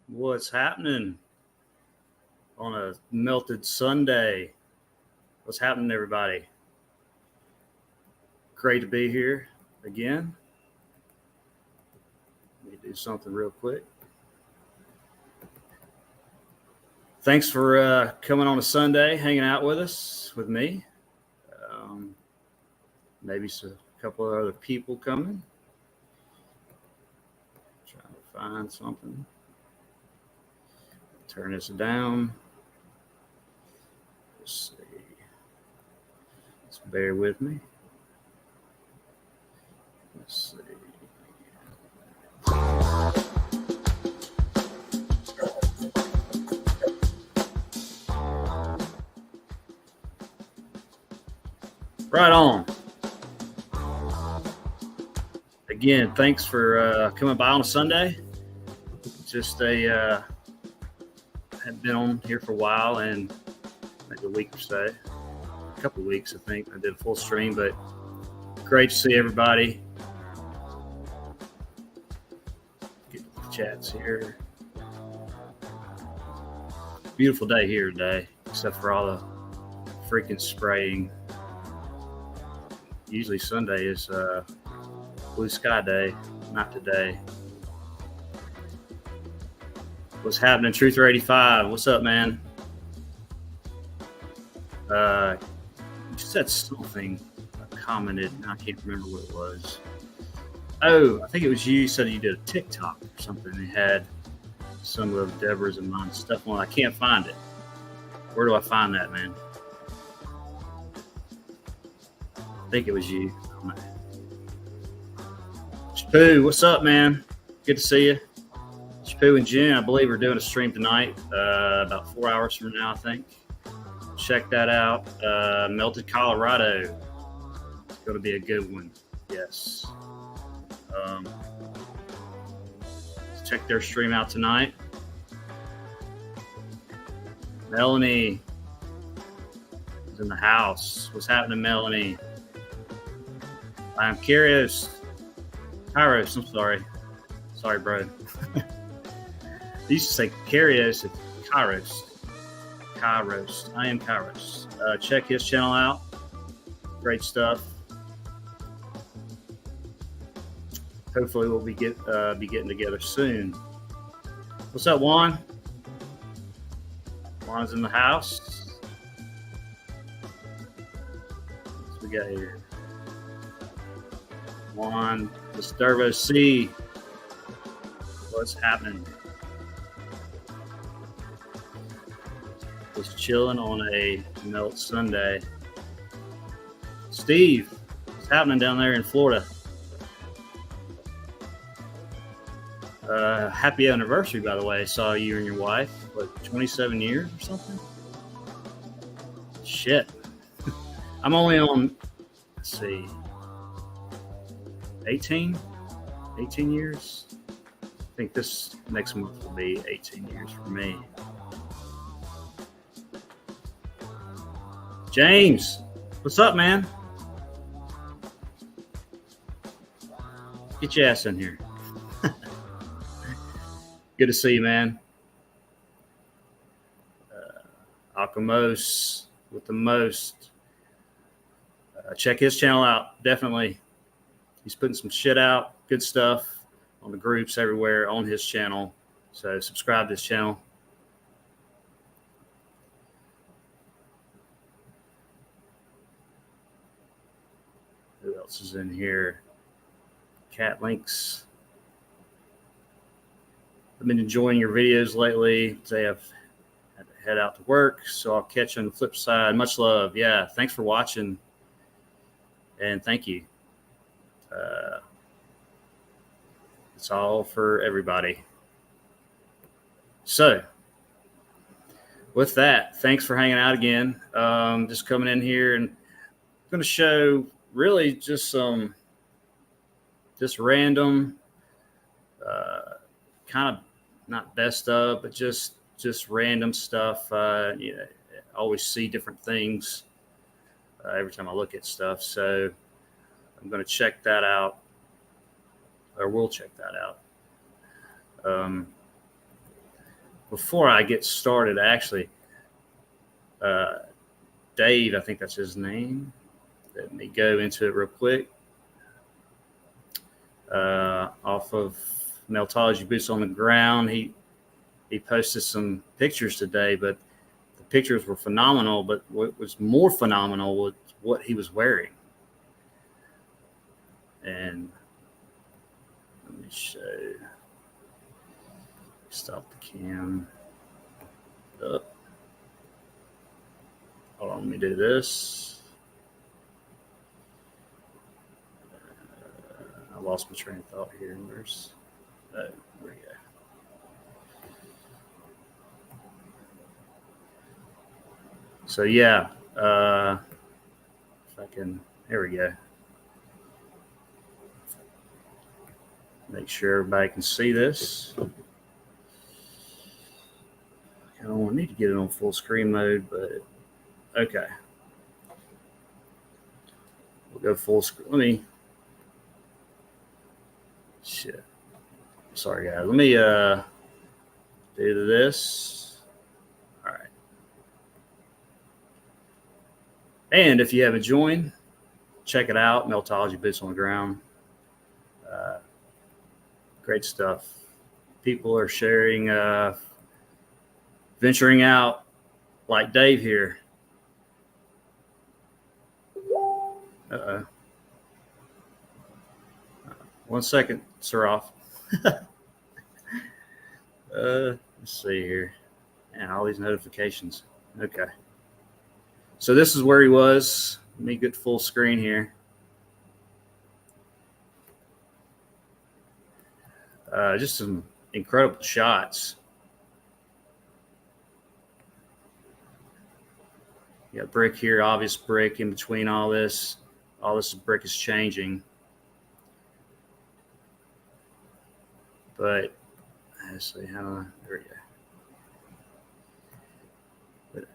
What's happening on a melted Sunday? What's happening, everybody? Great to be here again. Let me do something real quick. Thanks for coming on a Sunday, hanging out with us, with me. Maybe a couple of other people coming. Trying to find something. Turn this down. Let's see. Just bear with me. Let's see. Right on. Again, thanks for coming by on a Sunday. Just had been on here for a while and maybe a week or so. couple of weeks, I think. I did a full stream, but great to see everybody. Get the chats here. Beautiful day here today, except for all the freaking spraying. Usually Sunday is blue sky day, not today. What's happening, Truther 85? What's up, man? You said something, I commented, I can't remember what it was. Oh, I think it was you said you did a TikTok or something. They had some of Deborah's and mine stuff on. I can't find it. Where do I find that, man? I think it was you. Shapoo, what's up, man? Good to see you. Shapoo and Jen, I believe, are doing a stream tonight, about 4 hours from now, I think. Check that out. Melted Colorado. It's going to be a good one. Yes. Check their stream out tonight. Melanie is in the house. What's happening, Melanie? I'm curious. Kairos, I'm sorry. Sorry, bro. I used to say Karios, it's Kairos. Kairos. I am Kairos. Check his channel out. Great stuff. Hopefully we'll be getting together soon. What's up, Juan? Juan's in the house. What we got here? Juan, Disturbo C. What's happening? Just chilling on a melt Sunday. Steve, what's happening down there in Florida? Happy anniversary, by the way. I saw you and your wife, 27 years or something? Shit. I'm only on, let's see, 18 years. I think this next month will be 18 years for me. James, what's up, man? Get your ass in here. Good to see you, man. Alchemos with the most. Check his channel out. Definitely. He's putting some shit out. Good stuff on the groups everywhere on his channel. So subscribe to his channel. Who else is in here? Cat Links. I've been enjoying your videos lately. Today I've had to head out to work, so I'll catch you on the flip side. Much love. Yeah, thanks for watching, and thank you. It's all for everybody. So, with that, thanks for hanging out again. Just coming in here, and I'm going to show really just some random kind of not best of, but just random stuff. You know, I always see different things every time I look at stuff. So I'm going to check that out, or we'll check that out. Before I get started, actually, Dave, I think that's his name. Let me go into it real quick. Off of Meltology Boots on the Ground. He posted some pictures today, but the pictures were phenomenal. But what was more phenomenal was what he was wearing. And let me show. Stop the cam. Up. Hold on, let me do this. I lost my train of thought here. Where's there we go. So yeah, if I can, there we go. Make sure everybody can see this. I don't need to get it on full screen mode, but okay. We'll go full screen. Let me. Shit. Sorry, guys. Let me do this. All right. And if you haven't joined, check it out. Meltology Boots on the Ground. Great stuff. People are sharing, venturing out like Dave here. Uh-oh. 1 second, Saroff. Let's see here. And all these notifications. Okay. So this is where he was. Let me get full screen here. Just some incredible shots. You got brick here, obvious brick in between all this. All this brick is changing. But let's see how, there we go. But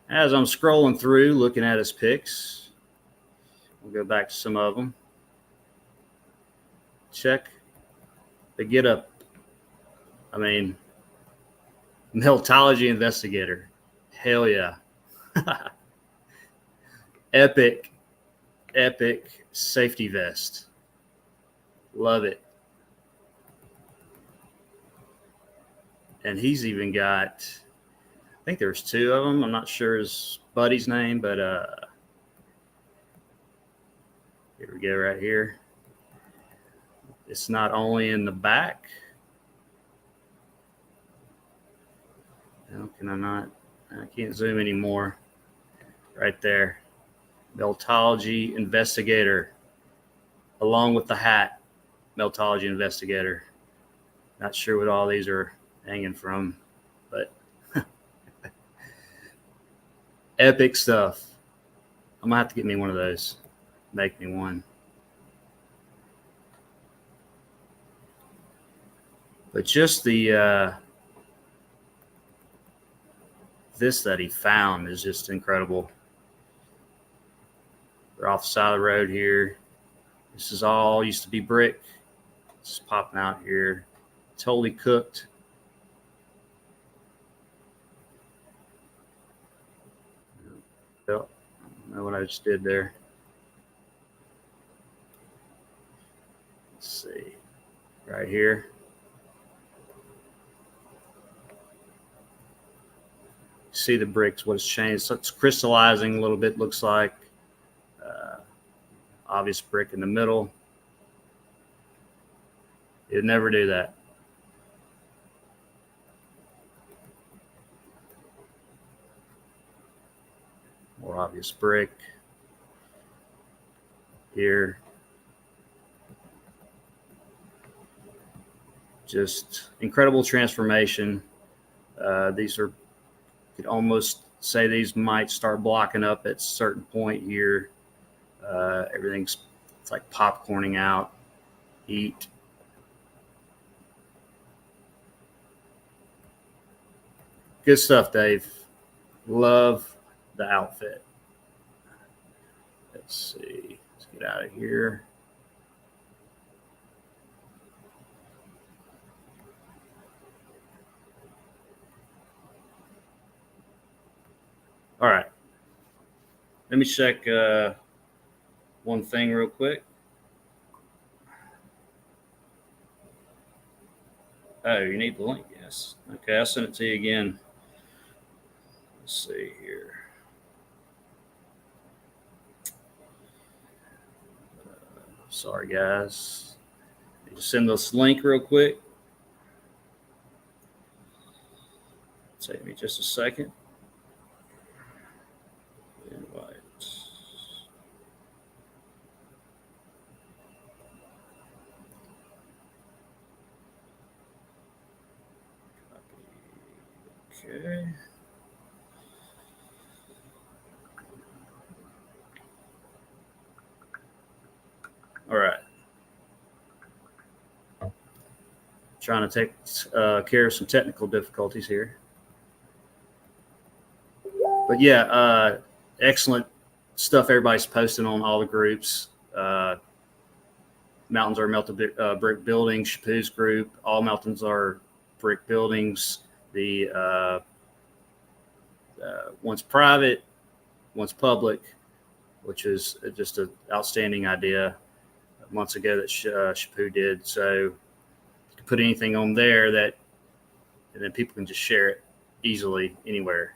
as I'm scrolling through, looking at his pics, we'll go back to some of them. Check the get up. I mean, Meltology Investigator. Hell yeah. Epic safety vest. Love it. And he's even got, I think there's two of them. I'm not sure his buddy's name, but here we go right here. It's not only in the back. How can I not? I can't zoom anymore. Right there. Meltology Investigator. Along with the hat. Meltology Investigator. Not sure what all these are hanging from, but epic stuff. I'm gonna have to get me one of those. Make me one. But just the this that he found is just incredible. We're off the side of the road here. This is all used to be brick. It's popping out here. Totally cooked. Well, I don't know what I just did there. Let's see. Right here. See the bricks, what has changed. So it's crystallizing a little bit, looks like. Obvious brick in the middle. It'd never do that. More obvious brick. Here. Just incredible transformation. These are, could almost say these might start blocking up at a certain point here. Everything's, it's like popcorning out. Heat. Good stuff, Dave. Love the outfit. Let's see. Let's get out of here. All right. Let me check one thing real quick. Oh, you need the link? Yes. Okay, I'll send it to you again. Let's see here. Sorry, guys. Just send this link real quick. Take me just a second. Invite. Okay. All right. Trying to take care of some technical difficulties here. But yeah, excellent stuff everybody's posting on all the groups. mountains are brick buildings. Chapoo's group, all mountains are brick buildings. The one's private, one's public, which is just an outstanding idea months ago that Chapoo did. So you can put anything on there that, and then people can just share it easily anywhere.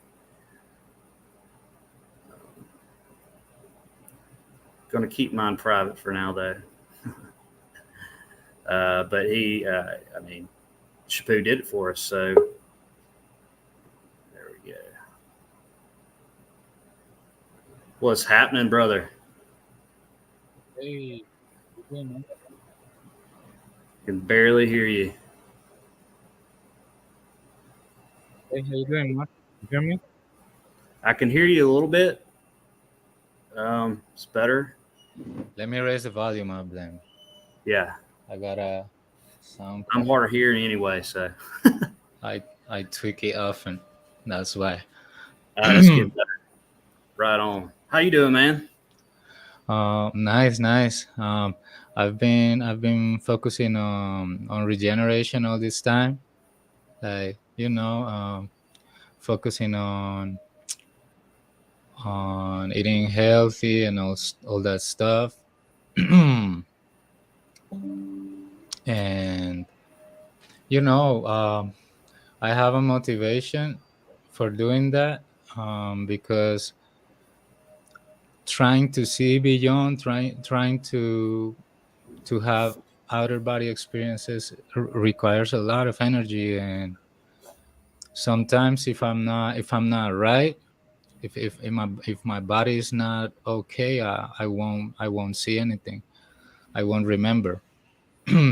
Going to keep mine private for now, though. But he, I mean, Chapoo did it for us, so there we go. What's happening, brother? Hey, I can barely hear you. hey, how you doing, Mark? You hear me? I can hear you a little bit. It's better. Let me raise the volume up then. Yeah, I got a sound. I'm hard of hearing anyway, so I tweak it often. That's why. let's get better. Right on. How you doing, man? Nice. I've been focusing on regeneration all this time. Like focusing on eating healthy and all that stuff. And I have a motivation for doing that because trying to see beyond, trying to have outer body experiences requires a lot of energy, and sometimes if I'm not right, if my body is not okay, I won't see anything. I won't remember.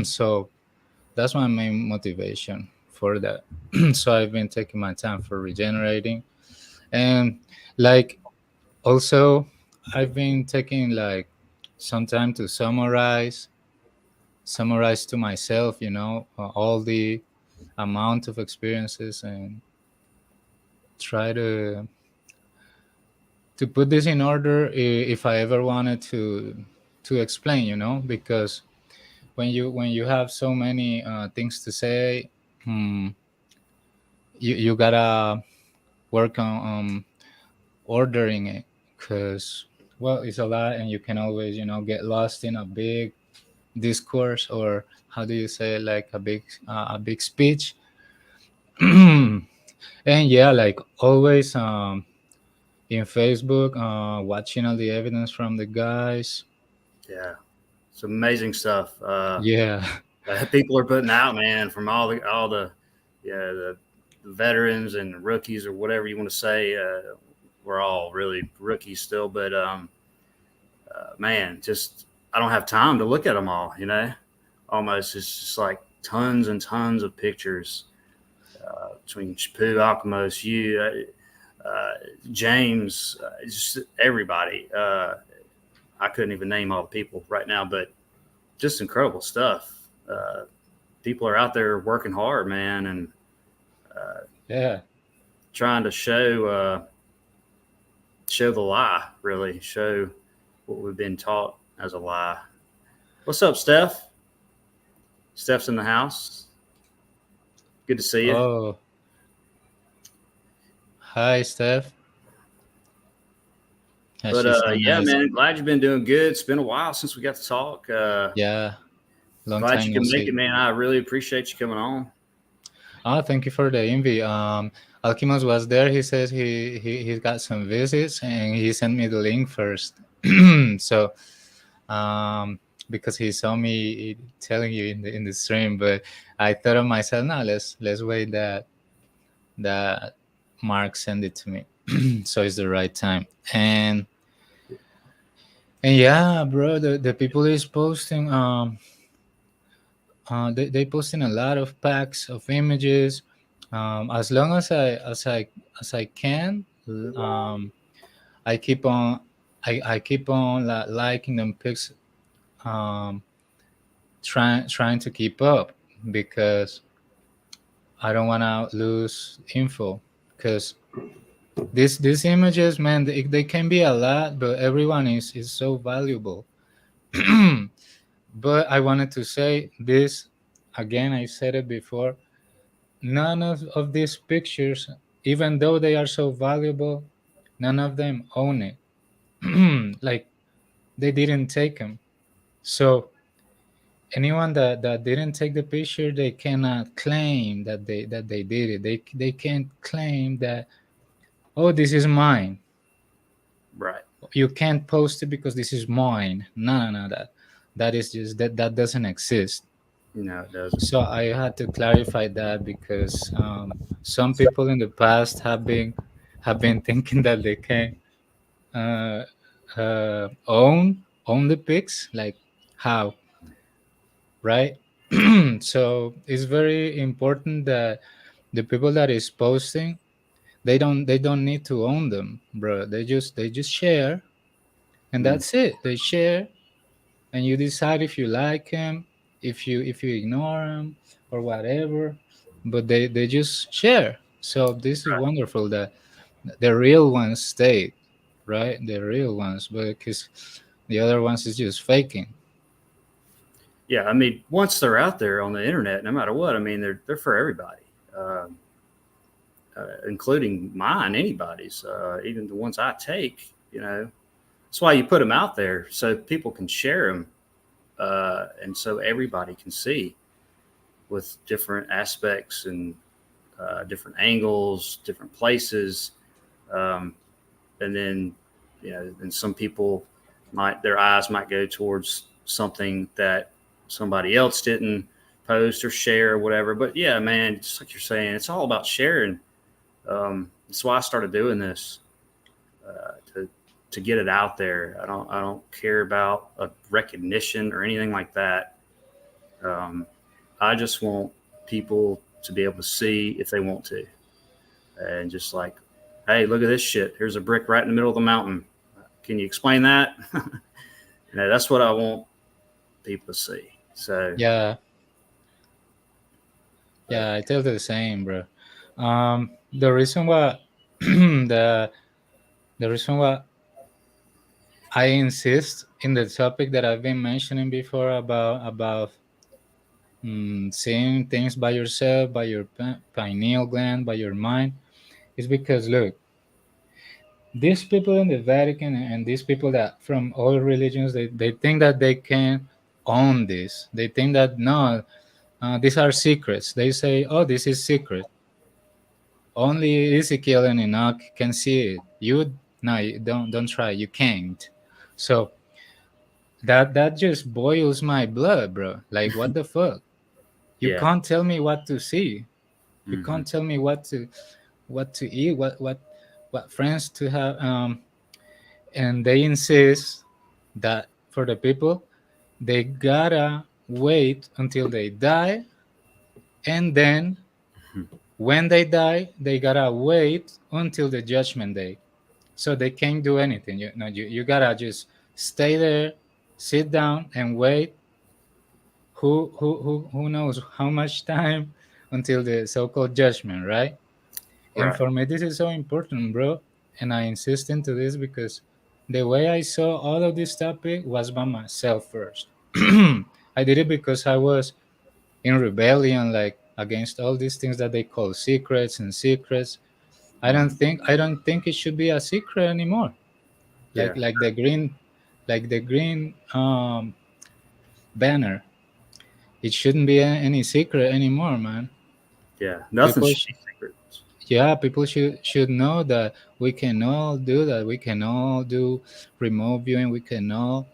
So that's my main motivation for that. So I've been taking my time for regenerating, and like also I've been taking like some time to summarize to myself, all the amount of experiences, and try to put this in order if I ever wanted to explain, because when you have so many things to say, you gotta work on ordering it, because well, it's a lot, and you can always get lost in a big discourse, or how do you say it, like a big speech. And yeah, like always in Facebook, watching all the evidence from the guys. Yeah, it's amazing stuff. Yeah. People are putting out, man, from all the the veterans and rookies or whatever you want to say. We're all really rookies still, but man, just I don't have time to look at them all. Almost it's just like tons and tons of pictures between Chapoo, Alkimos, you, James, just everybody. I couldn't even name all the people right now, but just incredible stuff. People are out there working hard, man, and Yeah. trying to show the lie, really show what we've been taught as a lie. What's up, Steph? Steph's in the house. Good to see you. Oh, hi, Steph. Yeah, But she's so yeah, nice. man, glad you've been doing good. It's been a while since we got to talk. Yeah, long Glad time you no can make see. it, man. I really appreciate you coming on. Oh, thank you for the invite. Alkimos was there. He says he got some visits, and he sent me the link first. So, because he saw me telling you in the stream, but I thought of myself, no, let's wait that Mark send it to me, so it's the right time. And yeah, bro, the people is posting. They posting a lot of packs of images. As long as I can, I keep on I keep on liking them pics, trying to keep up, because I don't want to lose info, because these images, man, they can be a lot, but everyone is so valuable. But I wanted to say this again. I said it before. None of these pictures, even though they are so valuable, none of them own it. Like they didn't take them. So anyone that didn't take the picture, they cannot claim that they did it. They can't claim that, oh, this is mine. Right. You can't post it because this is mine. No, no, no, that is just that doesn't exist. No, it doesn't. So I had to clarify that because some people in the past have been thinking that they can uh, own the pics, like how, right? So it's very important that the people that is posting, they don't need to own them, bro. They just share, and Mm, that's it. They share, and you decide if you like them, if you ignore them or whatever. But they just share. So this is right. wonderful that the real ones stayed, right? The real ones, but because the other ones is just faking. Yeah, I mean, once they're out there on the internet, no matter what, I mean, they're for everybody, including mine, anybody's, even the ones I take. You know, that's why you put them out there so people can share them, and so everybody can see with different aspects and different angles, different places, um, and then and some people might their eyes might go towards something that somebody else didn't post or share or whatever. But yeah, man, just like you're saying, it's all about sharing. That's why I started doing this, to get it out there. I don't care about a recognition or anything like that. Um, I just want people to be able to see if they want to, and just like, hey, look at this shit. Here's a brick right in the middle of the mountain. Can you explain that? That's what I want people to see. So, Yeah, but yeah, I tell the same, bro. The reason why the the reason why I insist in the topic that I've been mentioning before about seeing things by yourself, by your pineal gland, by your mind, is because look, these people in the Vatican and these people that from all religions, they think that they can own this. They think that no, these are secrets. They say, oh, this is secret. Only Ezekiel and Enoch can see it. You no, you don't try. You can't. So that just boils my blood, bro. Like what the fuck? You yeah. can't tell me what to see. You Hmm. can't tell me what to eat, what friends to have. And they insist that for the people, they gotta wait until they die, and then when they die, they gotta wait until the judgment day. So they can't do anything. You gotta just stay there, sit down, and wait. Who knows how much time until the so-called judgment, right? And Right. for me, this is so important, bro. And I insist into this because the way I saw all of this topic was by myself first. I did it because I was in rebellion, like against all these things that they call secrets and secrets. I don't think it should be a secret anymore. Like Yeah. like the green, like the green banner. It shouldn't be any secret anymore, man. Yeah. Nothing People should sh- be secret. yeah, people should know that we can all do that. We can all do remote viewing. We can all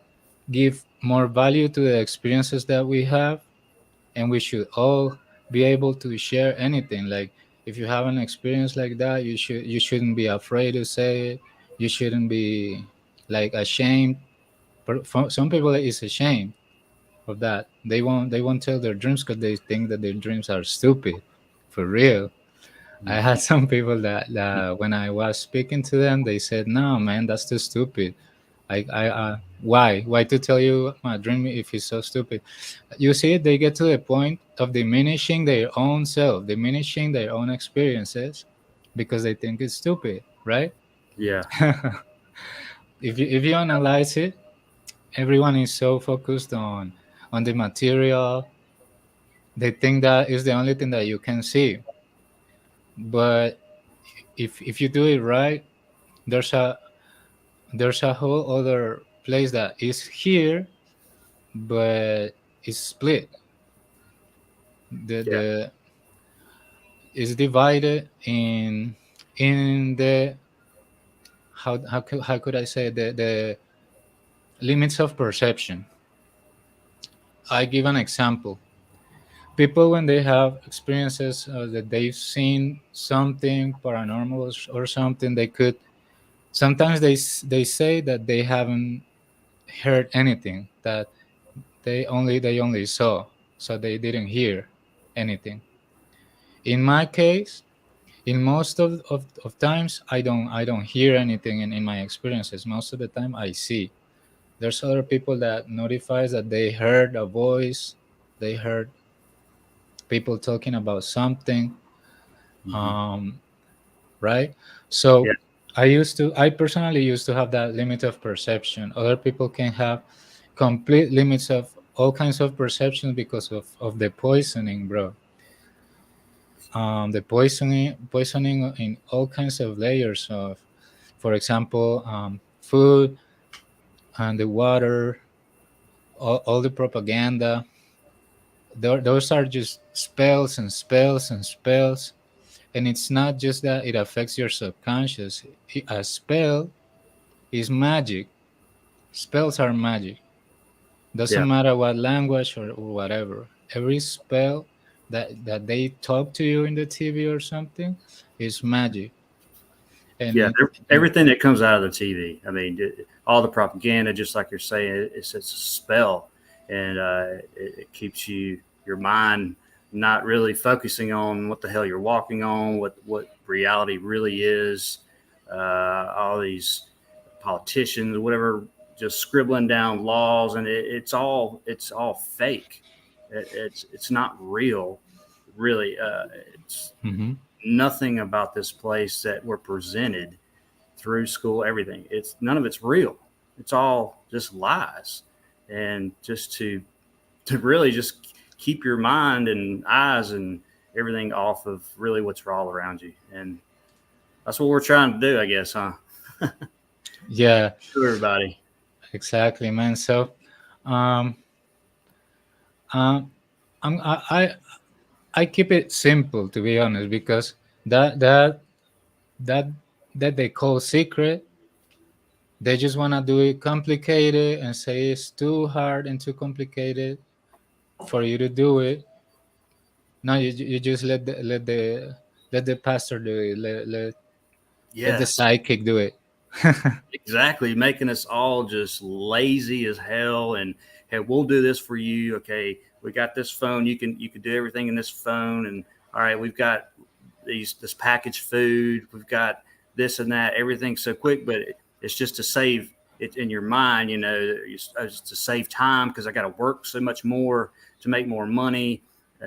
give more value to the experiences that we have, and we should all be able to share anything. Like if you have an experience like that, you shouldn't be afraid to say it. You shouldn't be like ashamed. For some people, it's a shame of that. They won't tell their dreams because they think that their dreams are stupid. For real. I Hmm. had some people that when I was speaking to them, they said, "No, man, that's too stupid. Why to tell you my dream if it's so stupid?" You see, they get to the point of diminishing their own self, diminishing their own experiences, because they think it's stupid, right? Yeah. If you analyze it, everyone is so focused on on the material. They think that is the only thing that you can see. But if you do it right, there's a there's a whole other place that is here, but it's split. Yeah. The is divided in the how could I say the limits of perception. I give an example. People, when they have experiences that they've seen something paranormal or something, they could sometimes they say that they haven't heard anything, that they only saw, so they didn't hear anything. In my case, in most of times, I don't hear anything in my experiences. Most of the time I see. There's other people that notifies that they heard a voice, they heard people talking about something, Hmm. um, right? Yeah. So I personally used to have that limit of perception. Other people can have complete limits of all kinds of perception because of the poisoning, bro. The poisoning in all kinds of layers of, for example, food and the water, all the propaganda. Those are just spells and spells and spells. And it's not just that it affects your subconscious. A spell is magic. Spells are magic. Doesn't Yeah. matter what language or whatever. Every spell that they talk to you in the TV or something is magic. And Yeah. it, and Everything that comes out of the TV. I mean, all the propaganda, just like you're saying, it's a spell, and it keeps your mind not really focusing on what the hell you're walking on, what reality really is. All these politicians, whatever, just scribbling down laws, and it's all fake. It's not real, really. It's Mhm. nothing about this place that we're presented through school. Everything, it's none of it's real. It's all just lies, and just to really just keep your mind and eyes and everything off of really what's all around you, and that's what we're trying to do, I guess, huh? Yeah, To everybody. exactly, man. So, um, um, I keep it simple, to be honest, because that that that that they call secret, they just want to do it complicated and say it's too hard and too complicated for you to do it. No, you just let the pastor do it. Let the Yes, psychic do it. exactly, making us all just lazy as hell. And hey, we'll do this for you. Okay, we got this phone. You can do everything in this phone. And all right, we've got this packaged food. We've got this and that. Everything's so quick, but it's just to save it in your mind. It's to save time because I got to work so much more to make more money.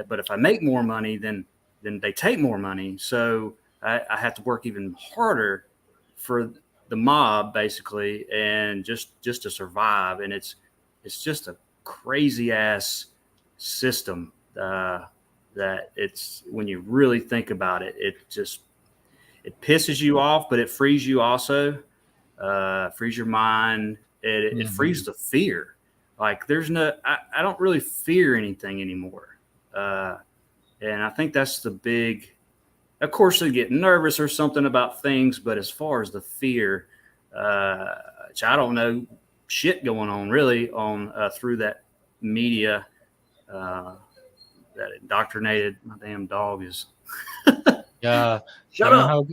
But if I make more money, then they take more money. So I have to work even harder for the mob, basically, and just to survive. And it's just a crazy ass system, that it's, when you really think about it, it pisses you off, but it frees you also. Frees your mind. It frees Mhm. the fear. Like there's no, I don't really fear anything anymore. Uh, and I think that's the big. Of course, they get nervous or something about things, but as far as the fear, uh, which I don't know shit going on really on through that media, uh, that indoctrinated. My damn dog is. Yeah, I Shut don't know up.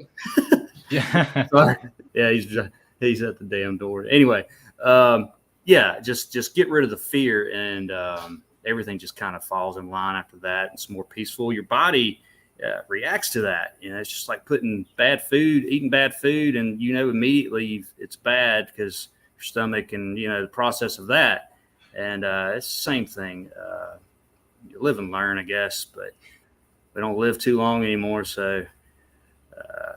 how. Yeah, Sorry. Yeah, he's at the damn door. Anyway, um, yeah, just get rid of the fear, and everything just kind of falls in line after that. It's more peaceful. Your body reacts to that. It's just like eating bad food, and immediately it's bad because your stomach and the process of that. And it's the same thing. You live and learn, I guess, but we don't live too long anymore, so. Uh,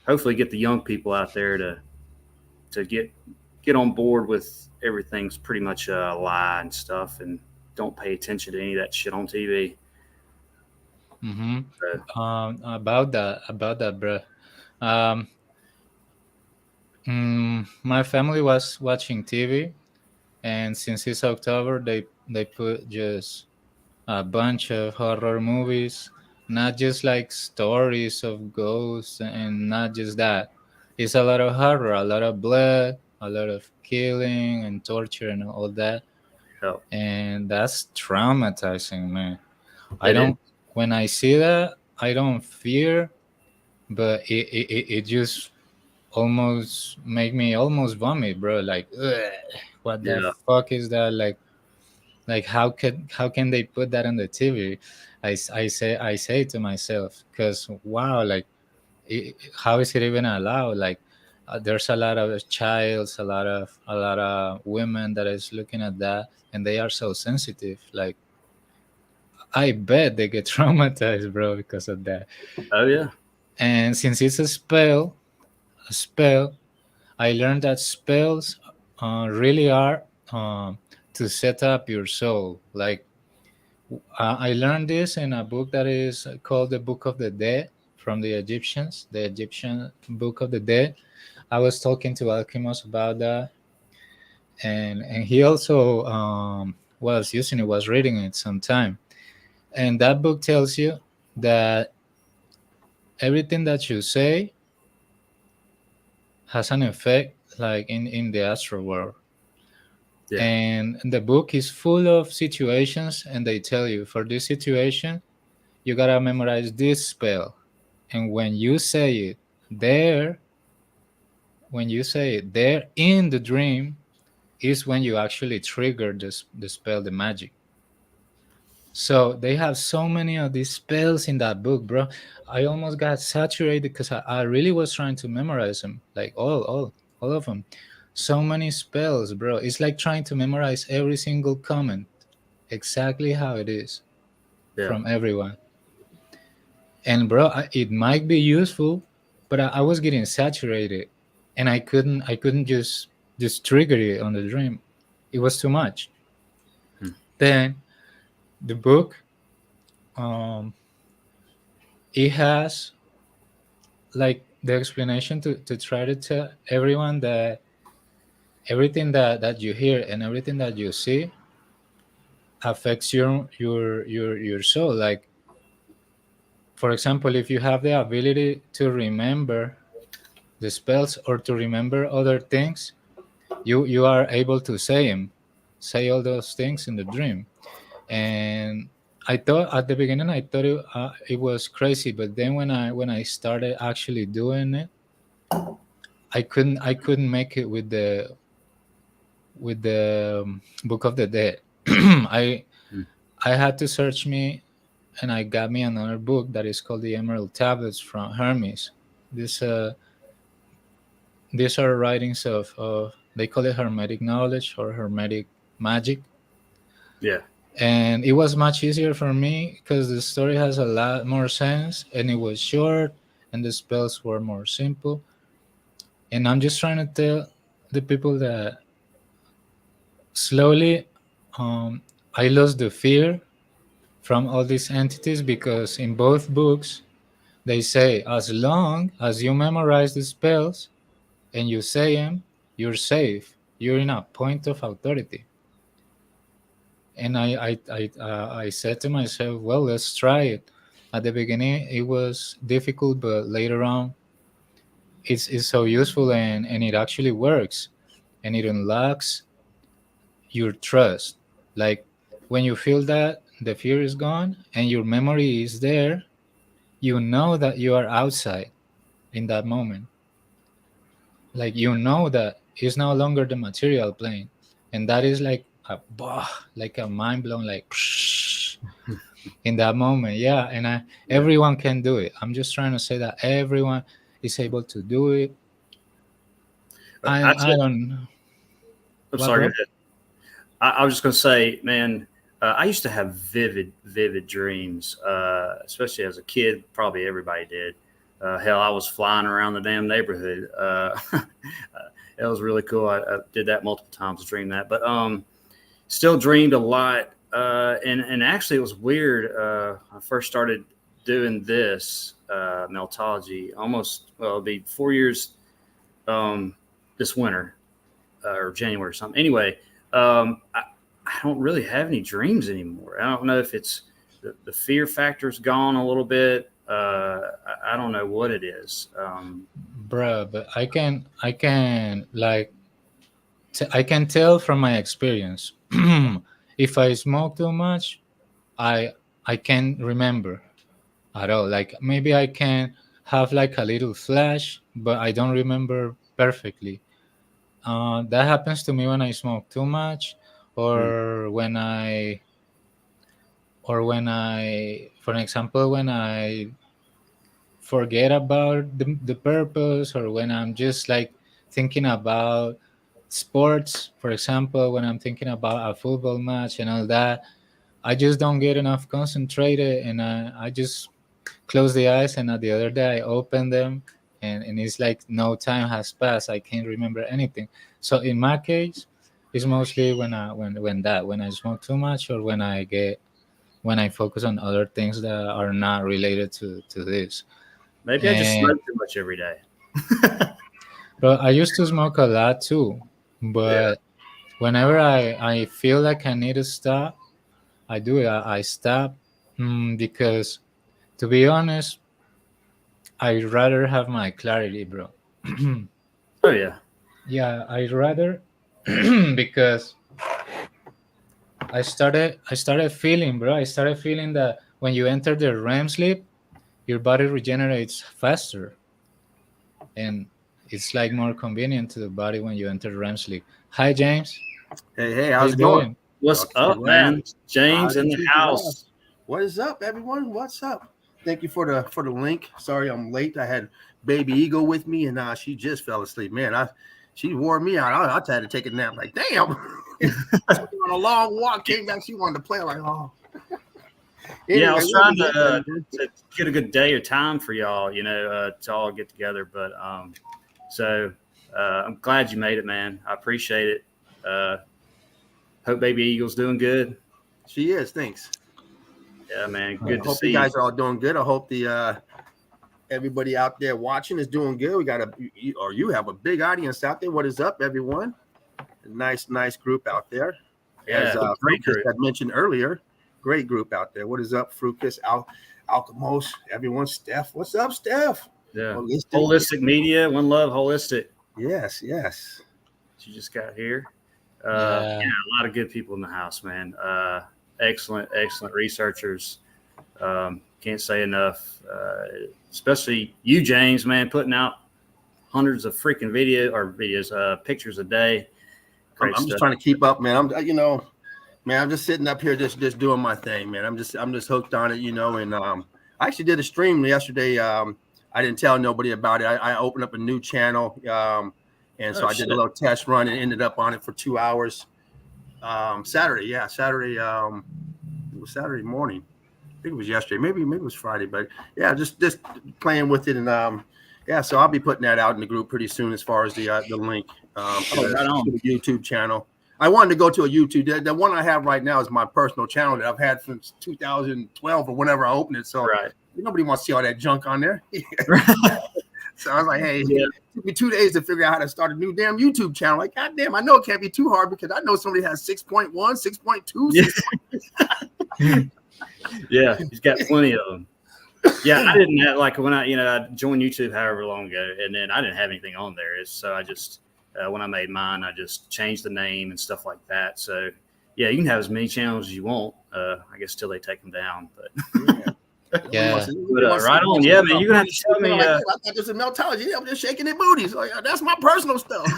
Hopefully get the young people out there to get on board with everything's pretty much a lie and stuff, and don't pay attention to any of that shit on TV. Mm-hmm. So, About that, bro. Um, my family was watching TV, and since it's October, they put just a bunch of horror movies, not just like stories of ghosts, and not just that. It's a lot of horror, a lot of blood, a lot of killing and torture and all that, help. and that's traumatizing, man. I It is. don't. When I see that, I don't fear, but it just almost make me almost vomit, bro. Like, ugh, what the Yeah. fuck is that? Like how can they put that on the TV? I say to myself, because wow, like, how is it even allowed? Like, there's a lot of childs, a lot of women that is looking at that, and they are so sensitive. Like, I bet they get traumatized, bro, because of that. Oh yeah. And since it's a spell, I learned that spells really are to set up your soul. Like, I learned this in a book that is called the Book of the Dead from the Egyptians, the Egyptian Book of the Dead. I was talking to Alchemist about that, and he also was using it, was reading it sometime. And that book tells you that everything that you say has an effect, like in the astral world. Yeah. And the book is full of situations, and they tell you, for this situation you gotta memorize this spell, and there when you say it there in the dream is when you actually trigger the spell, the magic. So they have so many of these spells in that book, bro. I almost got saturated because I really was trying to memorize them, like all of them. So many spells, bro. It's like trying to memorize every single comment, exactly how it is, Yeah. from everyone. And bro, it might be useful, but I was getting saturated, and I couldn't just trigger it on the dream. It was too much. Hmm. Then the book, um it has like the explanation to try to tell everyone that everything that you hear and everything that you see affects your soul. Like, for example, if you have the ability to remember the spells or to remember other things, you are able to say all those things in the dream. And I thought at the beginning, I thought it was crazy, but then when I started actually doing it, I couldn't make it with the Book of the Dead. Hmm. I had to search me, and I got me another book that is called the Emerald Tablets from Hermes. This These are writings of, they call it hermetic knowledge or hermetic magic. Yeah. And it was much easier for me because the story has a lot more sense, and it was short, and the spells were more simple. And I'm just trying to tell the people that slowly, I lost the fear from all these entities, because in both books they say, as long as you memorize the spells and you say them, you're safe. You're in a point of authority. And I said to myself, well, let's try it. At the beginning, it was difficult, but later on, it's so useful, and it actually works, and it unlocks your trust. Like, when you feel that the fear is gone and your memory is there, you know that you are outside in that moment. Like, you know that it's no longer the material plane, and that is like a bah, like a mind blown, like in that moment. Yeah, and Yeah. everyone can do it. I'm just trying to say that everyone is able to do it. I I took. don't know. I'm What, sorry. Go bro? ahead. I was just gonna say, man. I used to have vivid dreams, especially as a kid. Probably everybody did. Hell, I was flying around the damn neighborhood. It was really cool. I did that multiple times. Dreamed that, but still dreamed a lot. And actually, it was weird. I first started doing this Meltology it'll be 4 years this winter or January or something. Anyway, I don't really have any dreams anymore. I don't know if it's the fear factor's gone a little bit. I don't know what it is. Bruh, but I can like I can tell from my experience. If I smoke too much, I can't remember at all. Like maybe I can have like a little flash, but I don't remember perfectly. That happens to me when I smoke too much, Hmm. or for example, when I forget about the purpose, or when I'm just like thinking about sports, for example, when I'm thinking about a football match and all that, I just don't get enough concentrated, and I just close the eyes, and at the other day I open them, and it's like no time has passed. I can't remember anything. So in my case, it's mostly when I smoke too much, or when I focus on other things that are not related to this. Maybe I just And smoke too much every day. but I used to smoke a lot too. Yeah. But whenever I feel like I need to stop, I do it. I stop, because to be honest, I'd rather have my clarity, bro. Oh yeah. Yeah, I'd rather because I started feeling, bro. I started feeling that when you enter the REM sleep, your body regenerates faster, and it's like more convenient to the body when you enter REM sleep. Hi, James. Hey, How how's you it going? doing? What's Okay, up, well, man? James in not the too bad. house. What is up, everyone? What's up? Thank you for the link. Sorry I'm late. I had baby Eagle with me, and she just fell asleep. Man, she wore me out. I had to take a nap. Like, damn. Took her on a long walk. Came back. She wanted to play. Like, oh. Yeah, I Anyway, was what trying is up, everyone? to get a good day or time for y'all, to all get together. But so I'm glad you made it, man. I appreciate it. Hope baby Eagle's doing good. She is. Thanks. Yeah, man. I Good to hope you see you. guys are all doing good. I hope the everybody out there watching is doing good. We got you have a big audience out there. What is up, everyone? A nice group out there. As Yeah, great Fructus group. had mentioned earlier, great group out there. What is up, Fructus, Alchemos, everyone? Steph, what's up, Steph? Yeah. Holistic. Holistic Media, One Love Holistic. Yes. She just got here. Yeah, Yeah, a lot of good people in the house, man. Excellent researchers. Can't say enough. Especially you, James, man, putting out hundreds of freaking pictures a day. I'm Great just stuff. trying to keep up, man. Man, I'm just sitting up here just doing my thing, man. I'm just hooked on it, and I actually did a stream yesterday. I didn't tell nobody about it. I opened up a new channel, and so Oh, I did shit. a little test run and ended up on it for 2 hours. Saturday, it was Saturday morning. I think it was yesterday, maybe it was Friday, but yeah, just playing with it, and yeah, so I'll be putting that out in the group pretty soon as far as the link Right on. to the YouTube channel. I wanted to go to a YouTube. The one I have right now is my personal channel that I've had since 2012 or whenever I opened it. So Right. nobody wants to see all that junk on there. So I was like, hey, Yeah. it took me 2 days to figure out how to start a new damn YouTube channel. Like, God damn, I know it can't be too hard because I know somebody has 6.1, 6.2. Yeah. Yeah, he's got plenty of them. Yeah, I didn't have when I joined YouTube however long ago, and then I didn't have anything on there. So I just when I made mine, I just changed the name and stuff like that. So yeah, you can have as many channels as you want. I guess till they take them down. But yeah. right on. Yeah, man, you're gonna have to tell me. I thought this was Meltology. I'm just shaking their booties. Like, that's my personal stuff.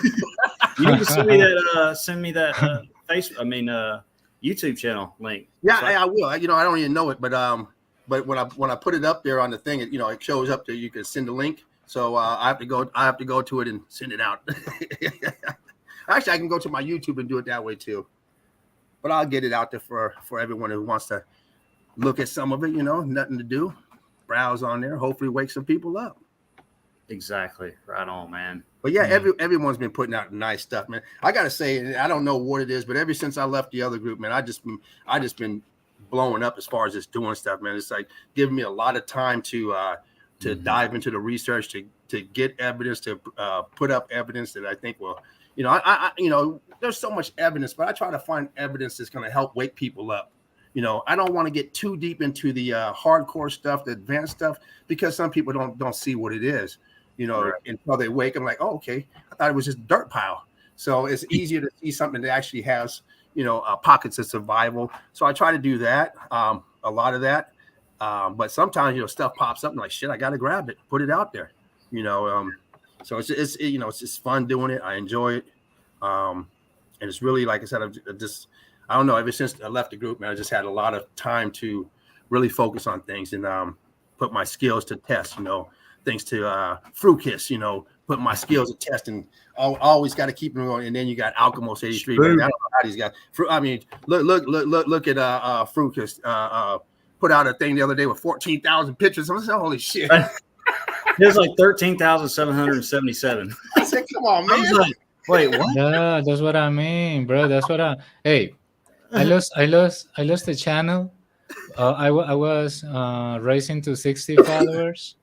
You need to send me that. Send me that YouTube channel link. Yeah, So I will. I don't even know it, but when I put it up there on the thing, it shows up there. You can send a link. So I have to go to it and send it out. Actually, I can go to my YouTube and do it that way too. But I'll get it out there for everyone who wants to look at some of it. Nothing to do, browse on there. Hopefully, wake some people up. Exactly. Right on, man. But yeah, everyone's been putting out nice stuff, man. I gotta say, I don't know what it is, but ever since I left the other group, man, I just been blowing up as far as just doing stuff, man. It's like giving me a lot of time to dive into the research, to get evidence, to put up evidence that I think will, I there's so much evidence, but I try to find evidence that's going to help wake people up. I don't want to get too deep into the hardcore stuff, the advanced stuff, because some people don't see what it is. Right. Until they wake, I'm like, oh, okay, I thought it was just dirt pile. So it's easier to see something that actually has, pockets of survival. So I try to do that, a lot of that. But sometimes, stuff pops up and like, shit, I got to grab it, put it out there, So it's just fun doing it. I enjoy it. And it's really, like I said, I don't know, ever since I left the group, man, I just had a lot of time to really focus on things and put my skills to test, thanks to Frukiss, put my skills to test, and always got to keep them going. And then you got Alchemos 83. Man, I don't know how these guys. I mean, look at Frukiss. Put out a thing the other day with 14,000 pictures. I'm like, holy shit. There's like 13,777. I said, come on, man. I was like, wait, what? Yeah, that's what I mean, bro. That's what Hey, I lost the channel. I was racing to 60 followers,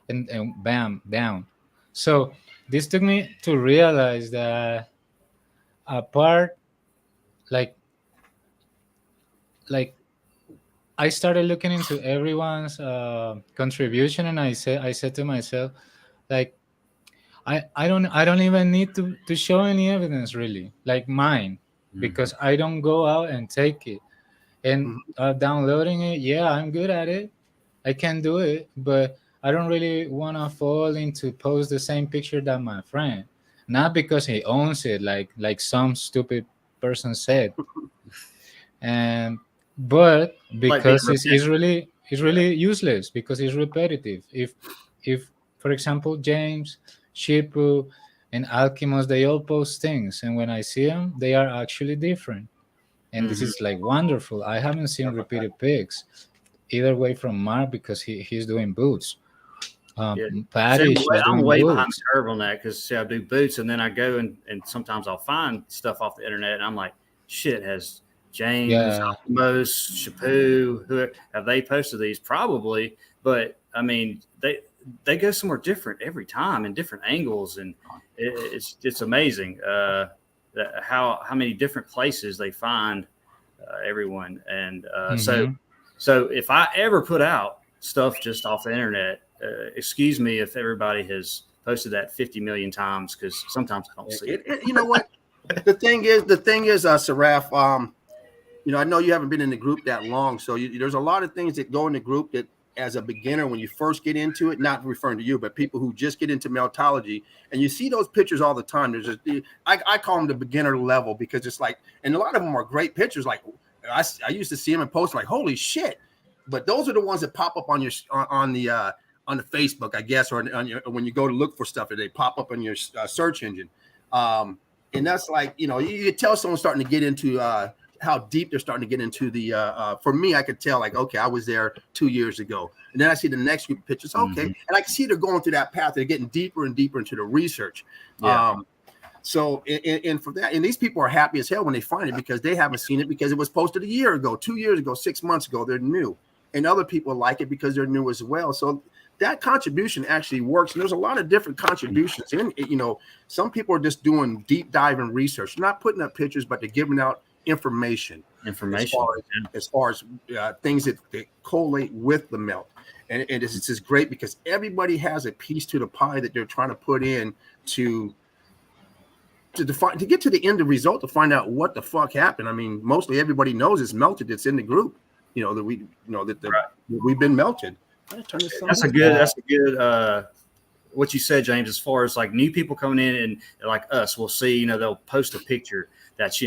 and bam, down. So this took me to realize that apart, like I started looking into everyone's contribution, and I said to myself, like, I don't even need to show any evidence, really, like mine, because I don't go out and take it. And downloading it, yeah, I'm good at it. I can do it, but I don't really want to fall into post the same picture that my friend. Not because he owns it, like some stupid person said, but because it's really useless, because it's repetitive. If for example, James, Shipu, and Alchemos, they all post things, and when I see them, they are actually different. And this is like wonderful. I haven't seen repeated pics either way from Mark, because he's doing boots. Patty, I'm way behind the curve on that, because I do boots, and then I go and sometimes I'll find stuff off the internet, and I'm like, shit, has James, Alchemos, Shipu, who have they posted these? Probably, but I mean, they go somewhere different every time in different angles, and it's amazing. How many different places they find everyone, and so if I ever put out stuff just off the internet, excuse me if everybody has posted that 50 million times, because sometimes I don't see it. You know what? the thing is, Saraf, I know you haven't been in the group that long, so there's a lot of things that go in the group that, as a beginner, when you first get into it, not referring to you, but people who just get into meltology, and you see those pictures all the time. There's I call them the beginner level, because it's like, and a lot of them are great pictures. Like I used to see them and post like, holy shit. But those are the ones that pop up on your on the Facebook, I guess, or when you go to look for stuff, they pop up on your search engine. And that's like, you can tell someone's starting to get into how deep they're starting to get into the for me, I could tell, like, okay, I was there 2 years ago, and then I see the next group of pictures, okay, and I can see they're going through that path. They're getting deeper and deeper into the research. So and for that, and these people are happy as hell when they find it, because they haven't seen it, because it was posted a year ago, 2 years ago, 6 months ago. They're new, and other people like it because they're new as well. So that contribution actually works, and there's a lot of different contributions. And some people are just doing deep dive and research, not putting up pictures, but they're giving out information as far as things that correlate with the melt. And it's just great, because everybody has a piece to the pie that they're trying to put in to define, to get to the end result, to find out what the fuck happened. I mean, mostly everybody knows it's melted. It's in the group, that we've been melted. That's a good what you said, James, as far as like new people coming in, and like us, we'll see, they'll post a picture that's,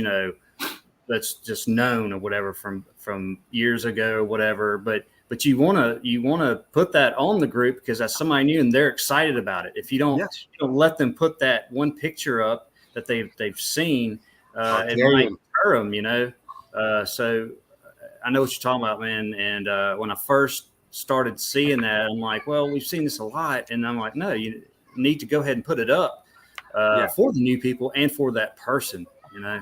that's just known or whatever from years ago or whatever, but you want to put that on the group, because that's somebody new and they're excited about it. If you don't, you don't let them put that one picture up that they've seen, it might deter them, so I know what you're talking about, man. And when I first started seeing that, I'm like, well, we've seen this a lot, and I'm like, no, need to go ahead and put it up for the new people and for that person, you know.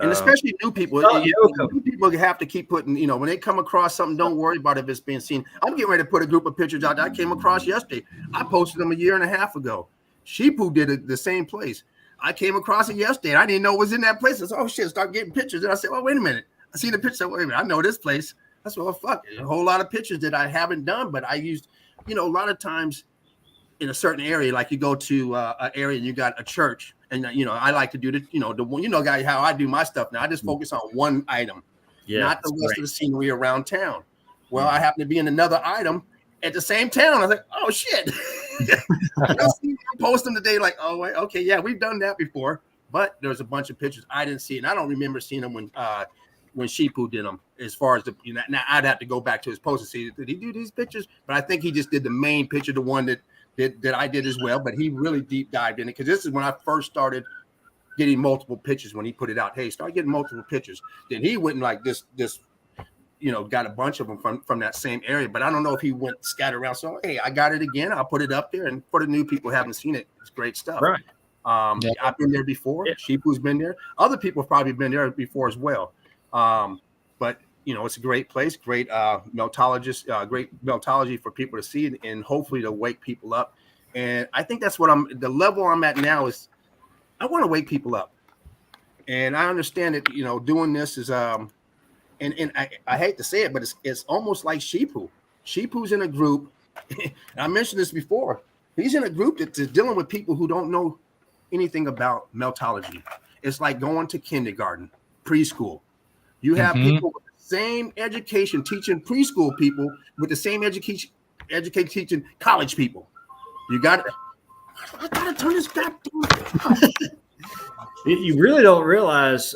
And especially new people, new people have to keep putting, you know, when they come across something, don't worry about if it's being seen. I'm getting ready to put a group of pictures out that I came across yesterday. I posted them a year and a half ago. Sheepoo did it the same place. I came across it yesterday. I didn't know it was in that place. I said, oh shit, start getting pictures. And I said, well, wait a minute. I see the picture. Wait a minute. I know this place. I said, well, fuck. A whole lot of pictures that I haven't done, but I used, you know, a lot of times in a certain area, like you go to an area and you got a church. And, you know, I like to do the, you know, guy, how I do my stuff now. I just focus on one item, not the rest of the scenery around town. Well, I happen to be in another item at the same town. I was like, oh, shit. I post them today like, oh, wait, okay, yeah, we've done that before. But there's a bunch of pictures I didn't see. And I don't remember seeing them when Sheepoo did them. As far as the, you know, now I'd have to go back to his post and see, did he do these pictures? But I think he just did the main picture, the one that I did as well, but he really deep dived in it because this is when I first started getting multiple pictures. When he put it out, hey, start getting multiple pictures. Then he went and like this, you know, got a bunch of them from that same area. But I don't know if he went scattered around. So hey, I got it again. I'll put it up there, and for the new people who haven't seen it, it's great stuff. Right. I've been there before. Yeah. Sheepoo's been there. Other people have probably been there before as well. But you know, it's a great place, great meltologist, great meltology for people to see and hopefully to wake people up. And I think that's what the level I'm at now is I want to wake people up. And I understand that, you know, doing this is, and I hate to say it, but it's almost like Sheepoo. Sheepoo's in a group. And I mentioned this before. He's in a group that's dealing with people who don't know anything about meltology. It's like going to kindergarten, preschool. You have people with the same education teaching preschool people with the same education teaching college people. You got I gotta turn this back. You really don't realize,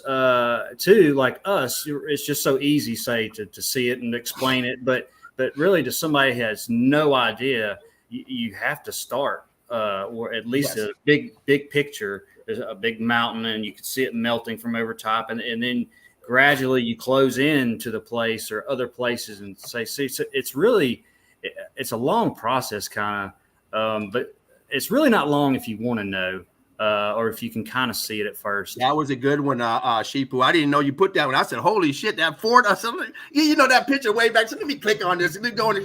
too, like us, it's just so easy, say, to see it and explain it, but really, to somebody who has no idea, you have to start, or at least a big picture. There's a big mountain, and you can see it melting from over top, and then gradually you close in to the place or other places and say, see, so it's a long process kind of, but it's really not long if you want to know, or if you can kind of see it at first. That was a good one, Sheepoo. I didn't know you put that one. I said, holy shit, that Ford. I said, you know that picture way back. So let me click on this and then go and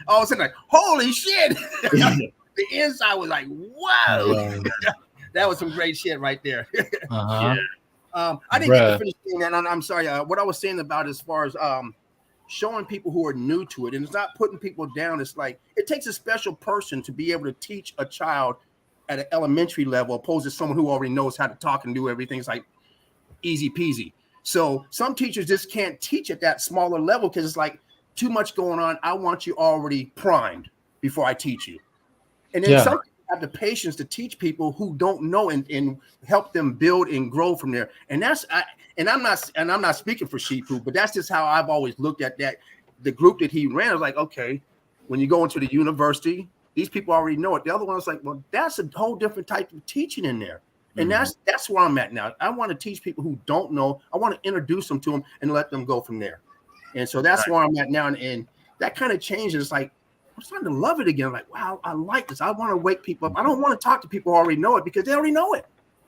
all of a sudden, like, holy shit. The inside was like, whoa. That was some great shit right there. Uh-huh. I didn't get to finish saying that. I'm sorry. What I was saying about as far as showing people who are new to it, and it's not putting people down. It's like it takes a special person to be able to teach a child at an elementary level, opposed to someone who already knows how to talk and do everything. It's like easy peasy. So some teachers just can't teach at that smaller level because it's like too much going on. I want you already primed before I teach you. And then some people have the patience to teach people who don't know and help them build and grow from there. And I'm not speaking for Sheepoo, but that's just how I've always looked at that. The group that he ran, I was like, okay, when you go into the university, these people already know it. The other one was like, well, that's a whole different type of teaching in there. And that's where I'm at now. I want to teach people who don't know. I want to introduce them to them and let them go from there. And so that's where I'm at now. And that kind of changes. It's like, I'm starting to love it again. I'm like, wow, I like this. I want to wake people up. I don't want to talk to people who already know it because they already know it.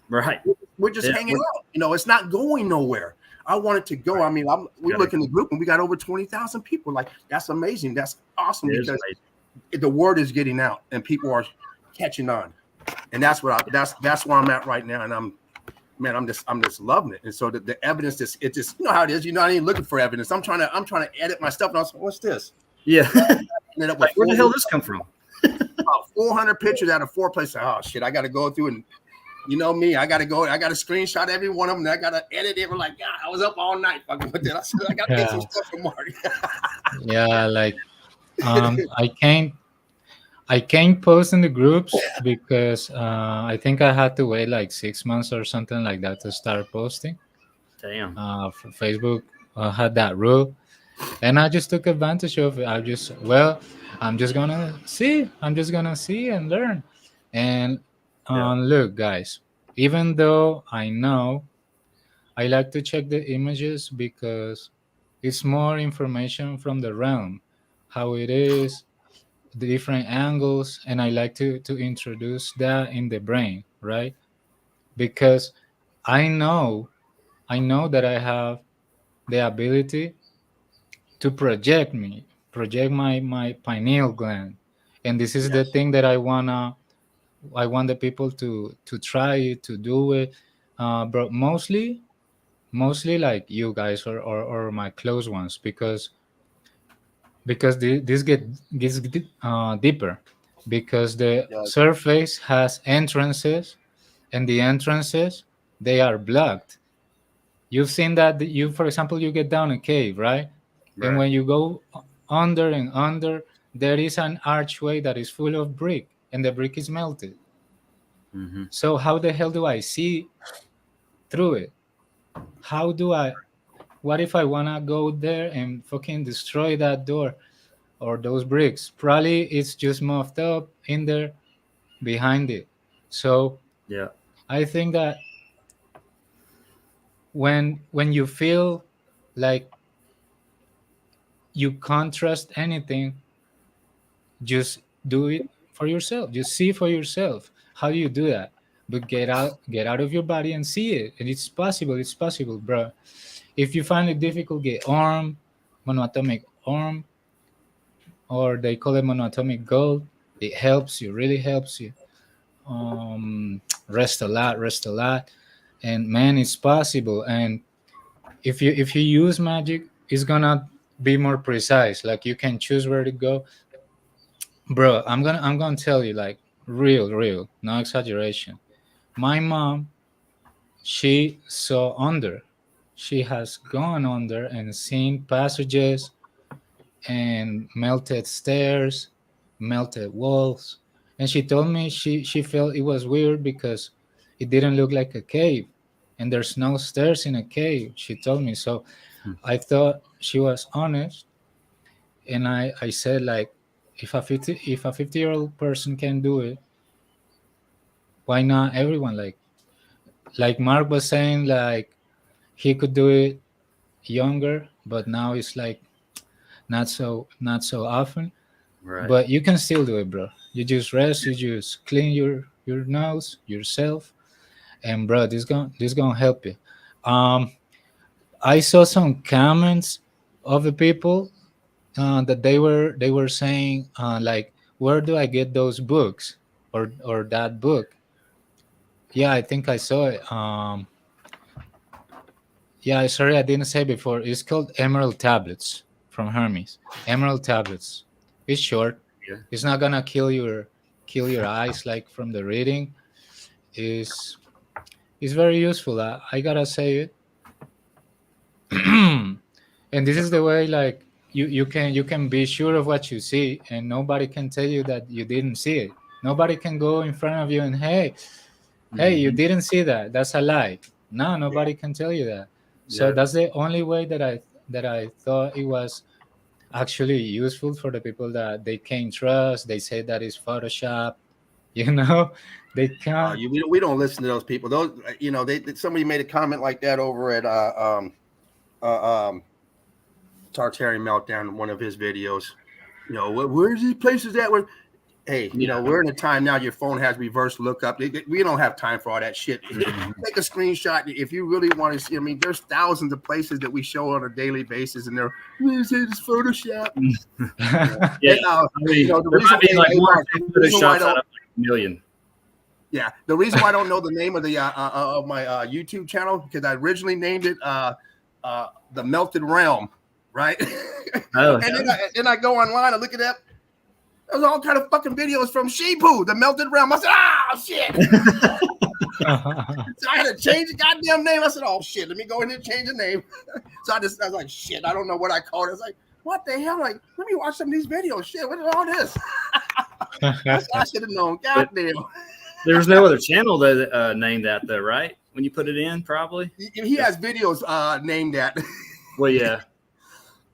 Right. We're just hanging out. You know, it's not going nowhere. I want it to go. I mean, we look in the group and we got over 20,000 people. Like, that's amazing. That's awesome because the word is getting out and people are catching on. And that's where I'm at right now. And I'm just loving it. And so the evidence it just, you know how it is. You're not even looking for evidence. I'm trying to edit my stuff. And I was like, what's this? Yeah. Like, where the hell did this come from? About 400 pictures out of 4 places. Oh shit! I got to go through and, you know me. I got to screenshot every one of them. I got to edit it. We're like, God, I was up all night fucking with it. I got to get some stuff from Mark. Yeah, like I can't post in the groups because I think I had to wait like 6 months or something like that to start posting. Damn. Facebook had that rule. And I just took advantage of it. I'm just gonna see and learn. And look, guys, even though I know, I like to check the images because it's more information from the realm, how it is, the different angles, and I like to introduce that in the brain, right? Because I know I know that I have the ability to project my pineal gland, and this is the Yes. thing that I want the people to try it, to do it, but mostly like you guys or my close ones, because this gets deeper, because the Yes. surface has entrances, and the entrances, they are blocked. You've seen that you, for example, you get down a cave, right? And Right. when you go under and under, there is an archway that is full of brick, and the brick is melted. Mm-hmm. So how the hell do I see through it? How do I? What if I wanna go there and fucking destroy that door or those bricks? Probably it's just muffed up in there behind it. So Yeah. I think that when you feel like you can't trust anything, just do it for yourself. Just see for yourself. How do you do that? But get out of your body and see it. And it's possible. It's possible, bro. If you find it difficult, get arm, monoatomic arm, or they call it monoatomic gold. It helps you, really helps you. Rest a lot, rest a lot, and man, it's possible. And if you use magic, it's gonna be more precise. Like you can choose where to go, bro. I'm gonna tell you, like, real, no exaggeration. My mom, she saw under. She has gone under and seen passages and melted stairs, melted walls. And she told me she felt it was weird because it didn't look like a cave. And there's no stairs in a cave, she told me. So I thought she was honest. And I said, like, if a 50-year-old person can do it, why not everyone? Like Mark was saying, like he could do it younger, but now it's like not so often. Right. But you can still do it, bro. You just rest, you just clean your nose yourself, and bro, this gonna help you. um I saw some comments of the people, that they were saying, like, where do I get those books, or that book? Yeah, I think I saw it. Yeah, sorry, I didn't say before. It's called Emerald Tablets from Hermes. Emerald Tablets. It's short. Yeah. It's not gonna kill your eyes like from the reading. Is It's very useful. I gotta say it. And this is the way, like, you can be sure of what you see, and nobody can tell you that you didn't see it. Nobody can go in front of you and, hey, you Mhm. didn't see that. That's a lie. No, nobody can tell you that. So Yeah. that's the only way that I thought it was actually useful for the people that they can't trust. They say that it's Photoshop, you know, they can't. We don't listen to those people. Those, somebody made a comment like that over at Tartarian Meltdown, one of his videos. Where's these places at? Where, hey, we're in a time now. Your phone has reverse lookup. We don't have time for all that shit. Take a screenshot if you really want to see. I mean, there's thousands of places that we show on a daily basis, and they're, is it Photoshop? Yeah. And, I mean, the there reason, might be like hey, one or Mark, two the reason why I Photoshops out don't- of like a million. Yeah, the reason why I don't know the name of the of my YouTube channel, because I originally named it the Melted Realm, right? Oh, And then I go online and look it up. There's all kind of fucking videos from Sheepu, the Melted Realm. I said, shit. So I had to change the goddamn name. I said, oh shit, let me go in and change the name. So I was like, shit, I don't know what I called it. I was like, what the hell? Like, let me watch some of these videos. Shit, what is all this? I should have known. Goddamn. there was no other channel that named that though, right? When you put it in, probably. He has videos named that. Well, yeah.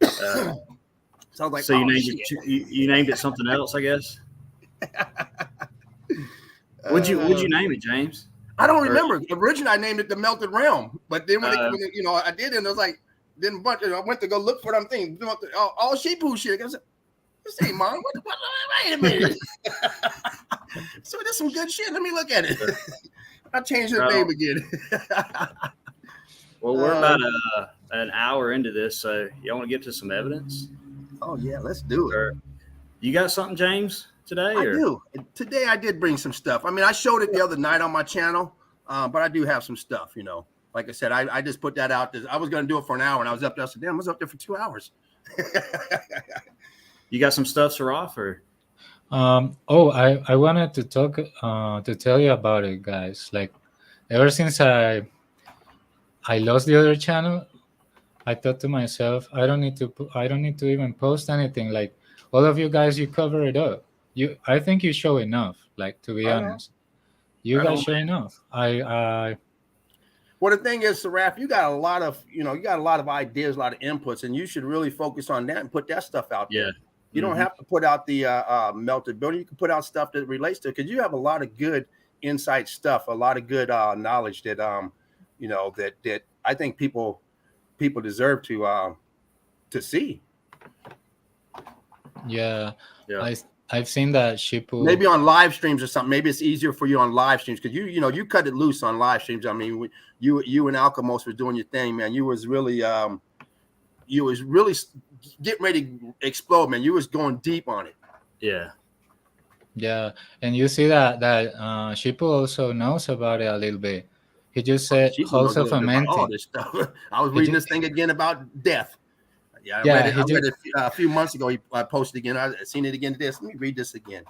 So I was like, So you named it something else, I guess. Would you name it, James? I don't remember. Originally, I named it the Melted Realm, but then when I did, and it was like, then I went to go look for them things. All Sheepu shit. I said, Say, Mom, wait a minute. So there's some good shit. Let me look at it. I'll change the name again. Well, we're about an hour into this, so y'all want to get to some evidence? Oh yeah, let's do it. Or, you got something, James, today? I do. Today I did bring some stuff. I mean, I showed it the other night on my channel, but I do have some stuff. You know, like I said, I just put that out. I was going to do it for an hour, and I was up there. I said, damn, I was up there for 2 hours. You got some stuff, Saraf, or? I wanted to talk to tell you about it, guys. Like, ever since I lost the other channel, I thought to myself, I don't need to even post anything. Like, all of you guys, you cover it up. I think you show enough. Like, to be honest, you guys show enough. Well, the thing is, Saraf, you got a lot of ideas, a lot of inputs, and you should really focus on that and put that stuff out there. Yeah. You don't have to put out the melted building. You can put out stuff that relates to it, because you have a lot of good insight stuff, a lot of good knowledge that that I think people deserve to see. Yeah. I've seen that Shippo. Maybe on live streams or something. Maybe it's easier for you on live streams, because you cut it loose on live streams. I mean, you and Alchemos were doing your thing, man. You was really getting ready to explode, man. You was going deep on it. Yeah, and you see that Shippo also knows about it a little bit. He just said also fermenting. All this stuff. I was reading this thing again about death. I read it a few months ago. I posted again. I seen it again today. Let me read this again.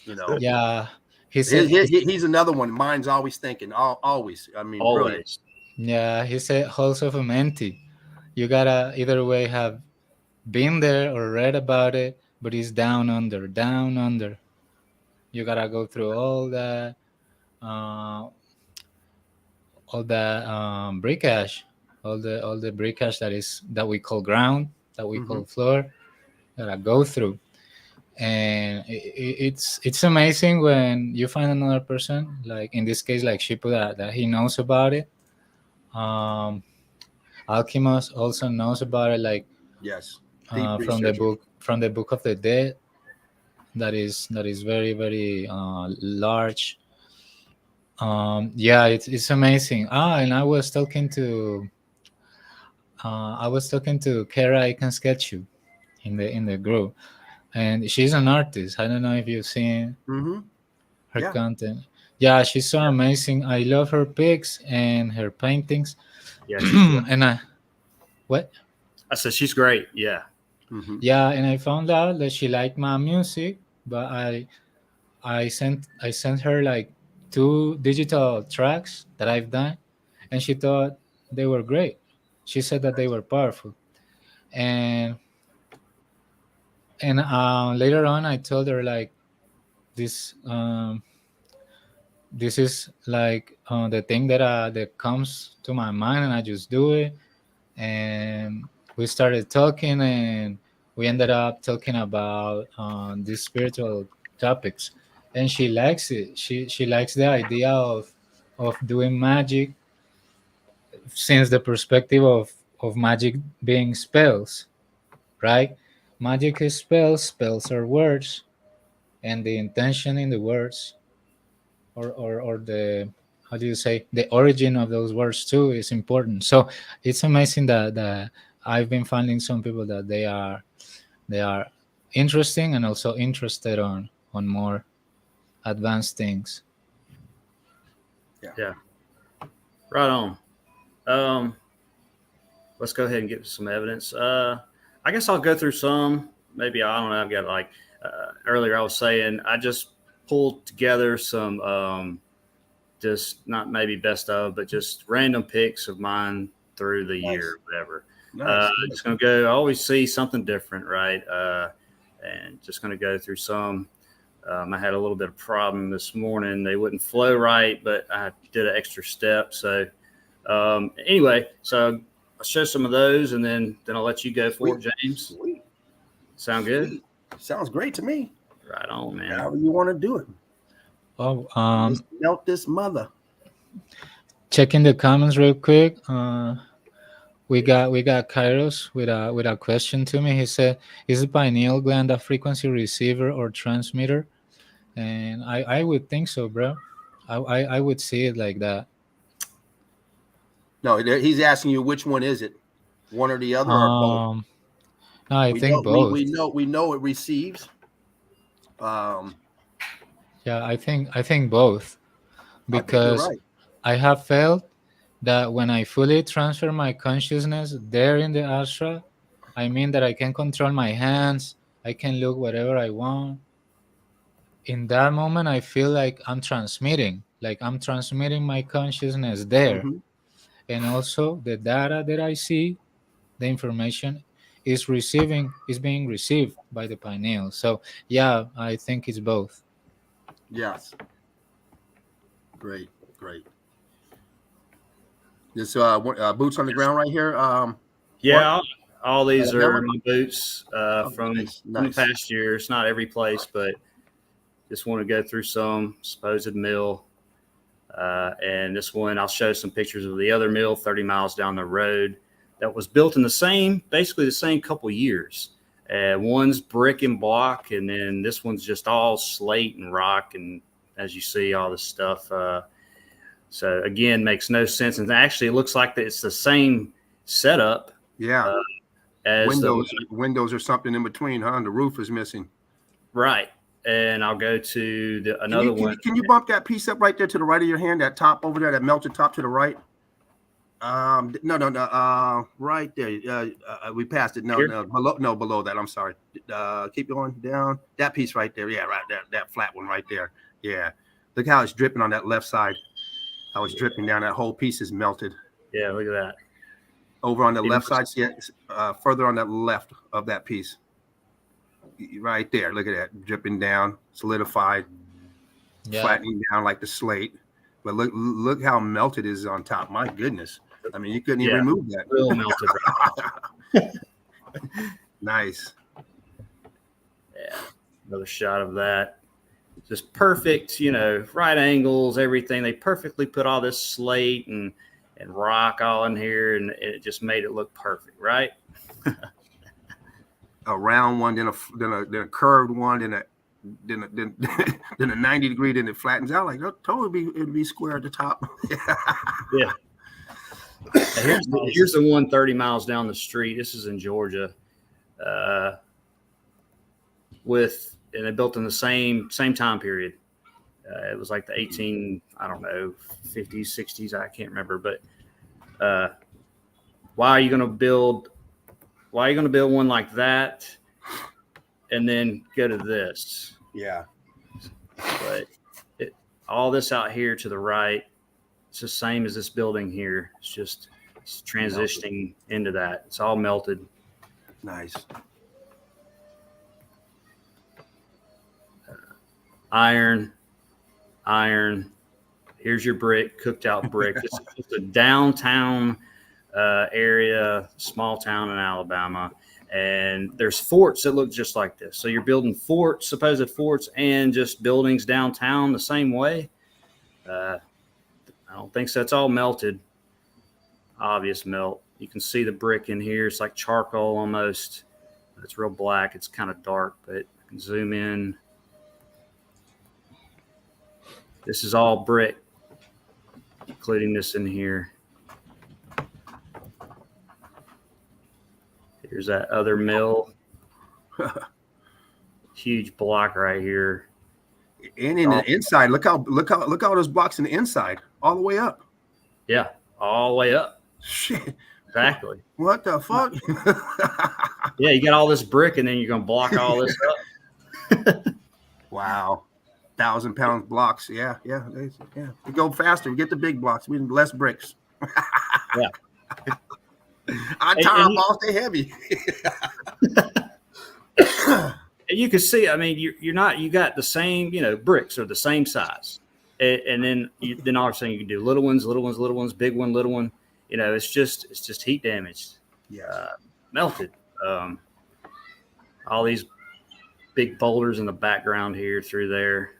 Yeah, he's another one. Mine's always thinking. Always. I mean, always. Brilliant. Yeah, he said also fermenting. You gotta either way have been there or read about it, but it's down under. You gotta go through all that brick ash, all the brick ash that we call ground, that we call floor, that I go through. And it's amazing when you find another person, like in this case, like Shippo, that he knows about it. Alchemos also knows about it, like yes, from the book of the dead. That is very, very large. It's amazing. And I was talking to Kara I Can Sketch You in the group, and she's an artist. I don't know if you've seen her content. Yeah, she's so amazing. I love her pics and her paintings. Yeah. And I said she's great. Yeah. Yeah, and I found out that she liked my music, but I sent her like 2 digital tracks that I've done, and she thought they were great. She said that they were powerful, and later on I told her, like, this is like the thing that comes to my mind, and I just do it. And we started talking, and we ended up talking about these spiritual topics, and she likes it. She likes the idea of doing magic since the perspective of magic being spells, right? Magic is spells are words, and the intention in the words, or the, how do you say, the origin of those words too, is important. So it's amazing that I've been finding some people that they are interesting and also interested on more advanced things. Yeah. Right on. Let's go ahead and get some evidence. I guess I'll go through some. Maybe, I don't know. I've got like earlier I was saying, I just pulled together some just not maybe best of, but just random pics of mine through the year, whatever. Nice. Just gonna go. I always see something different, right? And just gonna go through some. I had a little bit of problem this morning. They wouldn't flow right, but I did an extra step. So anyway, so I'll show some of those, and then I'll let you go for it, James. Sweet. Sound good? Sweet. Sounds great to me. Right on, man. However you want to do it. Oh, Just melt this mother. Checking the comments real quick. we got Kairos with a question to me. He said, "Is the pineal gland a frequency receiver or transmitter?" And I would think so, bro. I would see it like that. No, he's asking you which one is it, one or the other, or both. Um, no, I We think know both. we know it receives. Um, Yeah, I think both I think you're because right. I have felt that when I fully transfer my consciousness there in the ashra, I mean that I can control my hands, I can look whatever I want. In that moment, I feel like I'm transmitting my consciousness there. Hmm. And also, the data that I see, the information is being received by the pineal. So, yeah, I think it's both. Yes. Great. Great. This boots on the ground right here. Mark, Yeah, all these are Alabama. my boots Oh, from nice, from the nice. past years. Not every place, but just want to go through some supposed mill. And this one, I'll show some pictures of the other mill 30 miles down the road that was built in basically the same couple years. One's brick and block, and then this one's just all slate and rock. And as you see, all this stuff. So again, makes no sense. And actually, it looks like it's the same setup Yeah. uh, as the Windows or something in between, huh? And the roof is missing. right. And I'll go to another one. Can you bump that piece up right there to the right of your hand? That top over there, that melted top to the right. No. Right there. We passed it. No, Here? no, below. No, below that. I'm sorry. Keep going down. That piece right there. Yeah, right there. That flat one right there. Yeah. Look how it's dripping on that left side. How it's dripping down. That whole piece is melted. Yeah, look at that. Over on the left side. See it? Further on the left of that piece. Right there. Look at that. Dripping down. Solidified. Yeah. Flattening down like the slate. But look how melted it is on top. My goodness. I mean, you couldn't even remove that. Real melted right now. Nice. Yeah, another shot of that. Just perfect, right angles, everything. They perfectly put all this slate and rock all in here, and it just made it look perfect, right? A round one, then a curved one, then a 90 degree, then it flattens out. Like, totally it'd be square at the top. Yeah. Here's the one 30 miles down the street. This is in Georgia. And they built in the same time period. It was like the 50s, 60s. I can't remember. But why are you going to build one like that and then go to this? Yeah. But all this out here to the right, it's the same as this building here. It's transitioning into that. It's all melted. Nice. Iron. Here's your brick, cooked out brick. This is just a downtown area, small town in Alabama. And there's forts that look just like this. So you're building supposed forts, and just buildings downtown the same way. I don't think so. It's all melted. Obvious melt. You can see the brick in here. It's like charcoal almost. It's real black. It's kind of dark, but I can zoom in. This is all brick, including this in here. Here's that other mill. Huge block right here. And in the inside, look how those blocks in the inside, all the way up. Yeah, all the way up. Shit. Exactly. What the fuck? Yeah, you got all this brick, and then you're gonna block all this up. Wow. 1,000-pound blocks. Yeah. We go faster. We get the big blocks. We need less bricks. Yeah. Our tire balls, they heavy. And you can see, I mean, you got the same, bricks are the same size. And then all of a sudden you can do little ones, big one, little one. It's just heat damaged. Yeah. Melted. All these big boulders in the background here through there.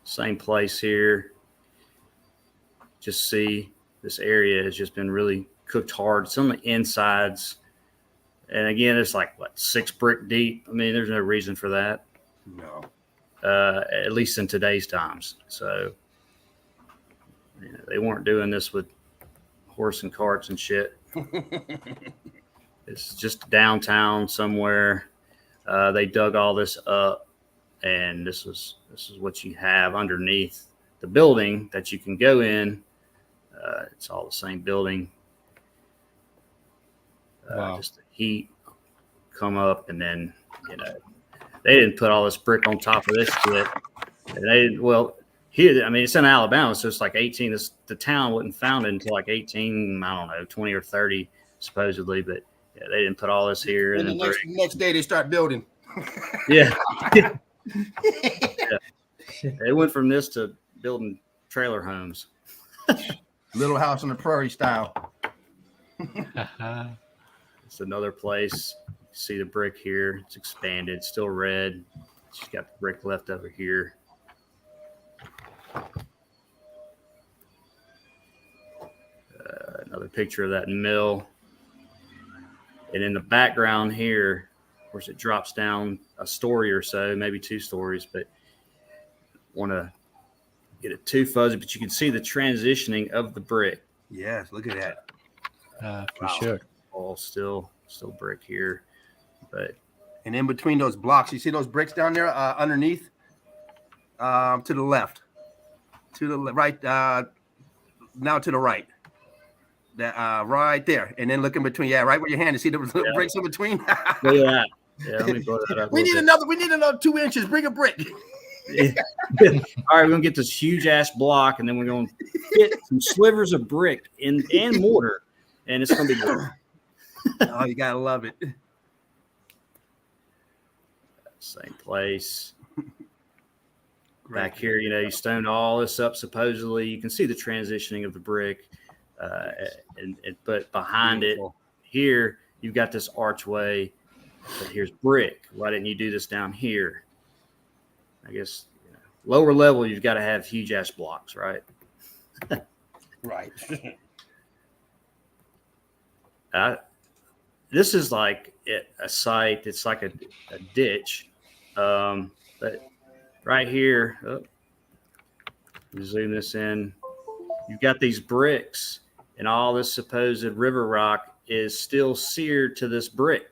Same place here. just see this area has just been really cooked hard. It's on the insides. And again, it's like, what, 6 brick deep? I mean, there's no reason for that. No. At least in today's times. So they weren't doing this with horse and carts and shit. It's just downtown somewhere. They dug all this up, and this is what you have underneath the building that you can go in. It's all the same building. Wow. Just the heat come up, and then they didn't put all this brick on top of this shit. And here, I mean, it's in Alabama, so it's like 18. The town wasn't founded until like 18, I don't know, 20 or 30 supposedly, but yeah, they didn't put all this here. And the next day they start building. Yeah. Yeah. They went from this to building trailer homes. Little House on the Prairie style. It's another place. You see the brick here. It's expanded. It's still red. She's got the brick left over here. Another picture of that mill. And in the background here, of course, it drops down a story or so, maybe 2 stories, but want to get it too fuzzy, but you can see the transitioning of the brick. Yes, look at that. For sure. All still brick here, but And in between those blocks, you see those bricks down there underneath? To the left. To the right. Now to the right. That right there. And then look in between. Yeah, right where your hand is. See the bricks in between? look at that. Yeah, let me blow that up. We need another 2 inches. Bring a brick. Yeah. All right, we're gonna get this huge ass block, and then we're gonna fit some slivers of brick and mortar, and it's gonna be good. Oh, you gotta love it. Same place. Back here, you stoned all this up. Supposedly, you can see the transitioning of the brick, but behind it here, you've got this archway. But here's brick. Why didn't you do this down here? I guess lower level, you've got to have huge ass blocks, right? Right. This is like a site. It's like a ditch. But right here, zoom this in. You've got these bricks, and all this supposed river rock is still seared to this brick.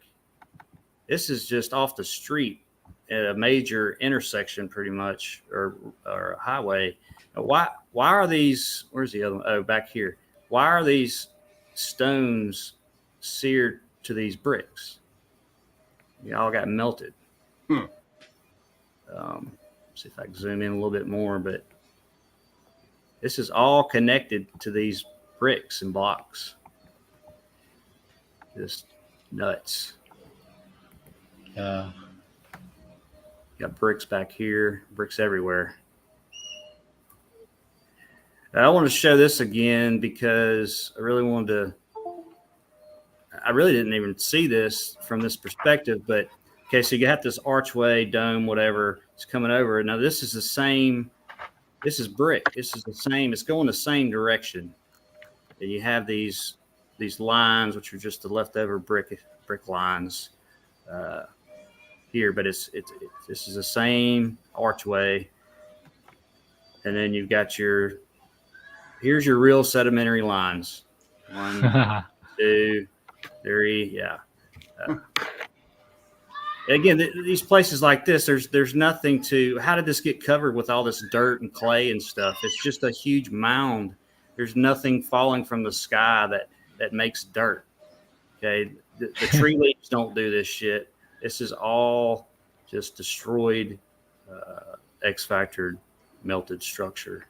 This is just off the street at a major intersection, pretty much, or a highway. Why are these? Where's the other one? Oh, back here. Why are these stones seared to these bricks? They all got melted. See if I can zoom in a little bit more, but this is all connected to these bricks and blocks. Just nuts. Yeah. Got bricks back here, bricks everywhere. I want to show this again because I really didn't even see this from this perspective, but okay, so you got this archway, dome, whatever, it's coming over. Now this is the same, this is brick. This is the same, it's going the same direction. And you have these lines, which are just the leftover brick lines here, but this is the same archway. And then you've got here's your real sedimentary lines. 1, 2, 3, yeah. Again, these places like this, there's nothing to. How did this get covered with all this dirt and clay and stuff? It's just a huge mound. There's nothing falling from the sky that makes dirt. Okay, the tree leaves don't do this shit. This is all just destroyed, X-factored, melted structure.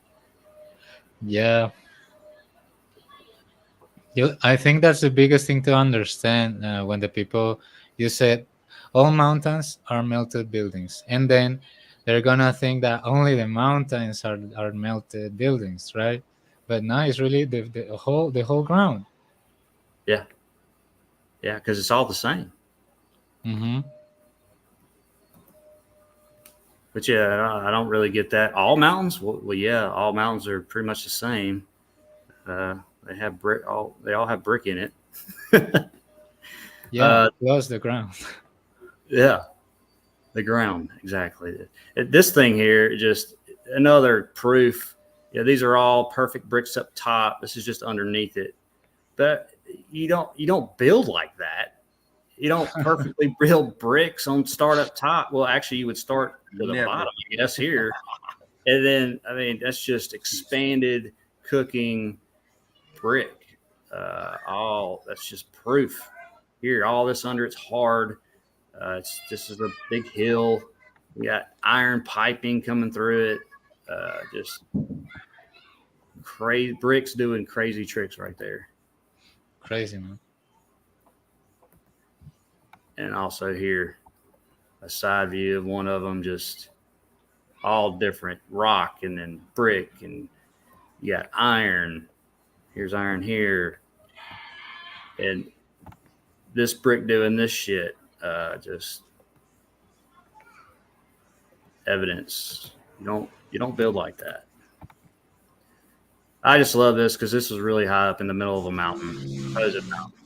Yeah. I think that's the biggest thing to understand when the people, you said all mountains are melted buildings, and then they're gonna think that only the mountains are melted buildings, right? But no, it's really the whole ground. Yeah, because it's all the same. Mm-hmm. But yeah, I don't really get that. All mountains? Well, yeah, all mountains are pretty much the same. They have brick. They all have brick in it. Yeah, plus the ground. Yeah, the ground exactly. This thing here, just another proof. Yeah, these are all perfect bricks up top. This is just underneath it. But you don't build like that. You don't perfectly build bricks on start up top. Well, actually, you would start to the Never. bottom, I guess, here. And then, I mean, that's just expanded cooking brick. That's just proof. Here, all this under it's hard. This is a big hill. We got iron piping coming through it. Just crazy bricks doing crazy tricks right there. Crazy, man. And also here, a side view of one of them, just all different rock and then brick, and you got iron. Here's iron here, and this brick doing this shit. Just evidence. You don't build like that. I just love this because this was really high up in the middle of a mountain, opposite mountain.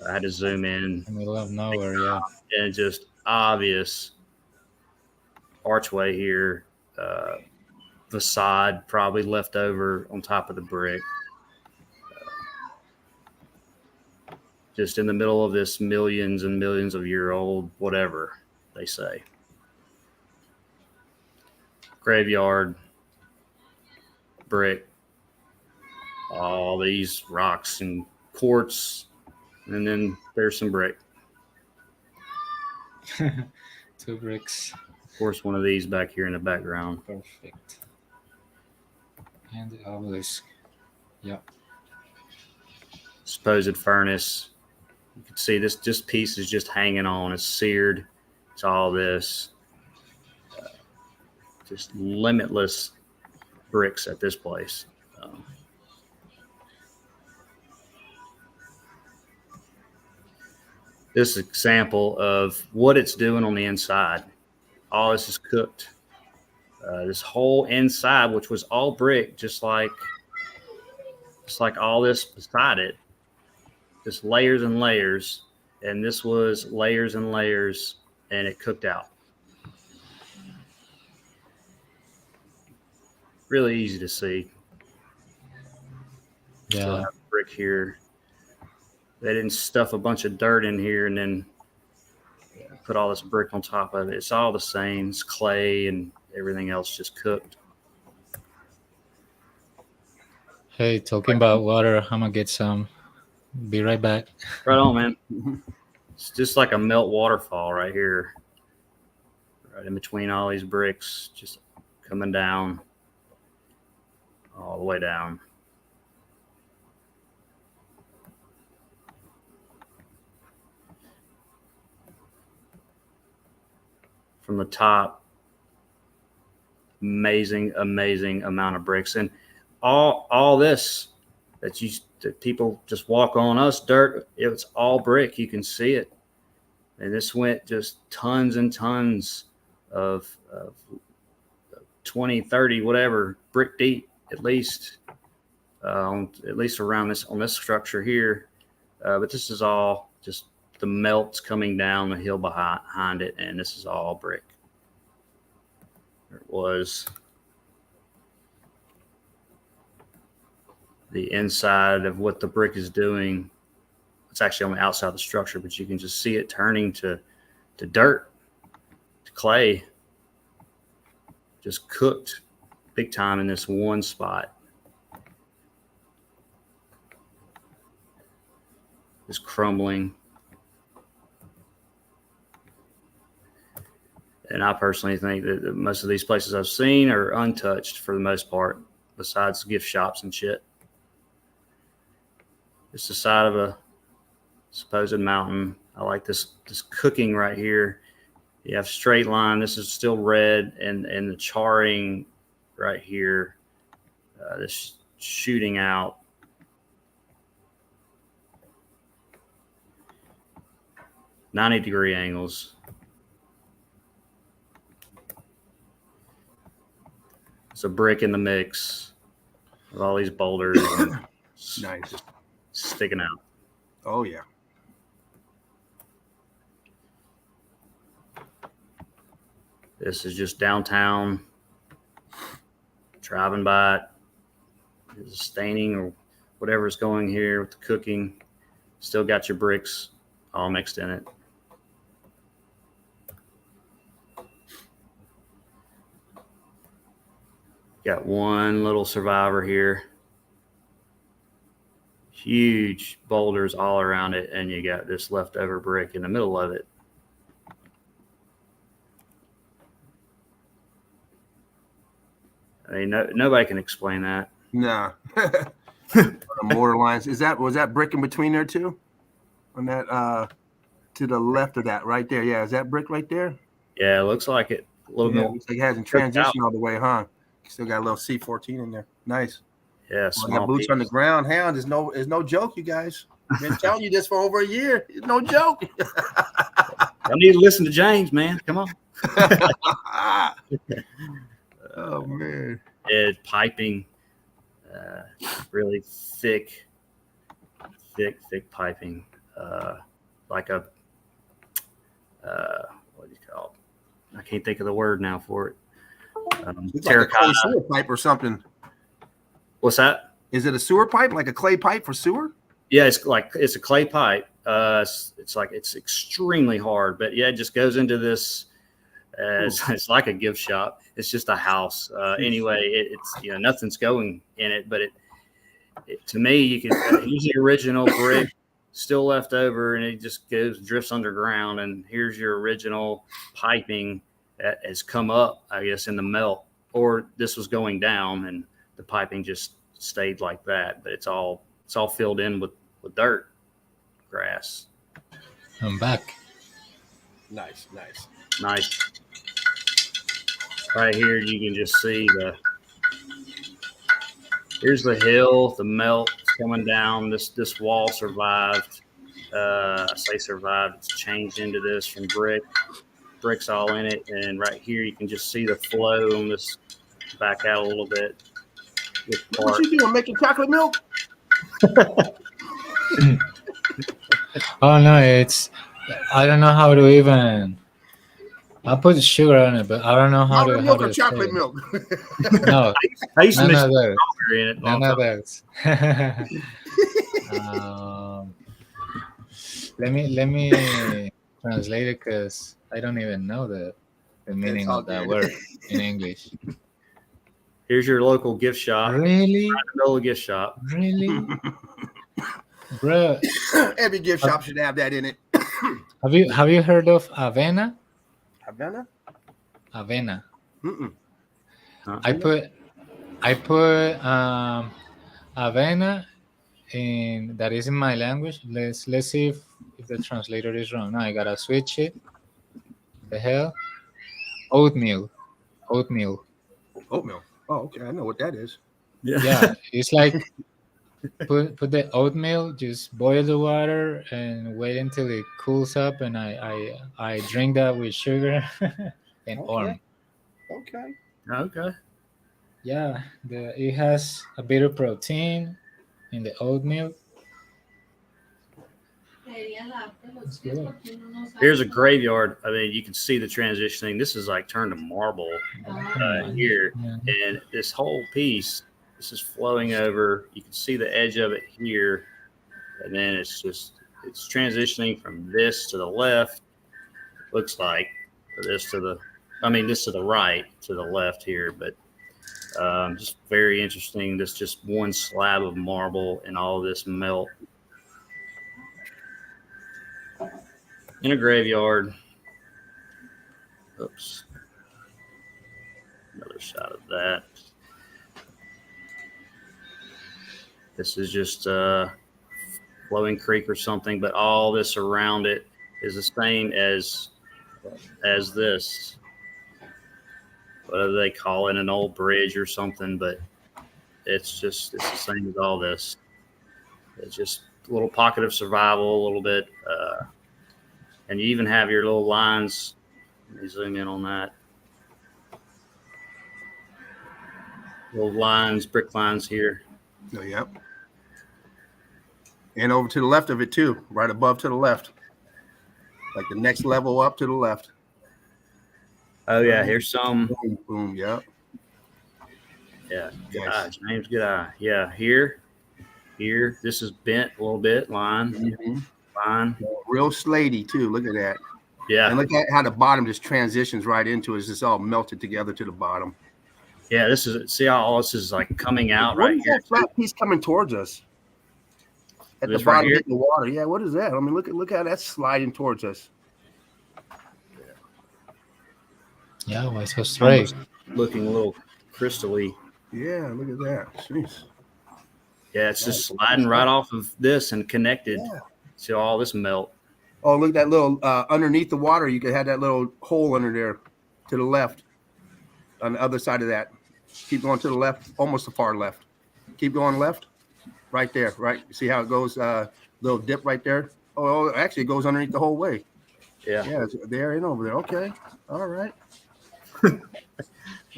I had to zoom in, In the middle of nowhere, yeah. and just obvious archway here, facade probably left over on top of the brick. Just in the middle of this millions and millions of year old, whatever they say, graveyard, brick, all these rocks and quartz, and then there's some brick. 2 bricks. Of course, one of these back here in the background. Perfect. And the obelisk. Yep. Supposed furnace. You can see this piece is just hanging on. It's seared. It's all this. Just limitless bricks at this place. This example of what it's doing on the inside. All this is cooked. This whole inside, which was all brick, just like all this beside it, just layers and layers, and this was layers and layers, and it cooked out. Really easy to see. Yeah. Still have brick here. They didn't stuff a bunch of dirt in here and then put all this brick on top of it. It's all the same. It's clay and everything else just cooked. Hey, talking about water, I'm gonna get some. Be right back. Right on, man. It's just like a melt waterfall right here. Right in between all these bricks, just coming down. All the way down. From the top, amazing amount of bricks, and all this that people just walk on us dirt. It's all brick. You can see it, and this went just tons and tons of 20, 30, whatever brick deep at least, at least around on this structure here. But this is all just the melts coming down the hill behind it, and this is all brick. There it was. The inside of what the brick is doing. It's actually on the outside of the structure, but you can just see it turning to dirt, to clay. Just cooked big time in this one spot. Just crumbling. And I personally think that most of these places I've seen are untouched for the most part, besides gift shops and shit. It's the side of a supposed mountain. I like this cooking right here. You have straight line. This is still red, and the charring right here. This shooting out. "90-degree angles." It's a brick in the mix. with all these boulders and Nice. just sticking out. Oh yeah. This is just downtown, driving by it. There's staining or whatever's going here with the cooking. Still got your bricks all mixed in it. Got one little survivor here. Huge boulders all around it, and you got this leftover brick in the middle of it. I mean, nobody can explain that. Nah. The mortar lines. Was that brick in between there too? On that to the left of that right there. Yeah, is that brick right there? Yeah, it looks like it. A little Yeah, more. looks like it hasn't transitioned all the way, huh? Still got a little C14 in there. Nice. Yeah, Well, I small got boots on the piece. ground. Hound is no joke, you guys. I've been telling you this for over a year. It's no joke. I need to listen to James, man. Come on. Oh man. It piping, really thick piping, like a what do you call it? I can't think of the word now for it. It's like a clay Terracotta. sewer pipe or something. What's that? Is it a sewer pipe, like a clay pipe for sewer? Yeah, it's a clay pipe. It's extremely hard, but yeah, it just goes into this. It's like a gift shop. It's just a house. Anyway, it's nothing's going in it, but it to me, you can use the original brick still left over, and it just drifts underground. And here's your original piping that has come up, I guess, in the melt, or this was going down, and the piping just stayed like that. But it's all filled in with dirt, grass. I'm back. Nice. Nice. Right here, you can just see here's the hill, the melt coming down. This wall survived. I say survived. It's changed into this from bricks all in it. And right here, you can just see the flow on this. Back out a little bit. What you doing? Making chocolate milk? Oh no, I don't know how to even. I put sugar on it, but I don't know how Chocolate to. milk how or to chocolate say it. milk? No, I used to none mix of those. sugar in it. all None the of time. those. Let me translate it because I don't even know the meaning all of that good. word in English. Here's your local gift shop. Really, Local gift shop. really, bro. Every gift shop should have that in it. Have you heard of Avena? Havana? Avena. Mm-mm. I put Avena in that is in my language. Let's see if the translator is wrong. No, I gotta switch it. The hell? Oatmeal. Oatmeal. Oh, okay. I know what that is. Yeah, it's like put the oatmeal, just boil the water and wait until it cools up, and I drink that with sugar and Okay. orm. Okay. Okay. Yeah, it has a bit of protein in the oatmeal. It's good. Here's a graveyard. I mean, you can see the transitioning. This is like turned to marble here, Yeah. and this whole piece, this is flowing over. You can see the edge of it here, and then it's transitioning from this to the left. Looks like this to the right to the left here, but just very interesting. This just one slab of marble and all this melt in a graveyard. Oops. Another shot of that. This is just flowing creek or something, but all this around it is the same as this. What do they call it? An old bridge or something, but it's the same as all this. It's just a little pocket of survival, a little bit. And you even have your little lines. Let me zoom in on that. Little lines, brick lines here. Oh, yep. And over to the left of it too, right above to the left, like the next level up to the left. Oh yeah, here's some. Boom, boom. Yep. Yeah, good Nice. eye, James. Good eye. Yeah, here. This is bent a little bit. Line, Mhm. line. Real slaty too. Look at that. Yeah, And look at how the bottom just transitions right into it. It's just all melted together to the bottom. yeah. This is, see how all this is like coming out What right is here. that flat piece coming towards us? At This the right bottom, here? hitting the water. Yeah, what is that? I mean, look how that's sliding towards us. Yeah, why so straight? Looking a little crystally. Yeah, look at that. Jeez. Yeah, it's just sliding right off of this and connected Yeah. to all this melt. Oh, look at that little underneath the water. You could have that little hole under there to the left on the other side of that. Keep going to the left, almost the far left. Keep going left, right there, right? See how it goes, little dip right there? Oh, actually, it goes underneath the whole way. Yeah. Yeah, it's there and over there. Okay, all right. A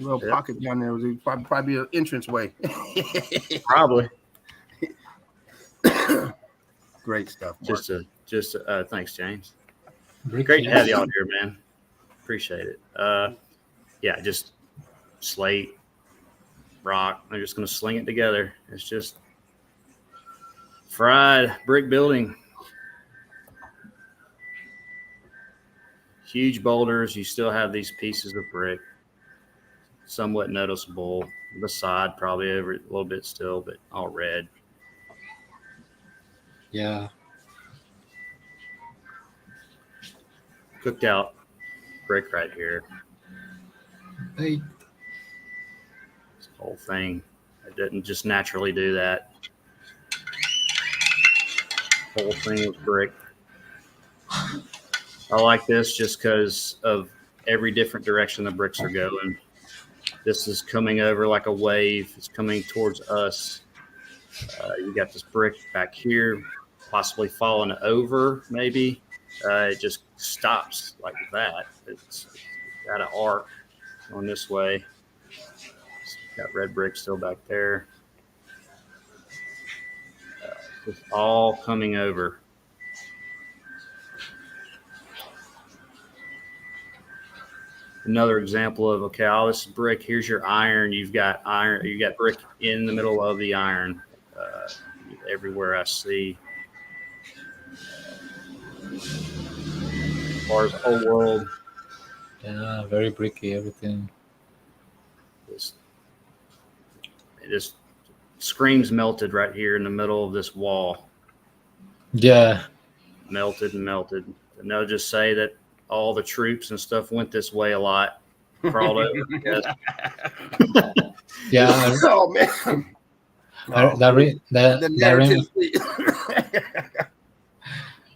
little Yep. pocket down there was probably an entrance way. Probably. Great stuff. Mark. Thanks, James. Brick Great to have you house. out here, man. Appreciate it. Yeah, just slate, rock. I'm just gonna sling it together. It's just fried brick building. Huge boulders. You still have these pieces of brick, somewhat noticeable. The side probably a little bit still, but all red. Yeah. Cooked out brick right here. Hey. This whole thing. It didn't just naturally do that. Whole thing was brick. I like this just because of every different direction the bricks are going. This is coming over like a wave. It's coming towards us. You got this brick back here, possibly falling over, maybe. It just stops like that. It's got an arc going this way. It's got red brick still back there. It's all coming over. Another example of, okay, all this brick, here's your iron. You've got iron, you got brick in the middle of the iron. Everywhere I see. As far as the whole world, Yeah, very bricky everything. it just screams melted right here in the middle of this wall. Yeah. Melted and melted. And they'll just say that all the troops and stuff went this way a lot, crawled over. Because Yeah. Oh man. That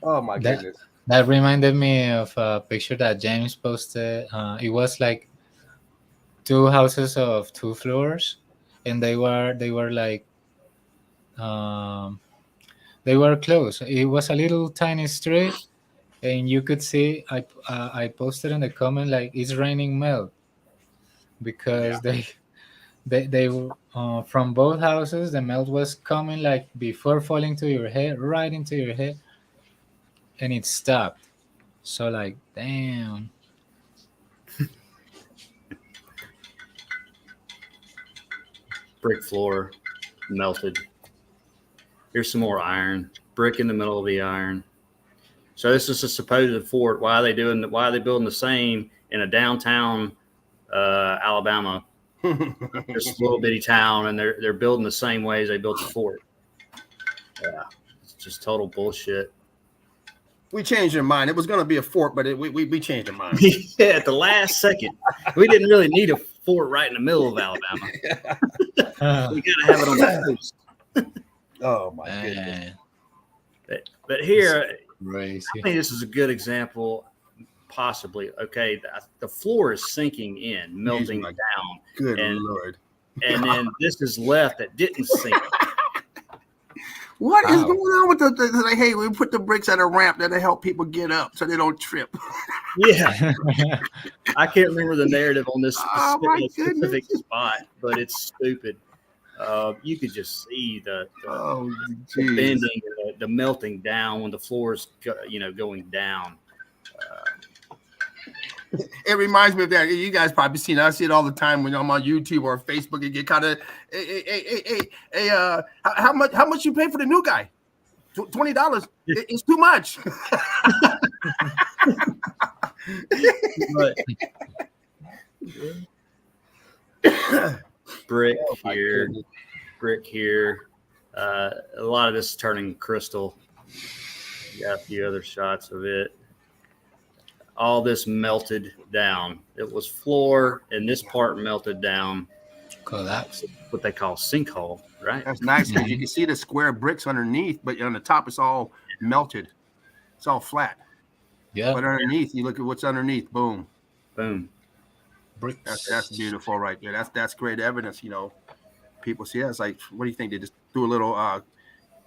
Oh my That- goodness. That reminded me of a picture that James posted. It was like two houses of 2 floors, and they were like they were close. It was a little tiny street, and you could see. I posted in the comment like it's raining melt because they from both houses the melt was coming like before falling to your head, right into your head, and it stopped. So like, damn. brick floor, melted. Here's some more iron. Brick in the middle of the iron. So this is a supposed fort. Why are they building the same in a downtown Alabama, this little bitty town, and they're building the same way as they built the fort? Yeah, it's just total bullshit. We changed our mind. It was going to be a fort, but we changed our mind. Yeah, at the last second, we didn't really need a fort right in the middle of Alabama. We gotta have it on the coast. Oh my goodness. Man, But here, crazy. I think this is a good example. Possibly, okay. The floor is sinking in, melting my down, Good And- Lord. and then this is left that didn't sink. What is Wow. going on with the like, hey, we put the bricks at a ramp that'll help people get up so they don't trip. Yeah, I can't remember the narrative on this Oh, my specific goodness. spot, but it's stupid. You could just see the geez. bending, the melting down when the floor's going down. It reminds me of that. You guys probably seen it. I see it all the time when I'm on YouTube or Facebook. You get kind of, how much you pay for the new guy? $20. It's too much. But, brick here, brick here. A lot of this is turning crystal. Got a few other shots of it. All this melted down. It was floor, and this part melted down. Collapse. What they call sinkhole, right? That's nice because you can see the square bricks underneath, but on the top it's all melted. It's all flat. Yeah. But underneath, you look at what's underneath. Boom. Boom. Bricks. That's beautiful right there. That's great evidence. People see that. It's like, what do you think? They just do a little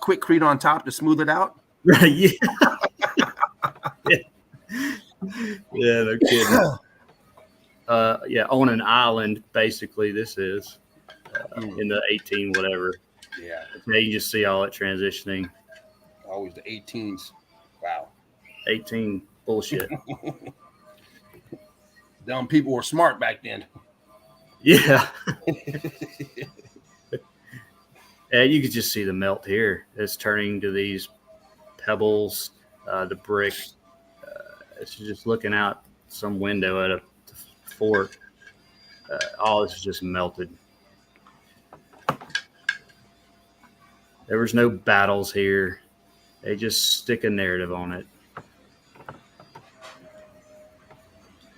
quickcrete on top to smooth it out? Right. Yeah. Yeah, no kidding. On an island, basically, this is in the 18 whatever. Yeah. Now you just see all it transitioning. Always the 18s. Wow. 18 bullshit. Dumb people were smart back then. Yeah. Yeah, you could just see the melt here. It's turning to these pebbles, the brick. It's just looking out some window at a fort. All this is just melted. There was no battles here. They just stick a narrative on it.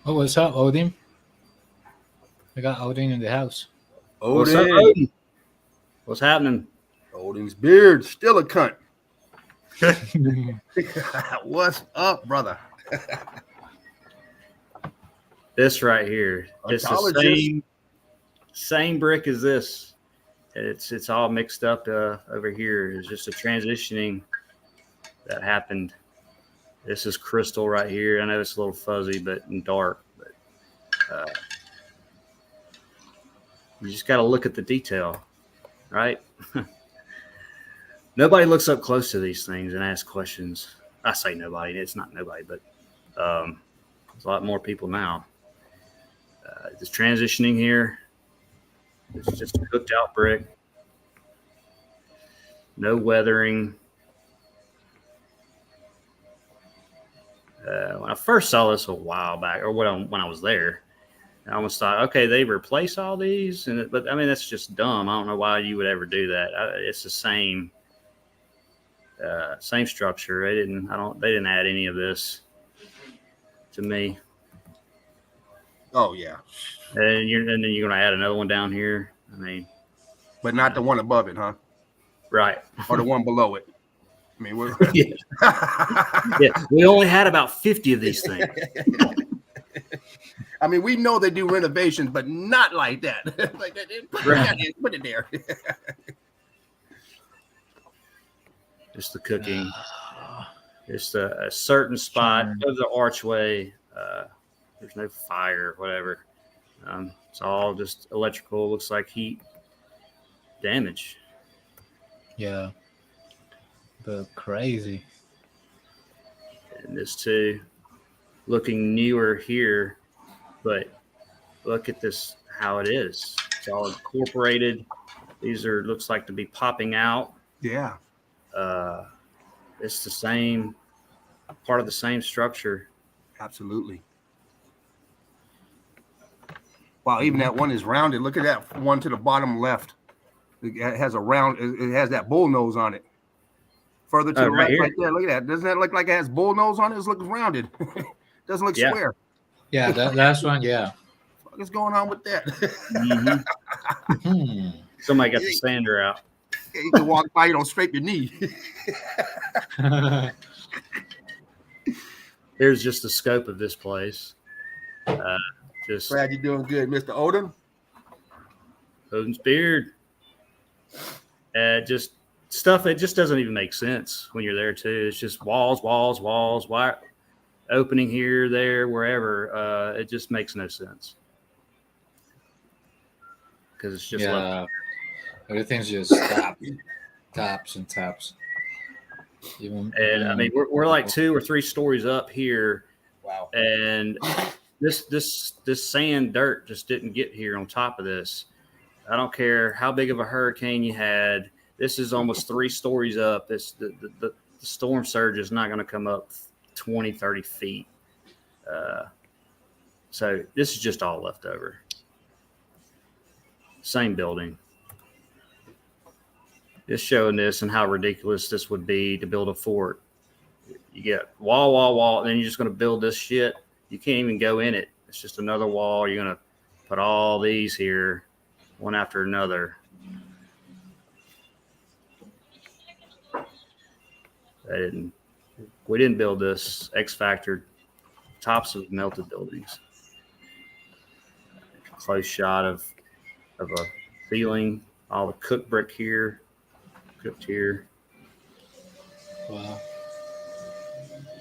Oh, what's up, Odin? I got Odin in the house. What's up, Odin? What's happening? Odin's beard still a cunt. What's up, brother? This right here. It's the same brick as this. It's all mixed up over here. It's just a transitioning that happened. This is crystal right here. I know it's a little fuzzy, but and dark. But you just got to look at the detail, right? Nobody looks up close to these things and asks questions. I say nobody. It's not nobody, but there's a lot more people now. This transitioning here. It's just a cooked out brick. No weathering. When I first saw this a while back, or when I was there, I almost thought, okay, they replace all these, but I mean that's just dumb. I don't know why you would ever do that. It's the same structure. They didn't add any of this to me. Oh yeah. And then you're gonna add another one down here. I mean, but not the one above it, huh? Right. Or the one below it. I mean, we're yeah, we only had about 50 of these things. I mean, we know they do renovations, but not like that. Like put it there. Just the cooking. Just a certain spot of the archway. There's no fire, whatever. It's all just electrical. Looks like heat damage. Yeah. But crazy. And this too, looking newer here, but look at this, how it is. It's all incorporated. These looks like to be popping out. Yeah. It's the same, part of the same structure. Absolutely. Wow, even that one is rounded. Look at that one to the bottom left. It has a round, it has that bull nose on it. Further to the right there. Look at that. Doesn't that look like it has bull nose on it? It looks rounded. Doesn't look square. Yeah, that last one, yeah. What is going on with that? Mm-hmm. Somebody got the sander out. You can walk by, you don't scrape your knee. Here's just the scope of this place. Glad you're doing good, Mr. Odin. Odin's beard. Just stuff that just doesn't even make sense when you're there too. It's just walls. Why opening here, there, wherever? It just makes no sense because it's just left. Everything's just taps and taps. And I mean, we're like 2 or 3 stories up here, Wow. and this sand dirt just didn't get here on top of this. I don't care how big of a hurricane you had. This is almost 3 stories up. The storm surge is not going to come up 20, 30 feet. So this is just all left over. Same building. Just showing this and how ridiculous this would be to build a fort. You get wall, and then you're just going to build this shit. You can't even go in it. It's just another wall. You're going to put all these here, one after another. We didn't build this X Factor tops of melted buildings. Close shot of a ceiling, all the cooked brick here. Cooked here. Wow.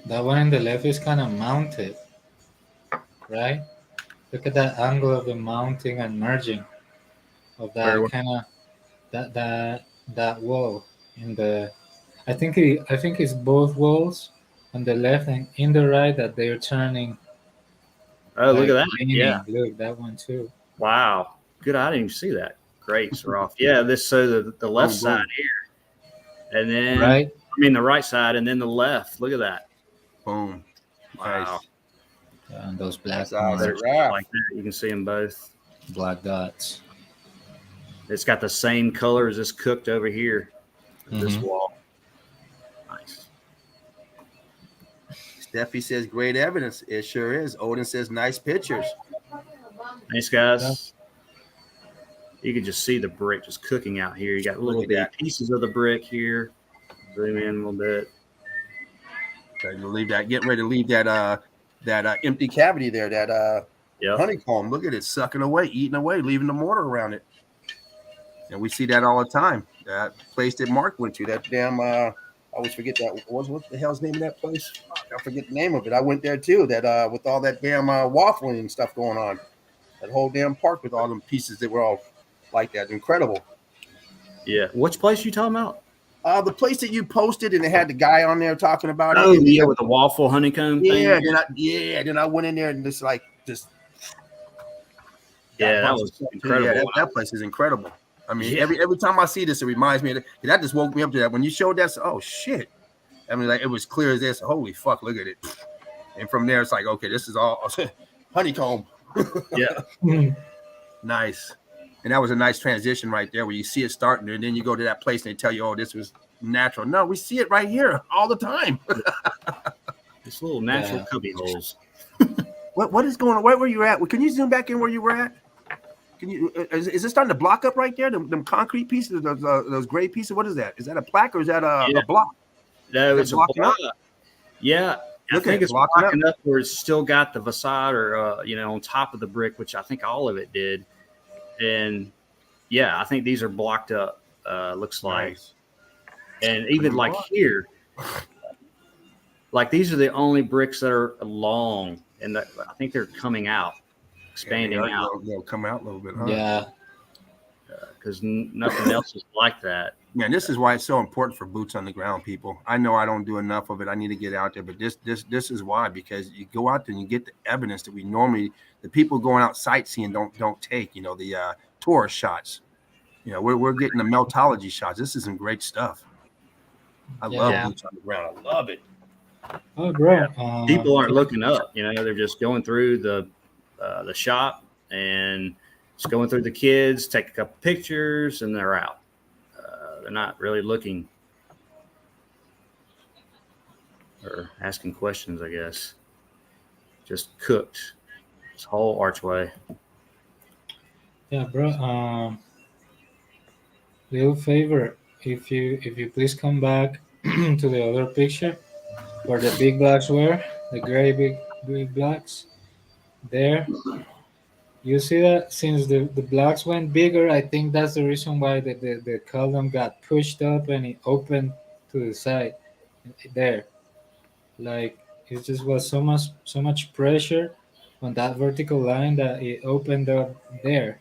That one on the left is kind of mounted, right? Look at that angle of the mounting and merging of that kind of that wall in the. I think it's both walls on the left and in the right that they're turning. Oh, look at that! Leaning. Yeah, look that one too. Wow, good. I didn't even see that. Great, Sarof. Yeah, the left side here, and then right. The right side, and then the left. Look at that. Boom. Wow. Nice. And those black That's ones, like that. You can see them both. black dots. It's got the same color as this cooked over here. This Mhm. wall. Nice. Steffi says great evidence. It sure is. Odin says nice pictures. Thanks, guys. You can just see the brick just cooking out here. You got little bitty pieces of the brick here. Zoom in a little bit. Getting ready to leave that empty cavity there, that honeycomb. Look at it sucking away, eating away, leaving the mortar around it. And we see that all the time. That place that Mark went to, that damn I always forget that. What the hell's the name of that place? I forget the name of it. I went there too. That with all that damn waffling and stuff going on. That whole damn park with all them pieces that were all like that. Incredible. Yeah. Which place you talking about? The place that you posted and it had the guy on there talking about it. Oh, yeah, with the waffle honeycomb thing. Then I went in there and that was incredible. Yeah, that place is incredible. I mean, every time I see this, it reminds me of that. Just woke me up to that. When you showed that, oh shit! I mean, like it was clear as this. Holy fuck! Look at it. And from there, it's like, okay, this is all honeycomb. Yeah. Nice. And that was a nice transition right there, where you see it starting, and then you go to that place and they tell you, oh, this was natural. No, we see it right here all the time. It's little natural cubby holes. What is going on? Where were you at? Can you zoom back in where you were at? Can you? Is it starting to block up right there? Them concrete pieces, those gray pieces. What is that? Is that a plaque or is that a block? No, it's a block. Yeah, I think it's blocking up where it's still got the facade or on top of the brick, which I think all of it did. And yeah, I think these are blocked up. Looks like, nice. And even like here, like these are the only bricks that are long, and I think they're coming out, expanding out. They'll come out a little bit, huh? Yeah, because nothing else is like that. Man, this is why it's so important for boots on the ground, people. I know I don't do enough of it. I need to get out there, but this is why, because you go out there and you get the evidence that we normally, the people going out sightseeing don't take. The tourist shots. We're getting the meltology shots. This is some great stuff. I love boots on the ground. I love it. Oh, bro. People aren't looking up. They're just going through the shop and just going through the kids, take a couple pictures, and they're out. They're not really looking or asking questions, I guess. Just cooked this whole archway. Yeah, bro. Little favor, if you please come back to the other picture where the big blocks were, the gray big blocks there. You see that since the blocks went bigger, I think that's the reason why the column got pushed up and it opened to the side there. Like it just was so much pressure on that vertical line that it opened up there.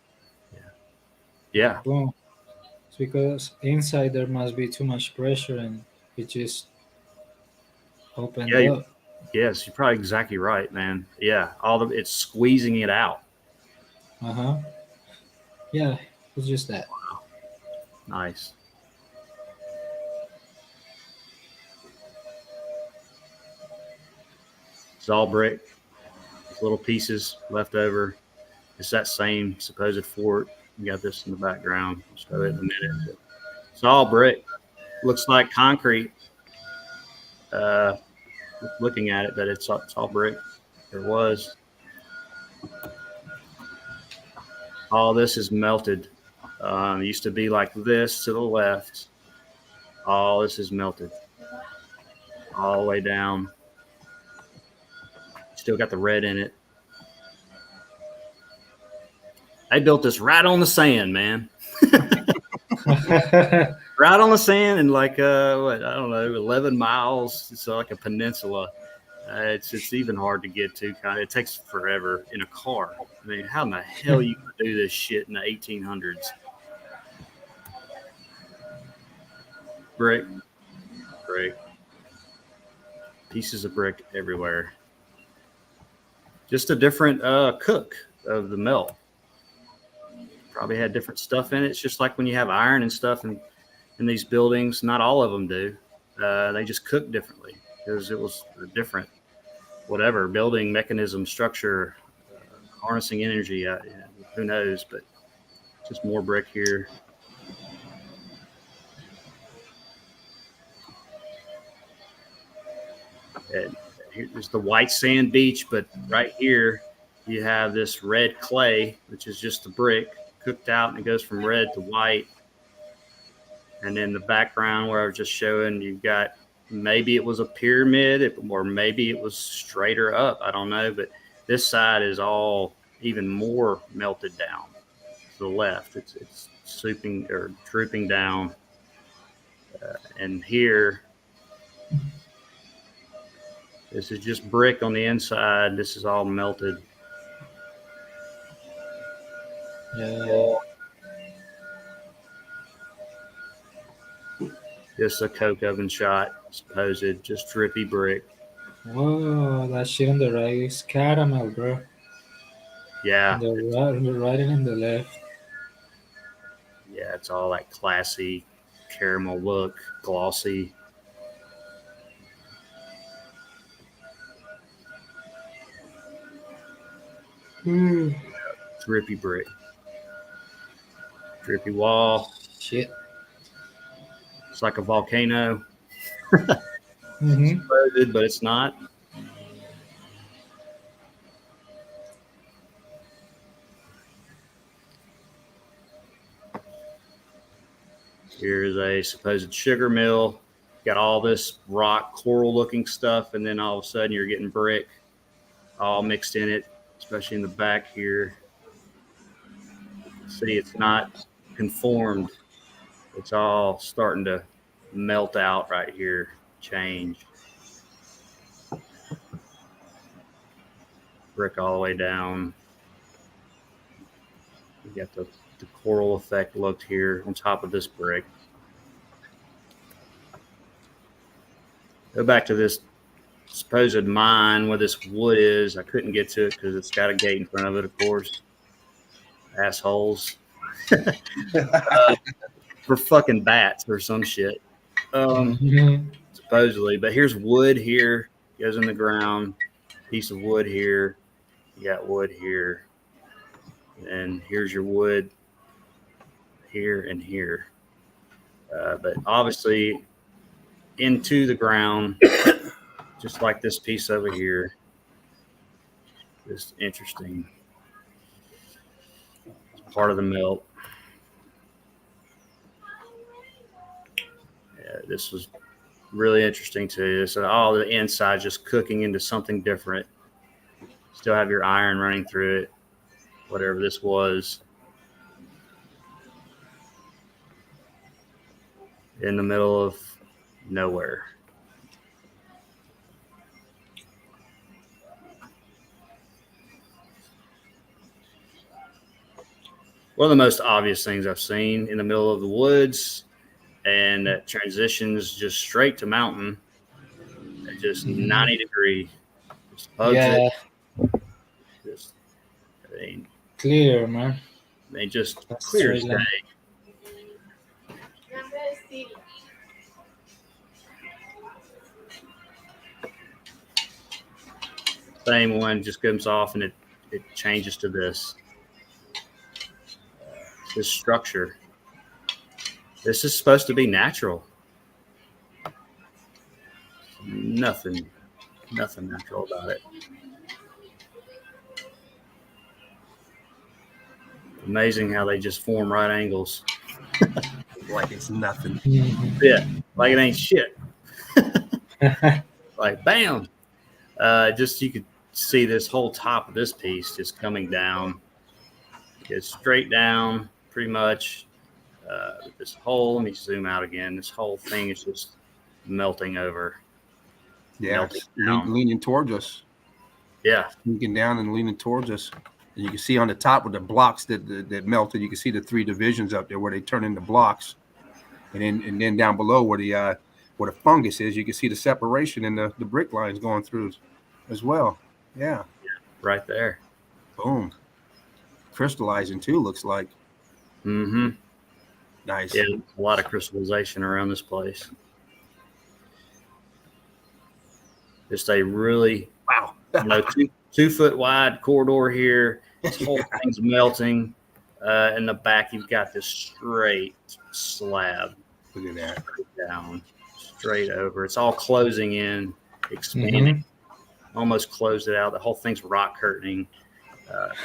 Yeah. Boom. It's because inside there must be too much pressure and it just opened Yeah, up. yes, you're probably exactly right, man. Yeah, it's squeezing it out. Uh huh. Yeah, it's just that. Nice. It's all brick. It's little pieces left over. It's that same supposed fort. You got this in the background. I'll show it in a minute. But it's all brick. Looks like concrete. Uh, looking at it, but it's all brick. It was. All this is melted. It used to be like this to the left. All this is melted. All the way down. Still got the red in it. I built this right on the sand, man. Right on the sand, and like what, I don't know, 11 miles. It's like a peninsula. It's even hard to get to. Kind of, it takes forever in a car. I mean, how in the hell you gonna do this shit in the 1800s? Brick, brick, pieces of brick everywhere. Just a different cook of the melt. Probably had different stuff in it. It's just like when you have iron and stuff in these buildings. Not all of them do. They just cook differently because it was different. Whatever building mechanism, structure, harnessing energy. Who knows? But just more brick here. And here's the white sand beach, but right here you have this red clay, which is just the brick cooked out, and it goes from red to white. And then the background where I was just showing, you've got maybe it was a pyramid, or maybe it was straighter up. I don't know, but this side is all even more melted down to the left. It's swooping or drooping down, and here. This is just brick on the inside. This is all melted. Yeah. Just a coke oven shot, supposed, just drippy brick. Whoa, that shit on the right is caramel, bro. Yeah. On the right and on the left. Yeah, it's all that classy caramel look, glossy. Drippy brick. Drippy wall. Shit. It's like a volcano. Mm-hmm. Supposed, but it's not. Here's a supposed sugar mill. Got all this rock, coral looking stuff, and then all of a sudden you're getting brick all mixed in it, especially in the back here. See, it's not conformed. It's all starting to melt out right here, change. Brick all the way down. You got the coral effect looked here on top of this brick. Go back to this supposed mine where this wood is. I couldn't get to it because it's got a gate in front of it, of course. Assholes. For fucking bats or some shit. Supposedly. But here's wood here. Goes in the ground. Piece of wood here. You got wood here. And here's your wood here and here. But obviously into the ground, just like this piece over here. Just interesting. It's part of the melt. Yeah, this was really interesting too. So all the inside just cooking into something different. Still have your iron running through it, whatever this was. In the middle of nowhere. one of the most obvious things I've seen in the middle of the woods, and that transitions just straight to mountain at just 90 degree. Just hugs Yeah, it. Just, clear, man. they just That's clear as straight day. line. Same one just comes off and it changes to this structure. This is supposed to be natural. Nothing natural about it. Amazing how they just form right angles. Like it's nothing. Yeah, like it ain't shit. Like bam. Just you could see this whole top of this piece just coming down. It's straight down, pretty much. This whole, let me zoom out again. This whole thing is just melting over. Yeah, Melting down. leaning towards us. Yeah, Sneaking down and leaning towards us. And you can see on the top with the blocks that melted, you can see the 3 divisions up there where they turn into blocks. And then down below where the fungus is, you can see the separation and the brick lines going through as well. Yeah. right there. Boom. Crystallizing too, looks like. Mm-hmm. Nice. Yeah, a lot of crystallization around this place. Just a really, Wow. 2 foot wide corridor here. This whole thing's melting. In the back, you've got this straight slab. Look at that. Down, straight over. It's all closing in, expanding. Almost closed it out. The whole thing's rock curtaining.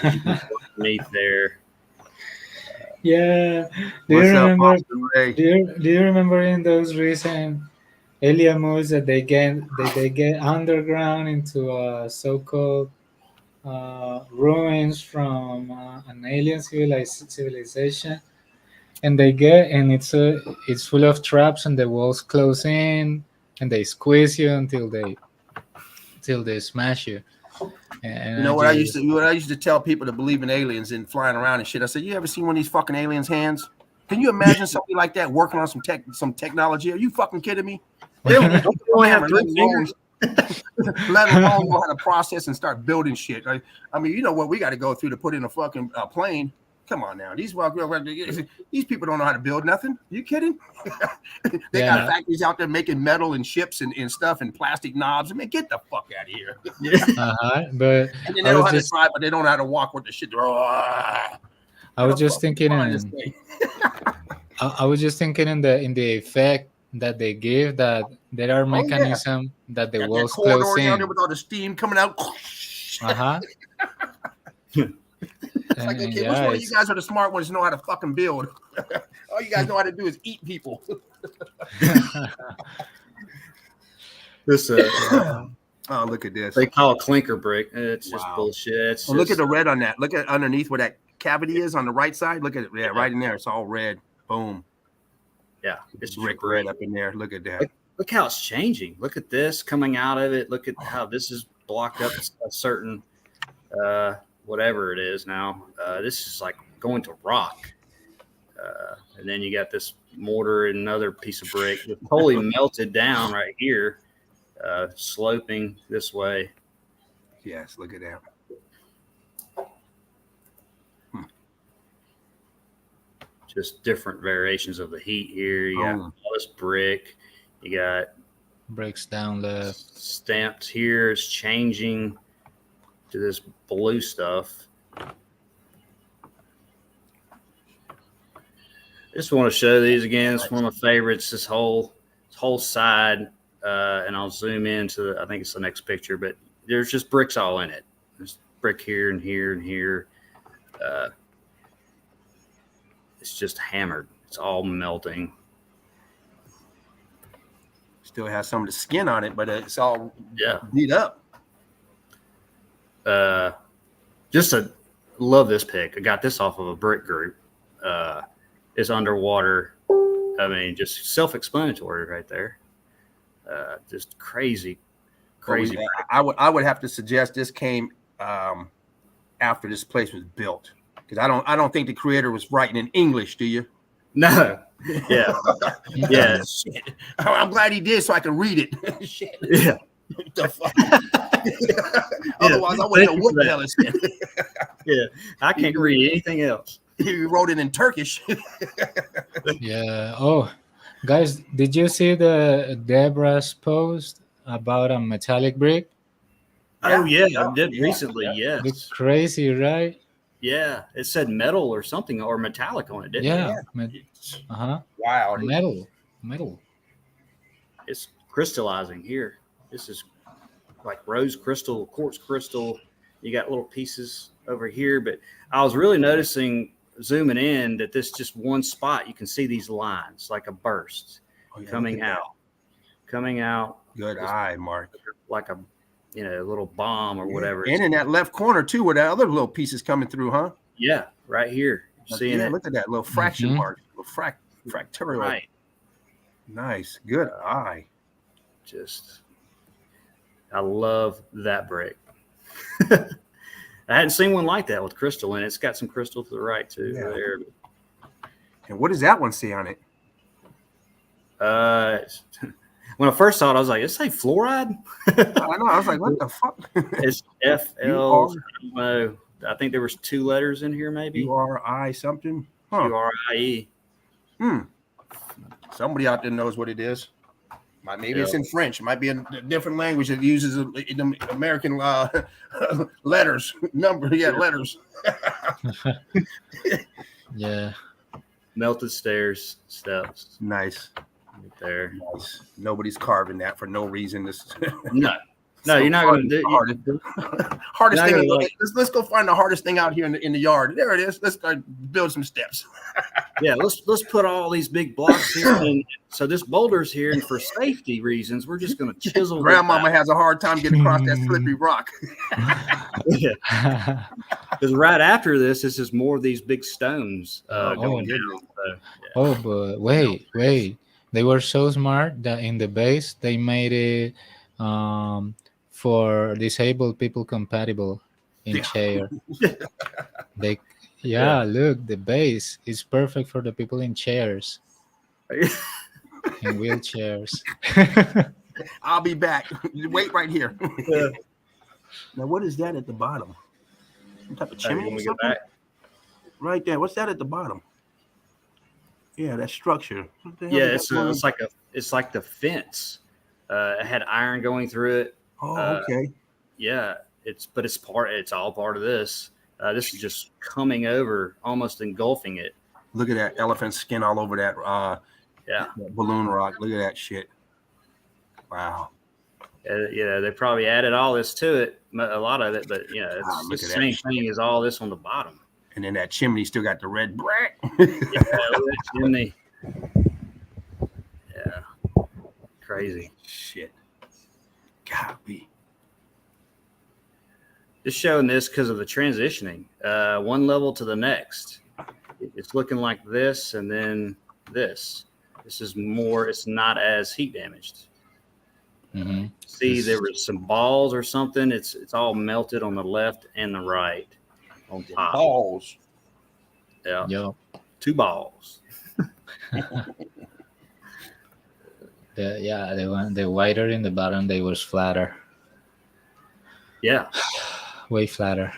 Underneath there. Yeah. Do What's you up, remember? Austin Ray? Do you remember in those recent alien movies that they get underground into so-called ruins from an alien civilization, and it's full of traps and the walls close in and they squeeze you until they smash you. And You know what I used to tell people to believe in aliens and flying around and shit. I said, you ever seen one of these fucking aliens' hands? Can you imagine somebody like that working on some technology? Are you fucking kidding me? They only have 3 fingers. Let alone know how to process and start building shit. I mean, you know what we got to go through to put in a fucking plane. Come on now, these people don't know how to build nothing. Are you kidding? They got factories out there making metal and ships and stuff and plastic knobs. I mean, get the fuck out of here. But and then they know how to drive, but they don't know how to walk with the shit. I was just thinking, I was just thinking in the effect that they give, that there are mechanisms that the walls close in. Down there with all the steam coming out. It's like, okay, which one of you guys are the smart ones, know how to fucking build? All you guys know how to do is eat people. This oh, look at this. They call it clinker brick. It's just bullshit. It's look at the red on that. Look at underneath where that cavity is on the right side. Look at it. Yeah, right in there. It's all red. Boom. Yeah, it's brick red up in there. Look at that. Look how it's changing. Look at this coming out of it. Look at how this is blocked up a certain whatever it is now. This is like going to rock. And then you got this mortar and another piece of brick. It's totally melted down right here, sloping this way. Yes, look at that. Just different variations of the heat here. You got all this brick. You got breaks down left. Stamped here is changing to this blue stuff. I just want to show these again. It's one of my favorites. This whole side, and I'll zoom into I think it's the next picture, but there's just bricks all in it. There's brick here and here and here. It's just hammered. It's all melting. Still has some of the skin on it, but it's all beat up. Just love this pic. I got this off of a brick group. It's underwater. I mean, just self-explanatory right there. Just crazy. I would have to suggest this came after this place was built. Because I don't think the creator was writing in English. Do you? No. Yeah. Yeah. Shit. I'm glad he did, so I can read it. Shit. Yeah. What the fuck? Otherwise, I wouldn't know what the hell it said. Yeah. I can't read anything else. He wrote it in Turkish. Yeah. Oh, guys, did you see the Deborah's post about a metallic brick? Oh yeah, Yeah, I did yeah, recently. yeah. Look Yes. crazy, right? Yeah. It said metal or something or metallic on it, didn't Yeah. it? Uh-huh. Wow. Metal. It's crystallizing here. This is like rose crystal, quartz crystal. You got little pieces over here, but I was really noticing zooming in that this just one spot you can see these lines like a burst Oh, yeah, coming look at out that. Good eye, Mark. like a little bomb or whatever. And in that left corner too, where that other little piece is coming through, huh? Yeah, right here. You're seeing Yeah, it. look at that little fraction Mhm. mark, little fractorial. Right. Nice, good eye. Just I love that brick. I hadn't seen one like that with crystal in it. It's got some crystal to the right too. Yeah. There. And what does that one say on it? When I first saw it, I was like, "It's like fluoride." I know. I was like, what the fuck? It's FL. I think there was 2 letters in here, maybe URI something? Huh. URIE. Somebody out there knows what it is. Maybe it's Yeah. in French. It might be a different language that uses the American letters. Letters. Yeah. Melted steps Nice. right there. Nice. Nobody's carving that for no reason. This No, you're not going to do. hardest You're not thing. gonna Let's go find the hardest thing out here in the yard. There it is. Let's start build some steps. Yeah, let's put all these big blocks here, and so this boulder's here, and for safety reasons, we're just going to chisel. this Grandmama out. has a hard time getting across that slippery rock. Yeah, because right after this is more of these big stones going down. So, Oh, but wait. They were so smart that in the base they made it for disabled people compatible in Yeah. chair. Look, the base is perfect for the people in chairs, in wheelchairs. I'll be back. Wait right here. Yeah. Now, what is that at the bottom? Some type of chimney when or we get something? back, Right there. What's that at the bottom? Yeah, that structure. What the hell yeah, is that going- it's like the fence. It had iron going through it. Oh, okay. Yeah, it's all part of this. This is just coming over, almost engulfing it. Look at that elephant skin all over that Yeah, that balloon rock. Look at that shit. Wow. they probably added all this to it, a lot of it, but it's Wow, the look at that same shit. thing as all this on the bottom. And then that chimney still got the red brick. Yeah, that chimney. Yeah, crazy. Shit. Golly. Just showing this because of the transitioning, one level to the next. It's looking like this, and then this. This is more. It's not as heat damaged. Mm-hmm. See, there was some balls or something. It's all melted on the left and the right on top. Balls. Yeah, Yo, 2 balls. the whiter in the bottom, they was flatter, Yeah, way flatter.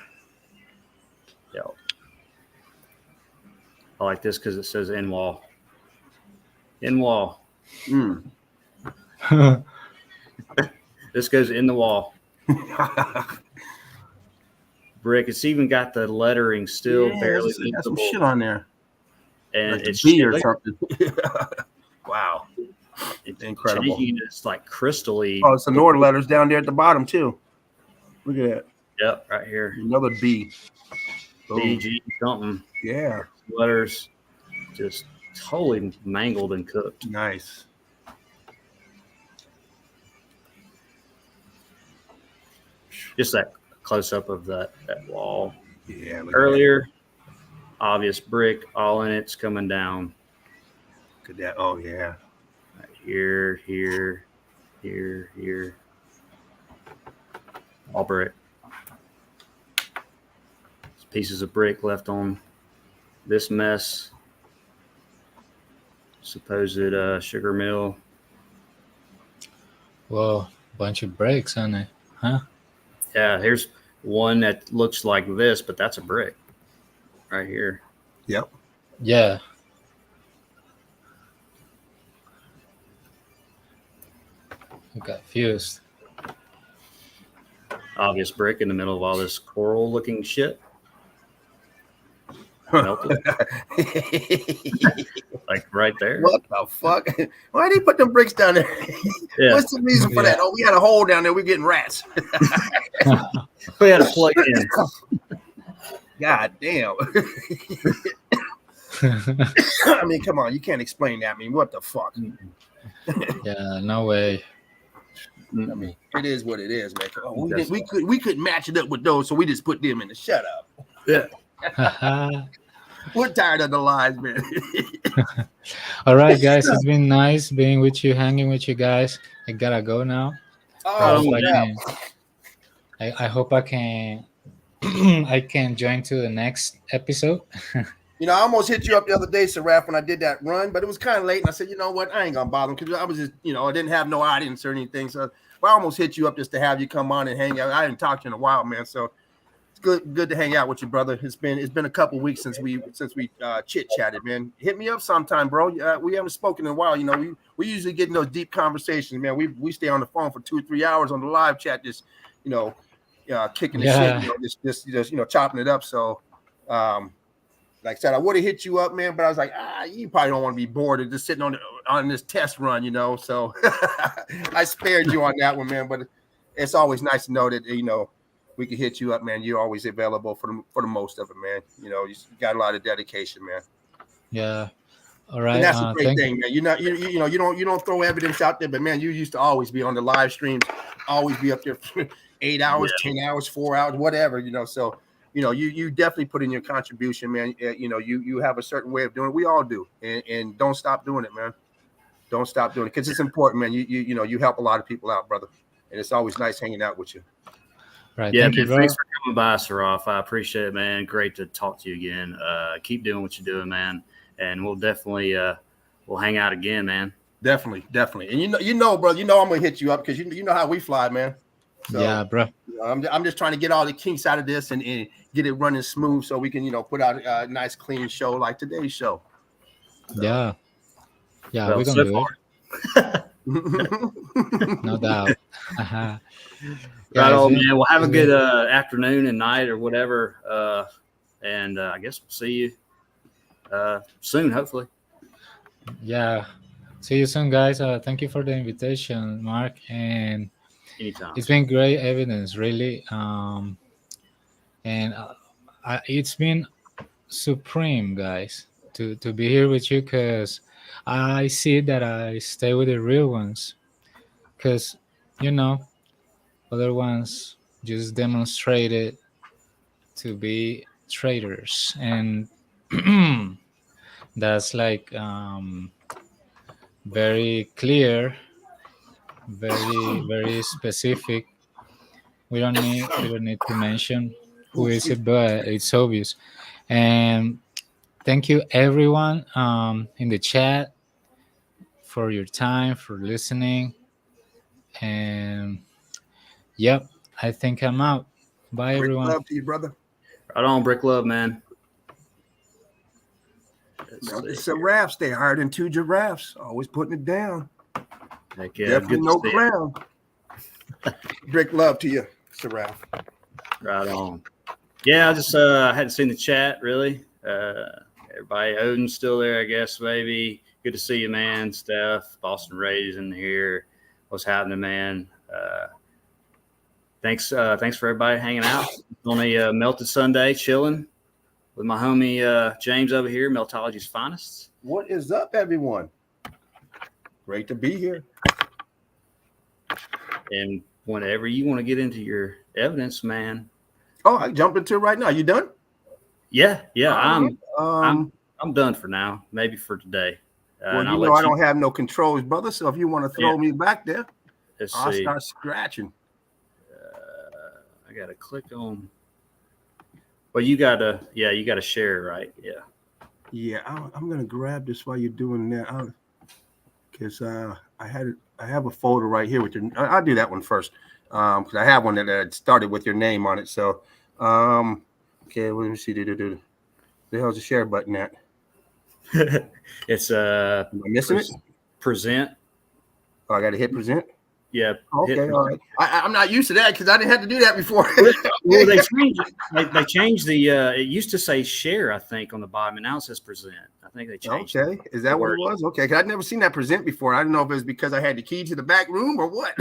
yeah. I like this because it says in wall. In wall. Mm. This goes in the wall. Brick. It's even got the lettering still Yeah, barely that's some visible, shit on there. and Like it's a bee or shit- something. Wow. It's Incredible. changing. It's like crystally. Oh, it's the Nord letters down there at the bottom too. Look at that. Yep, right here. Another B. Boom. DG something Yeah. letters, just totally mangled and cooked. Nice. Just that close up of that wall. Yeah. Look Earlier, obvious brick, all in it's coming down. Look at that. Oh yeah. Right here, here, here. All brick. It's pieces of brick left on this mess. Supposed sugar mill. Whoa, bunch of bricks on it, huh? Yeah, here's one that looks like this, but that's a brick right here. Yep. Yeah. I got fused. Obvious brick in the middle of all this coral looking shit. Melted. Like right there. What the fuck? Why did they put them bricks down there? Yeah. What's the reason for that? Oh, we had a hole down there. We're getting rats. We had to plug in. God damn. I mean, come on. You can't explain that. I mean, what the fuck? Yeah, no way. I mean, it is what it is, man. Oh, we couldn't match it up with those, so we just put them in the shut up. Yeah. We're tired of the lies, man. All right, guys, it's been nice being with you, hanging with you guys. I gotta go now. Oh, I hope I can I can join to the next episode. You know, I almost hit you up the other day, Seraph, when I did that run, but it was kind of late, and I said, you know what, I ain't gonna bother because I was just, you know, I didn't have no audience or anything, so I almost hit you up just to have you come on and hang out. I hadn't talked to you in a while, man, so it's good to hang out with you, brother. It's been a couple weeks since we chit chatted, man. Hit me up sometime, bro. We haven't spoken in a while. You know, we usually get in those deep conversations, man. We stay on the phone for 2 or 3 hours on the live chat, just you know, kicking the shit, you know, just you know, chopping it up. So, like I said, I would have hit you up, man, but I was like, you probably don't want to be bored of just sitting on this test run, you know. So I spared you on that one, man. But it's always nice to know that, you know, we can hit you up, man. You're always available for the most of it, man. You know, you got a lot of dedication, man. Yeah. All right. And that's a great thing, man. You know, you don't throw evidence out there, but man, you used to always be on the live streams, always be up there for 8 hours, 10 hours, 4 hours, whatever, you know. So, you know, you definitely put in your contribution, man. You know, you have a certain way of doing it. We all do, and don't stop doing it, man. Don't stop doing it because it's important, man. You know, you help a lot of people out, brother, and it's always nice hanging out with you. Right. Yeah, Thank man, you, bro. thanks for coming by, Seraph. I appreciate it, man. Great to talk to you again. Keep doing what you're doing, man. And we'll definitely we'll hang out again, man. Definitely. And you know, bro, you know I'm gonna hit you up because you know how we fly, man. So, yeah, bro. You know, I'm just trying to get all the kinks out of this and get it running smooth so we can, you know, put out a nice clean show like today's show. So. Yeah, Well, we're gonna do it. No doubt. Right on, man. Well, have a good afternoon and night or whatever. And I guess we'll see you soon, hopefully. Yeah. See you soon, guys. Thank you for the invitation, Mark. And anytime. It's been great evidence, really. And it's been supreme, guys, to be here with you because I see that I stay with the real ones because, you know, other ones just demonstrated to be traitors, and that's like very clear, very specific. We don't need to mention who is it, but it's obvious. And thank you everyone in the chat for your time, for listening. And yep, I think I'm out. Bye, everyone. Love to you, brother. Right on, Brick Love, man. It's a rap. Stay higher than 2 giraffes. Always putting it down. Heck yeah, definitely no crown. Brick Love to you, Seraph. Right on. Yeah, I just hadn't seen the chat really. Everybody, Odin's still there, I guess. Maybe good to see you, man. Steph, Boston Rays in here. What's happening, man? Thanks for everybody hanging out on a melted Sunday, chilling with my homie James over here, Meltology's finest. What is up, everyone? Great to be here. And whenever you want to get into your evidence, man. Oh, I jump into it right now. You done? Yeah. I'm done for now. Maybe for today. Well, you know I don't have no controls, brother. So if you want to throw me back there, I'll start scratching. I got to click on Well, you gotta share, right? Yeah. Yeah, I'm gonna grab this while you're doing that, because I have a folder right here with your. I'll do that one first, because I have one that started with your name on it. So, okay, let me see. The hell's the share button at? It's Am I missing it? present. Oh, I got to hit present. Yeah. Okay, all right. I'm not used to that because I didn't have to do that before. Well, they changed it. They changed the. It used to say share, I think, on the bottom, and now it says present. I think they changed. Okay, is that what it was? Okay, because I'd never seen that present before. I didn't know if it was because I had the key to the back room or what.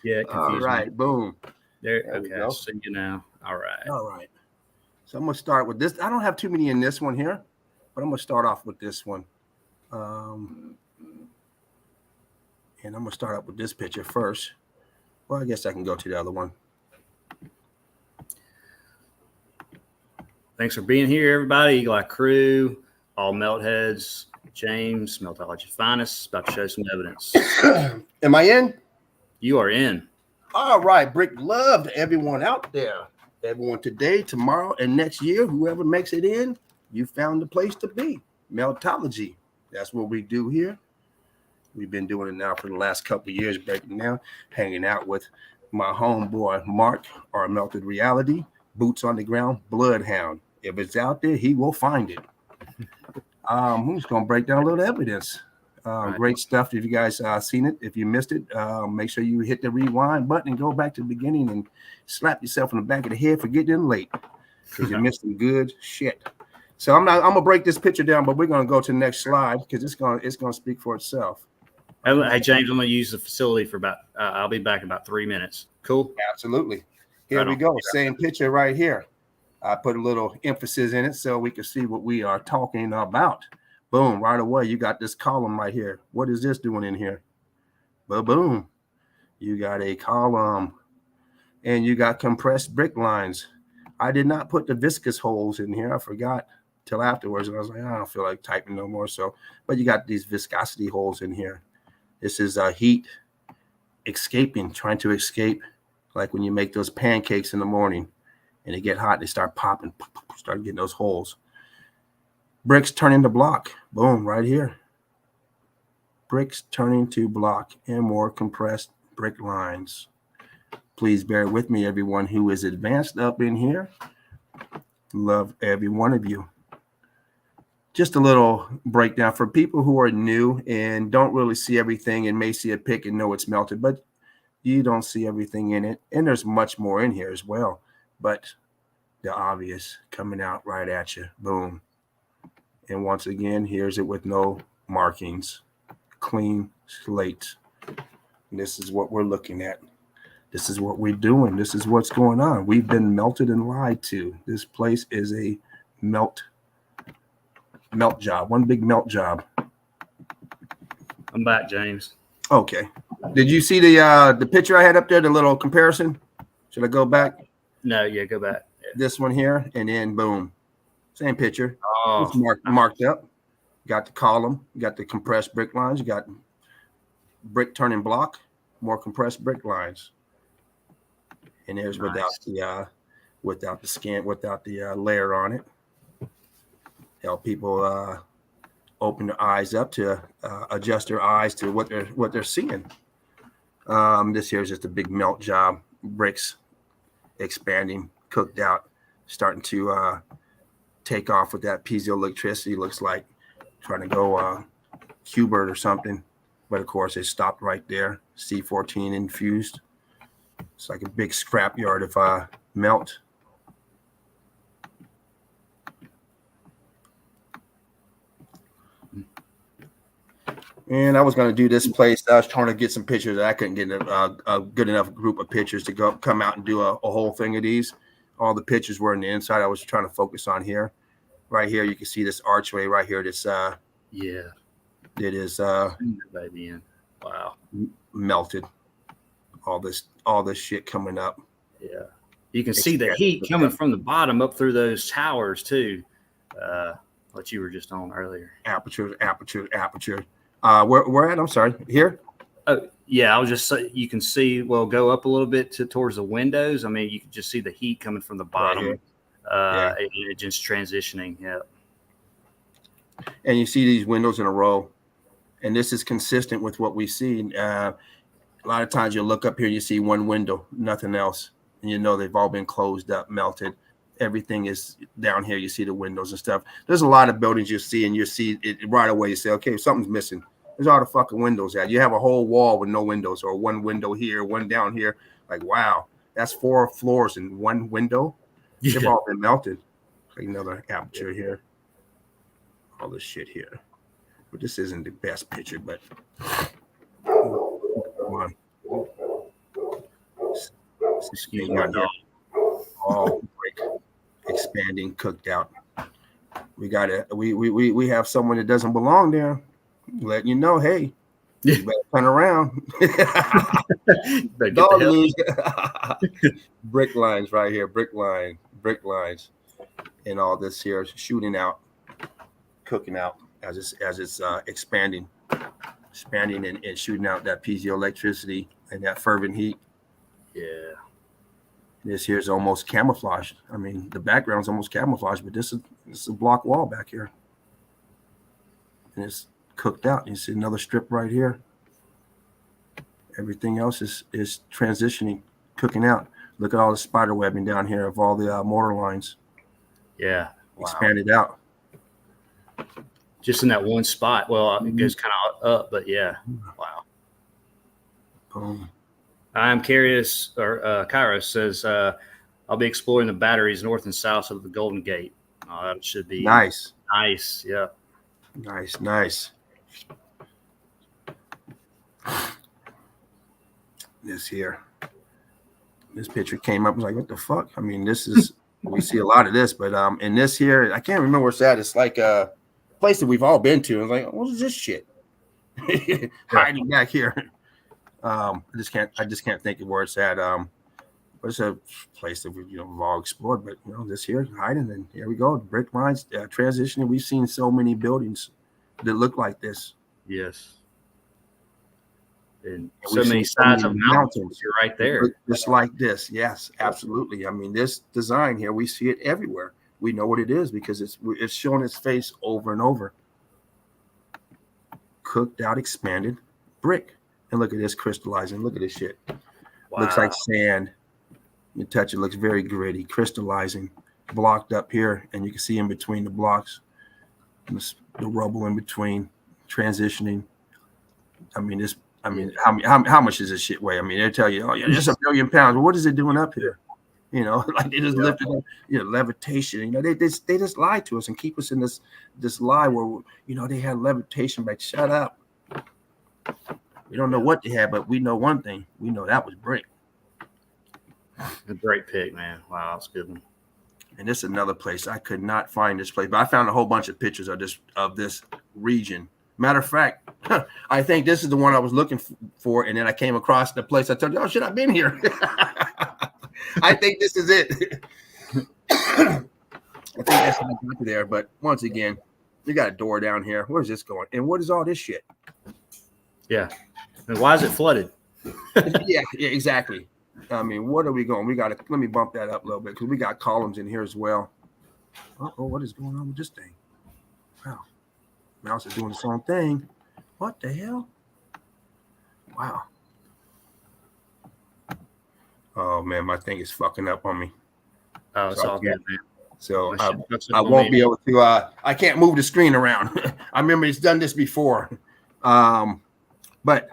Yeah. All right, me. boom. There. Okay, I see you now. All right. All right. So I'm gonna start with this. I don't have too many in this one here, but I'm gonna start off with this one. And I'm gonna start up with this picture first. Well, I guess I can go to the other one. Thanks for being here, everybody. Eagle Eye Crew, all melt heads. James, Meltology Finest, about to show some evidence. Am I in? You are in. All right, Brick love to everyone out there. Everyone today, tomorrow, and next year, whoever makes it in, you found the place to be. Meltology. That's what we do here. We've been doing it now for the last couple of years, breaking down, hanging out with my homeboy, Mark, our Melted Reality, boots on the ground, bloodhound. If it's out there, he will find it. I'm just going to break down a little evidence. Right. Great stuff. If you guys seen it, if you missed it, make sure you hit the rewind button and go back to the beginning and slap yourself in the back of the head for getting in late because you missed some good shit. So I'm gonna break this picture down, but we're gonna go to the next slide because it's gonna speak for itself. Hey James, I'm gonna use the facility for about. I'll be back in about 3 minutes. Cool. Absolutely. Here we go. Same picture right here. I put a little emphasis in it so we can see what we are talking about. Boom, right away, you got this column right here. What is this doing in here? Boom. You got a column and you got compressed brick lines. I did not put the viscous holes in here. I forgot till afterwards. And I was like, I don't feel like typing no more. So, but you got these viscosity holes in here. This is heat escaping, trying to escape. Like when you make those pancakes in the morning and they get hot, they start popping, start getting those holes. Bricks turning to block. Boom, right here. Bricks turning to block and more compressed brick lines. Please bear with me, everyone who is advanced up in here. Love every one of you. Just a little breakdown for people who are new and don't really see everything and may see a pic and know it's melted, but you don't see everything in it. And there's much more in here as well. But the obvious coming out right at you. Boom. And once again, here's it with no markings. Clean slate. And this is what we're looking at. This is what we're doing. This is what's going on. We've been melted and lied to. This place is a melt job. One big melt job. I'm back, James. Okay. Did you see the picture I had up there, the little comparison? Should I go back? No, yeah, go back. Yeah. This one here, and then boom. Same picture. Oh, it's marked up. Got the column, you got the compressed brick lines, you got brick turning block, more compressed brick lines. And there's nice. without the skin, without the layer on it. Help people open their eyes up to adjust their eyes to what they're seeing. This here is just a big melt job. Bricks expanding, cooked out, starting to take off with that piezoelectricity. Looks like trying to go Hubert or something, but of course it stopped right there. C14 infused. It's like a big scrap yard of melt. And I was going to do this place. I was trying to get some pictures. I couldn't get a good enough group of pictures to come out and do a whole thing of these. All the pictures were in the inside. I was trying to focus on here. Right here, you can see this archway right here. This yeah, it is wow, melted. All this shit coming up. Yeah, you can see the heat coming from the bottom up through those towers too. What you were just on earlier. Aperture. Where at? I'm sorry. Here. Oh Yeah, I was just you can see. Well, go up a little bit towards the windows. I mean, you can just see the heat coming from the bottom. here. Yeah. It just transitioning. Yeah. And you see these windows in a row, and this is consistent with what we see. A lot of times you'll look up here, you see one window, nothing else, and you know they've all been closed up, melted. Everything is down here. You see the windows and stuff. There's a lot of buildings you see, and you see it right away. You say, okay, something's missing. There's all the fucking windows at. You have a whole wall with no windows, or one window here, one down here. Like, wow, that's 4 floors in one window. They've all been melted. Like another aperture here. All this shit here. But this isn't the best picture, but come on. Excuse my dog. All break, expanding, cooked out. We have someone that doesn't belong there. Letting you know, hey, you better turn around. Dog lose. Brick lines right here, brick lines, and all this here shooting out, cooking out as it's expanding and shooting out that piezoelectricity and that fervent heat. Yeah. This here's almost camouflaged. I mean, the background's almost camouflaged, but this is a block wall back here. And it's cooked out. You see another strip right here. Everything else is transitioning, cooking out. Look at all the spider webbing down here of all the mortar lines. Yeah. Wow. Expanded out. Just in that one spot. Well, it goes kind of up, but yeah. Wow. Boom. I'm curious, or Kairos says, I'll be exploring the batteries north and south of the Golden Gate. That should be nice. Nice, yeah. Nice. This picture came up. I was like, what the fuck? I mean, this is, we see a lot of this, but in this here, I can't remember where it's at. It's like a place that we've all been to. I was like, what is this shit? Hiding back here. I just can't think of where it's at. But it's a place that we've all explored. But this here hiding, and here we go. Brick lines transitioning. We've seen so many buildings that look like this. Yes. And so many sides of mountains. You're right there. Just like this. Yes, absolutely. I mean, this design here, we see it everywhere. We know what it is because it's showing its face over and over. Cooked out, expanded brick. And look at this crystallizing. Look at this shit. Wow. Looks like sand. You touch it, looks very gritty, crystallizing, blocked up here, and you can see in between the blocks, the rubble in between, transitioning. I mean, how much does this shit weigh? I mean, they tell you, oh yeah, just 1 billion pounds. Well, what is it doing up here? Like they just lifted up, levitation. They just lie to us and keep us in this lie where they had levitation. Like, shut up. We don't know what they had, but we know one thing. We know that was brick. A great pick, man. Wow, that's a good one. And this is another place. I could not find this place, but I found a whole bunch of pictures of this region. Matter of fact, I think this is the one I was looking for, and then I came across the place. I told you, oh shit, I've been here. I think this is it. I think that's how I got there. But once again, we got a door down here. Where's this going? And what is all this shit? Yeah. And why is it flooded? yeah, exactly. I mean, what are we going? Let me bump that up a little bit because we got columns in here as well. Uh-oh, what is going on with this thing? Wow. Mouse is doing its own thing. What the hell? Wow. Oh, man, my thing is fucking up on me. Oh, it's all good, man. So I won't be able to, I can't move the screen around. I remember it's done this before. But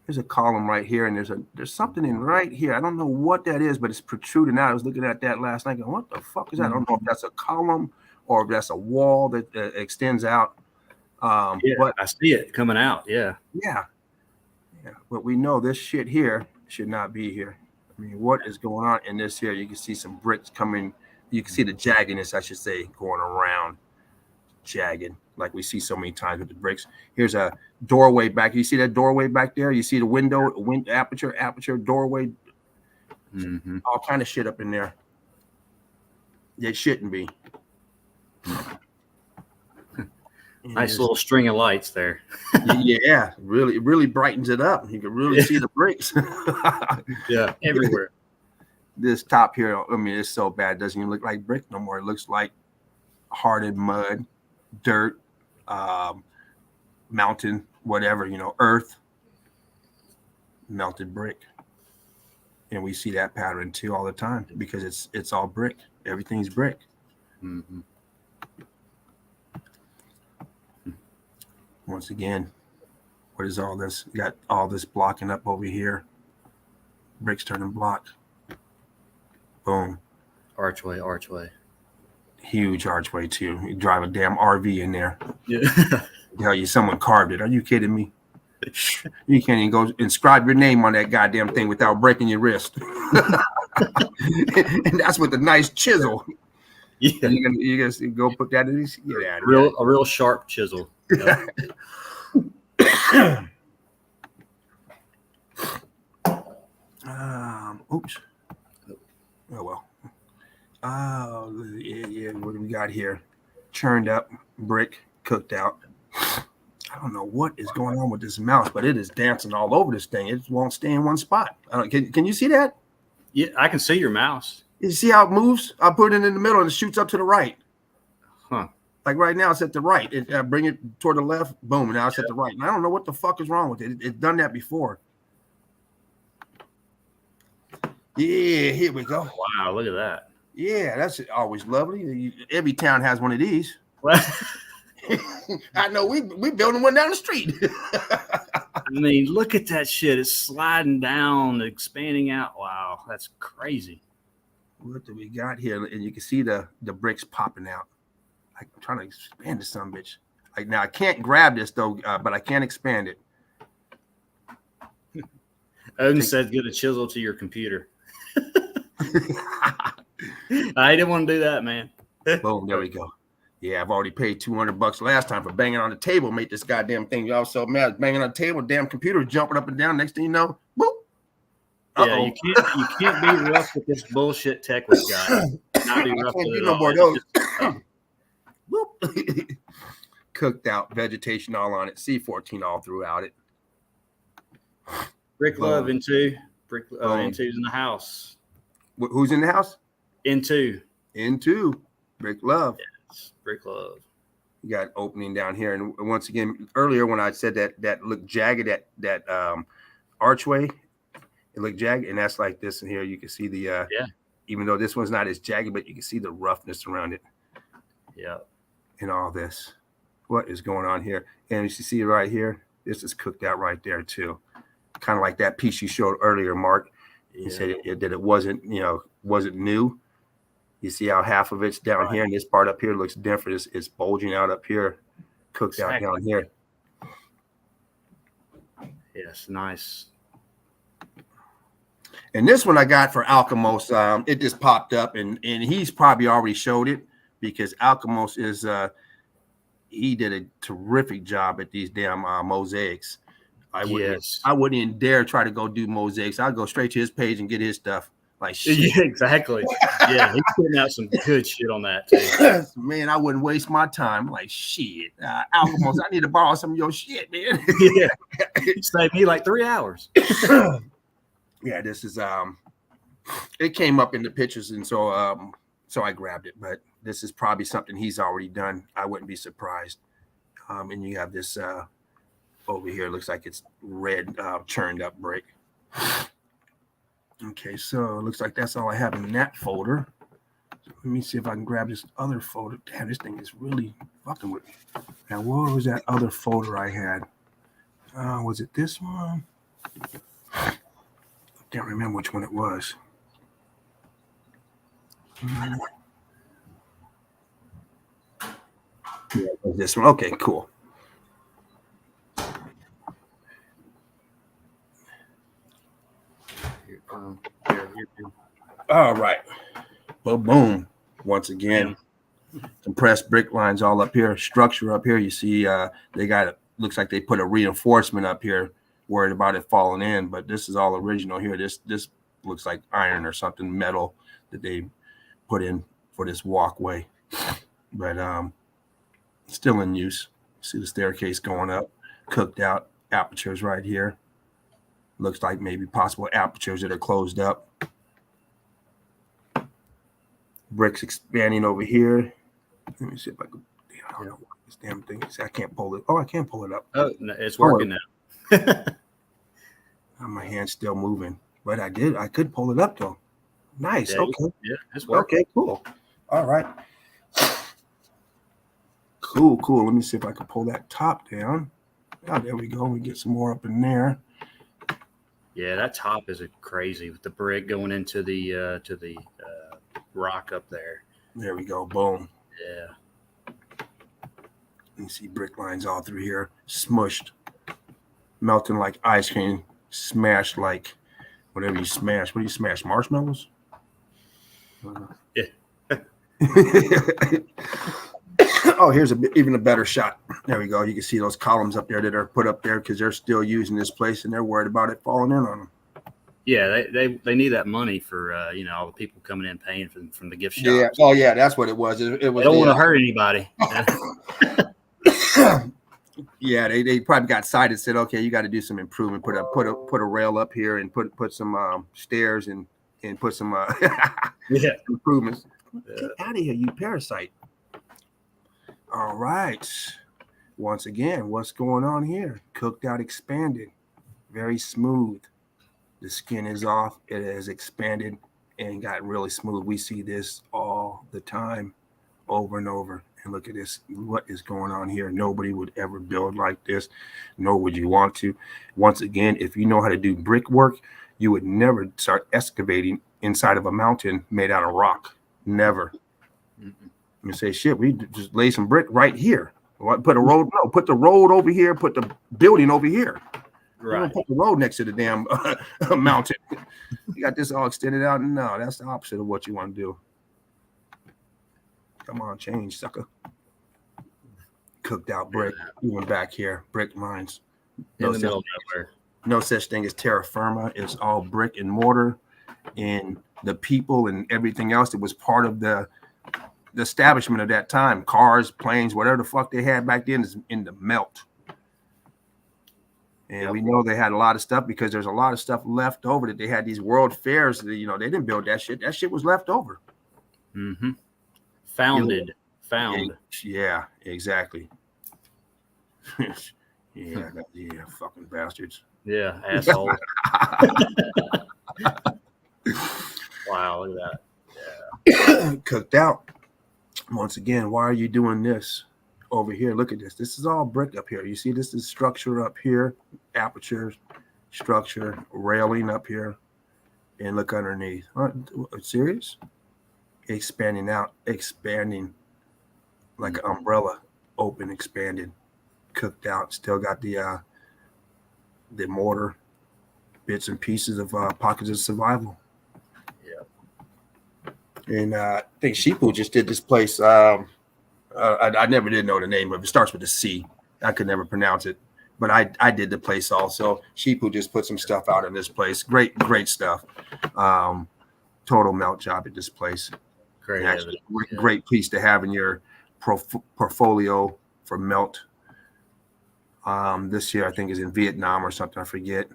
there's a column right here, and there's something in right here. I don't know what that is, but it's protruding out. I was looking at that last night going, what the fuck is that? I don't know if that's a column or if that's a wall that extends out. But I see it coming out. Yeah. But we know this shit here should not be here. I mean, what is going on in this here? You can see some bricks coming. You can see the jaggedness, I should say, going around, jagged, like we see so many times with the bricks. Here's a doorway back. You see that doorway back there? You see the window, aperture, doorway, all kind of shit up in there. It shouldn't be. Nice little string of lights there. Yeah, really brightens it up. You can really see the bricks. Yeah, everywhere. This top here, I mean, it's so bad. It doesn't even look like brick no more. It looks like hardened mud, dirt, mountain, whatever, earth, melted brick. And we see that pattern too all the time because it's all brick. Everything's brick. Mm-hmm. Once again, what is all this? You got all this blocking up over here. Bricks turning block. Boom. Archway. Huge archway too. You drive a damn RV in there. Yeah. Tell you someone carved it. Are you kidding me? You can't even go inscribe your name on that goddamn thing without breaking your wrist. And that's with a nice chisel. Yeah. You guys go put that in. Get out of A real sharp chisel. Yeah. Oops. Oh well. Yeah. What do we got here? Churned up brick, cooked out. I don't know what is going on with this mouse, but it is dancing all over this thing. It won't stay in one spot. Can you see that? Yeah, I can see your mouse. You see how it moves? I put it in the middle and it shoots up to the right. Huh. Like right now, it's at the right. I bring it toward the left, boom, and now it's at the right. And I don't know what the fuck is wrong with it. It's done that before. Yeah, here we go. Wow, look at that. Yeah, that's always lovely. Every town has one of these. I know we building one down the street. I mean, look at that shit. It's sliding down, expanding out. Wow, that's crazy. What do we got here? And you can see the bricks popping out. I'm trying to expand this son bitch. Like now I can't grab this though, but I can expand it. Odin said get a chisel to your computer. I didn't want to do that, man. Boom, there we go. Yeah, I've already paid $200 last time for banging on the table, make this goddamn thing. Y'all so mad banging on the table, damn computer jumping up and down. Next thing you know, boop. Yeah, you can't be rough with this bullshit tech we've got. Not be rough with it no all. more of those. Boop. Cooked out vegetation all on it. C14 all throughout it. Brick Love into Into's in the house. Who's in the house? Into Brick Love. Yes, Brick Love. You got opening down here, and once again, earlier when I said that looked jagged, that archway, it looked jagged, and that's like this. And here you can see the even though this one's not as jagged, but you can see the roughness around it. Yeah, and all this. What is going on here? And you see it right here. This is cooked out right there too, kind of like that piece you showed earlier, Mark. You said that it wasn't new. You see how half of it's down here, and this part up here looks different. It's bulging out up here, cooked out down here. Yes, nice. And this one I got for Alkimos. It just popped up, and he's probably already showed it because Alkimos is he did a terrific job at these damn mosaics. I wouldn't even dare try to go do mosaics. I'd go straight to his page and get his stuff. Like shit. Yeah, exactly. Yeah, he's putting out some good shit on that too. Man, I wouldn't waste my time. Like shit, Alkimos, I need to borrow some of your shit, man. Yeah, it saved me like 3 hours. Yeah, this is it came up in the pictures, and so I grabbed it. But this is probably something he's already done. I wouldn't be surprised. And you have this over here. Looks like it's red churned up brick. Okay, so it looks like that's all I have in that folder. So let me see if I can grab this other folder. Damn, this thing is really fucking with me. Now, what was that other folder I had? Was it this one? I can't remember which one it was. Yeah, it was this one. Okay, cool. All right. Boom. Once again, compressed brick lines all up here. Structure up here. You see they got it. Looks like they put a reinforcement up here, worried about it falling in, but this is all original here. This looks like iron or something, metal that they put in for this walkway, but still in use. See the staircase going up, cooked out apertures right here. Looks like maybe possible apertures that are closed up. Bricks expanding over here. Let me see if I can. I don't know what this damn thing is. I can't pull it. Oh, I can pull it up. Oh, no, it's working now. My hand's still moving, but I could pull it up though. Nice. Yeah, Okay. Yeah, it's working. Okay. Cool. All right. Cool. Let me see if I can pull that top down. Oh, there we go. We get some more up in there. Yeah, that top is crazy with the brick going into the rock up there. There we go. Boom. Yeah. You see brick lines all through here, smushed, melting like ice cream, smashed like whatever you smash. What do you smash? Marshmallows? Yeah. Oh, here's even a better shot. There we go. You can see those columns up there that are put up there because they're still using this place and they're worried about it falling in on them. Yeah, they need that money for all the people coming in paying from the gift shop. Yeah. Oh, yeah. That's what it was. It was. They don't want to hurt anybody. Yeah, they probably got sighted and said, okay, you got to do some improvement. Put a rail up here and put some stairs and put some Yeah. improvements. Get out of here, you parasite. All right. Once again, what's going on here? Cooked out, expanded, very smooth. The skin is off. It has expanded and gotten really smooth. We see this all the time, over and over. And look at this. What is going on here? Nobody would ever build like this, nor would you want to. Once again, if you know how to do brickwork, you would never start excavating inside of a mountain made out of rock. Never. You say, shit, we just lay some brick right here. Put a road. No, put the road over here. Put the building over here. Right. Don't put the road next to the damn mountain. You got this all extended out. No, that's the opposite of what you want to do. Come on, change, sucker. Cooked out brick. Even back here, brick mines. In the middle of nowhere. No such thing as terra firma. It's all brick and mortar, and the people and everything else that was part of the establishment of that time, cars, planes, whatever the fuck they had back then, is in the melt. And we know they had a lot of stuff because there's a lot of stuff left over that they had these world fairs. That, they didn't build that shit. That shit was left over. Mm-hmm. Found. Yeah, exactly. yeah, fucking bastards. Yeah, asshole. Wow, look at that. Yeah. Cooked out. Once again, why are you doing this over here? Look at this. This is all brick up here. You see, this is structure up here, apertures, structure, railing up here, and look underneath. Serious? Expanding out, expanding like an umbrella, open, expanded, cooked out. Still got the mortar, bits and pieces of pockets of survival. And I think Sheepu just did this place. I never did know the name of it. It starts with a C. I could never pronounce it, but I did the place also. Sheepu just put some stuff out in this place. Great stuff. Total melt job at this place. Great piece to have in your portfolio for melt. This year I think is in Vietnam or something. I forget.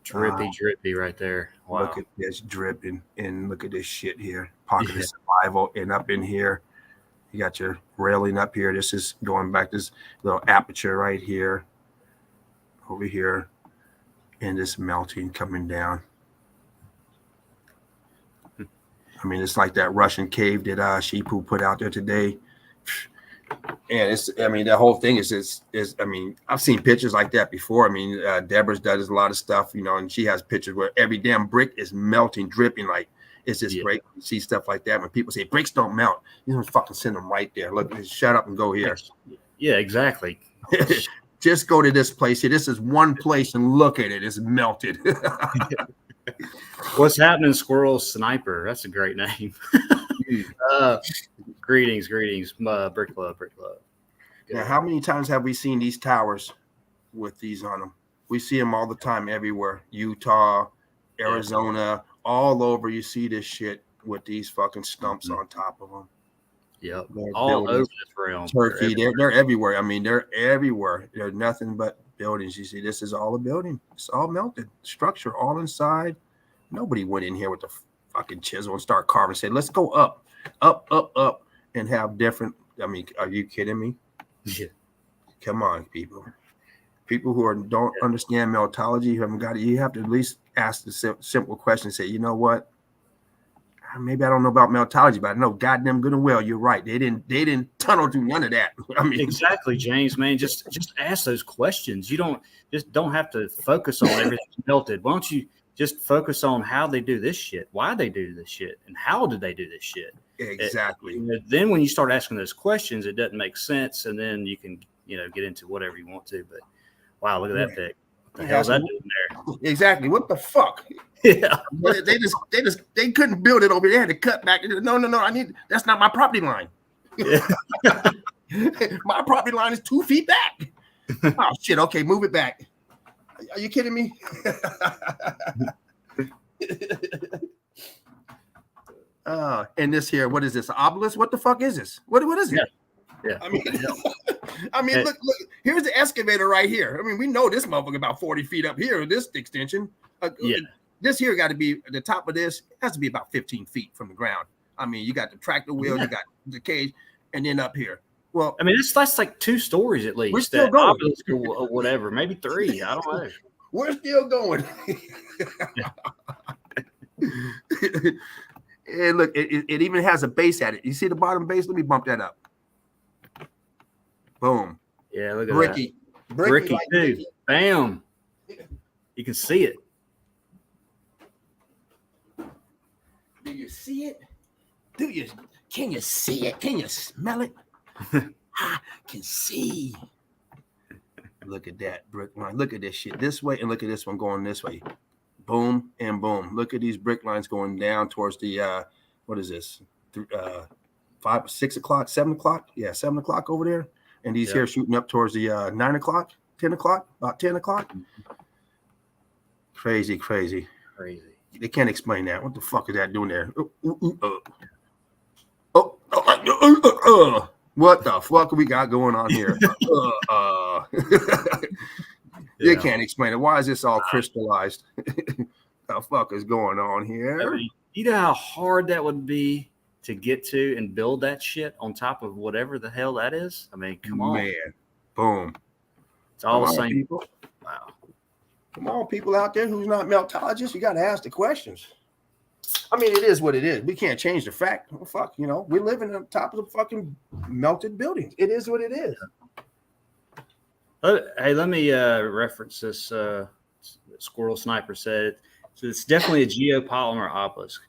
Drippy right there. Wow. Look at this dripping, and look at this shit here. Pocket of survival, and up in here, you got your railing up here. This is going back this little aperture right here, over here, and this melting coming down. I mean, it's like that Russian cave that Sheepu put out there today. And the whole thing is I've seen pictures like that before. I mean, Deborah's does a lot of stuff, and she has pictures where every damn brick is melting, dripping. Like, it's just great to see stuff like that. When people say bricks don't melt, you don't fucking send them right there. Look, shut up and go here. Yeah, exactly. Just go to this place here. This is one place and look at it. It's melted. What's happening, Squirrel Sniper? That's a great name. Greetings, Brick Club. Now, how many times have we seen these towers with these on them? We see them all the time everywhere. Utah, Arizona, all over. You see this shit with these fucking stumps on top of them. Yep. They're All buildings. over this realm. Turkey, they're everywhere. I mean, they're everywhere. They're nothing but buildings. You see, this is all a building. It's all melted. Structure all inside. Nobody went in here with the fucking chisel and start carving. Said, let's go up, up, up, up, and have different. I mean, are you kidding me? Yeah. Come on, people. People who don't understand meltology, you haven't got it. You have to at least ask the simple question. Say, you know what? Maybe I don't know about meltology, but I know goddamn good and well you're right. They didn't tunnel through none of that. I mean, exactly, James, man. Just ask those questions. You don't have to focus on everything melted. Why don't you just focus on how they do this shit, why they do this shit, and how did they do this shit? Exactly. Then when you start asking those questions, it doesn't make sense, and then you can get into whatever you want to. But wow, look at that thing. What the hell's that doing there? Exactly. What the fuck? Yeah. They couldn't build it over there. They had to cut back. No. That's not my property line. Yeah. My property line is 2 feet back. Oh shit. Okay, move it back. Are you kidding me? And this here, what is this? Obelisk? What the fuck is this? What is it? Yeah. I mean, look, here's the excavator right here. I mean, we know this motherfucker about 40 feet up here, this extension. This here got to be the top of this has to be about 15 feet from the ground. I mean, you got the tractor wheel, you got the cage, and then up here. Well, I mean, that's like 2 stories at least. We're still going. Or whatever, maybe 3. I don't know. We're still going. And look, it even has a base at it. You see the bottom base? Let me bump that up. Boom. Yeah, look at Bricky. that. Bricky too. Bricky. Bam. You can see it. Do you see it? Can you see it? Can you smell it? I can see. Look at that brick line. Look at this shit this way, and look at this one going this way. Boom and boom. Look at these brick lines going down towards the what is this? 5, 6 o'clock, 7 o'clock? Yeah, 7 o'clock over there. And these here shooting up towards the 9 o'clock, 10 o'clock, about 10 o'clock. Crazy. They can't explain that. What the fuck is that doing there? What the fuck we got going on here? You can't explain it. Why is this all crystallized? The fuck is going on here? I mean, you know how hard that would be to get to and build that shit on top of whatever the hell that is? I mean, come on. Man. Boom. It's all the same. People. Wow. Come on, people out there who's not meltologists, you got to ask the questions. I mean, it is what it is. We can't change the fact. Well, fuck, we live in the top of the fucking melted buildings. It is what it is. Hey, let me reference this. Squirrel Sniper said so. It's definitely a geopolymer obelisk.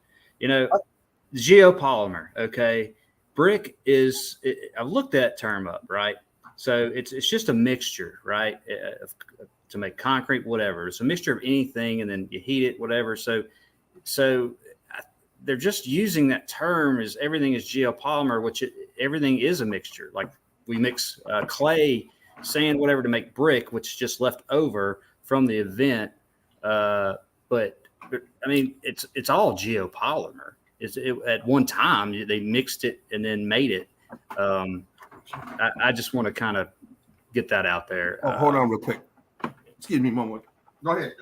Geopolymer. Okay, brick is. I've looked that term up, right? So it's just a mixture, right? To make concrete, whatever. It's a mixture of anything, and then you heat it, whatever. So they're just using that term as everything is geopolymer, which everything is a mixture. Like we mix clay, sand, whatever to make brick, which is just left over from the event. But I mean, it's all geopolymer. At one time they mixed it and then made it. I just want to kind of get that out there. Hold on real quick. Excuse me, one more. Go ahead.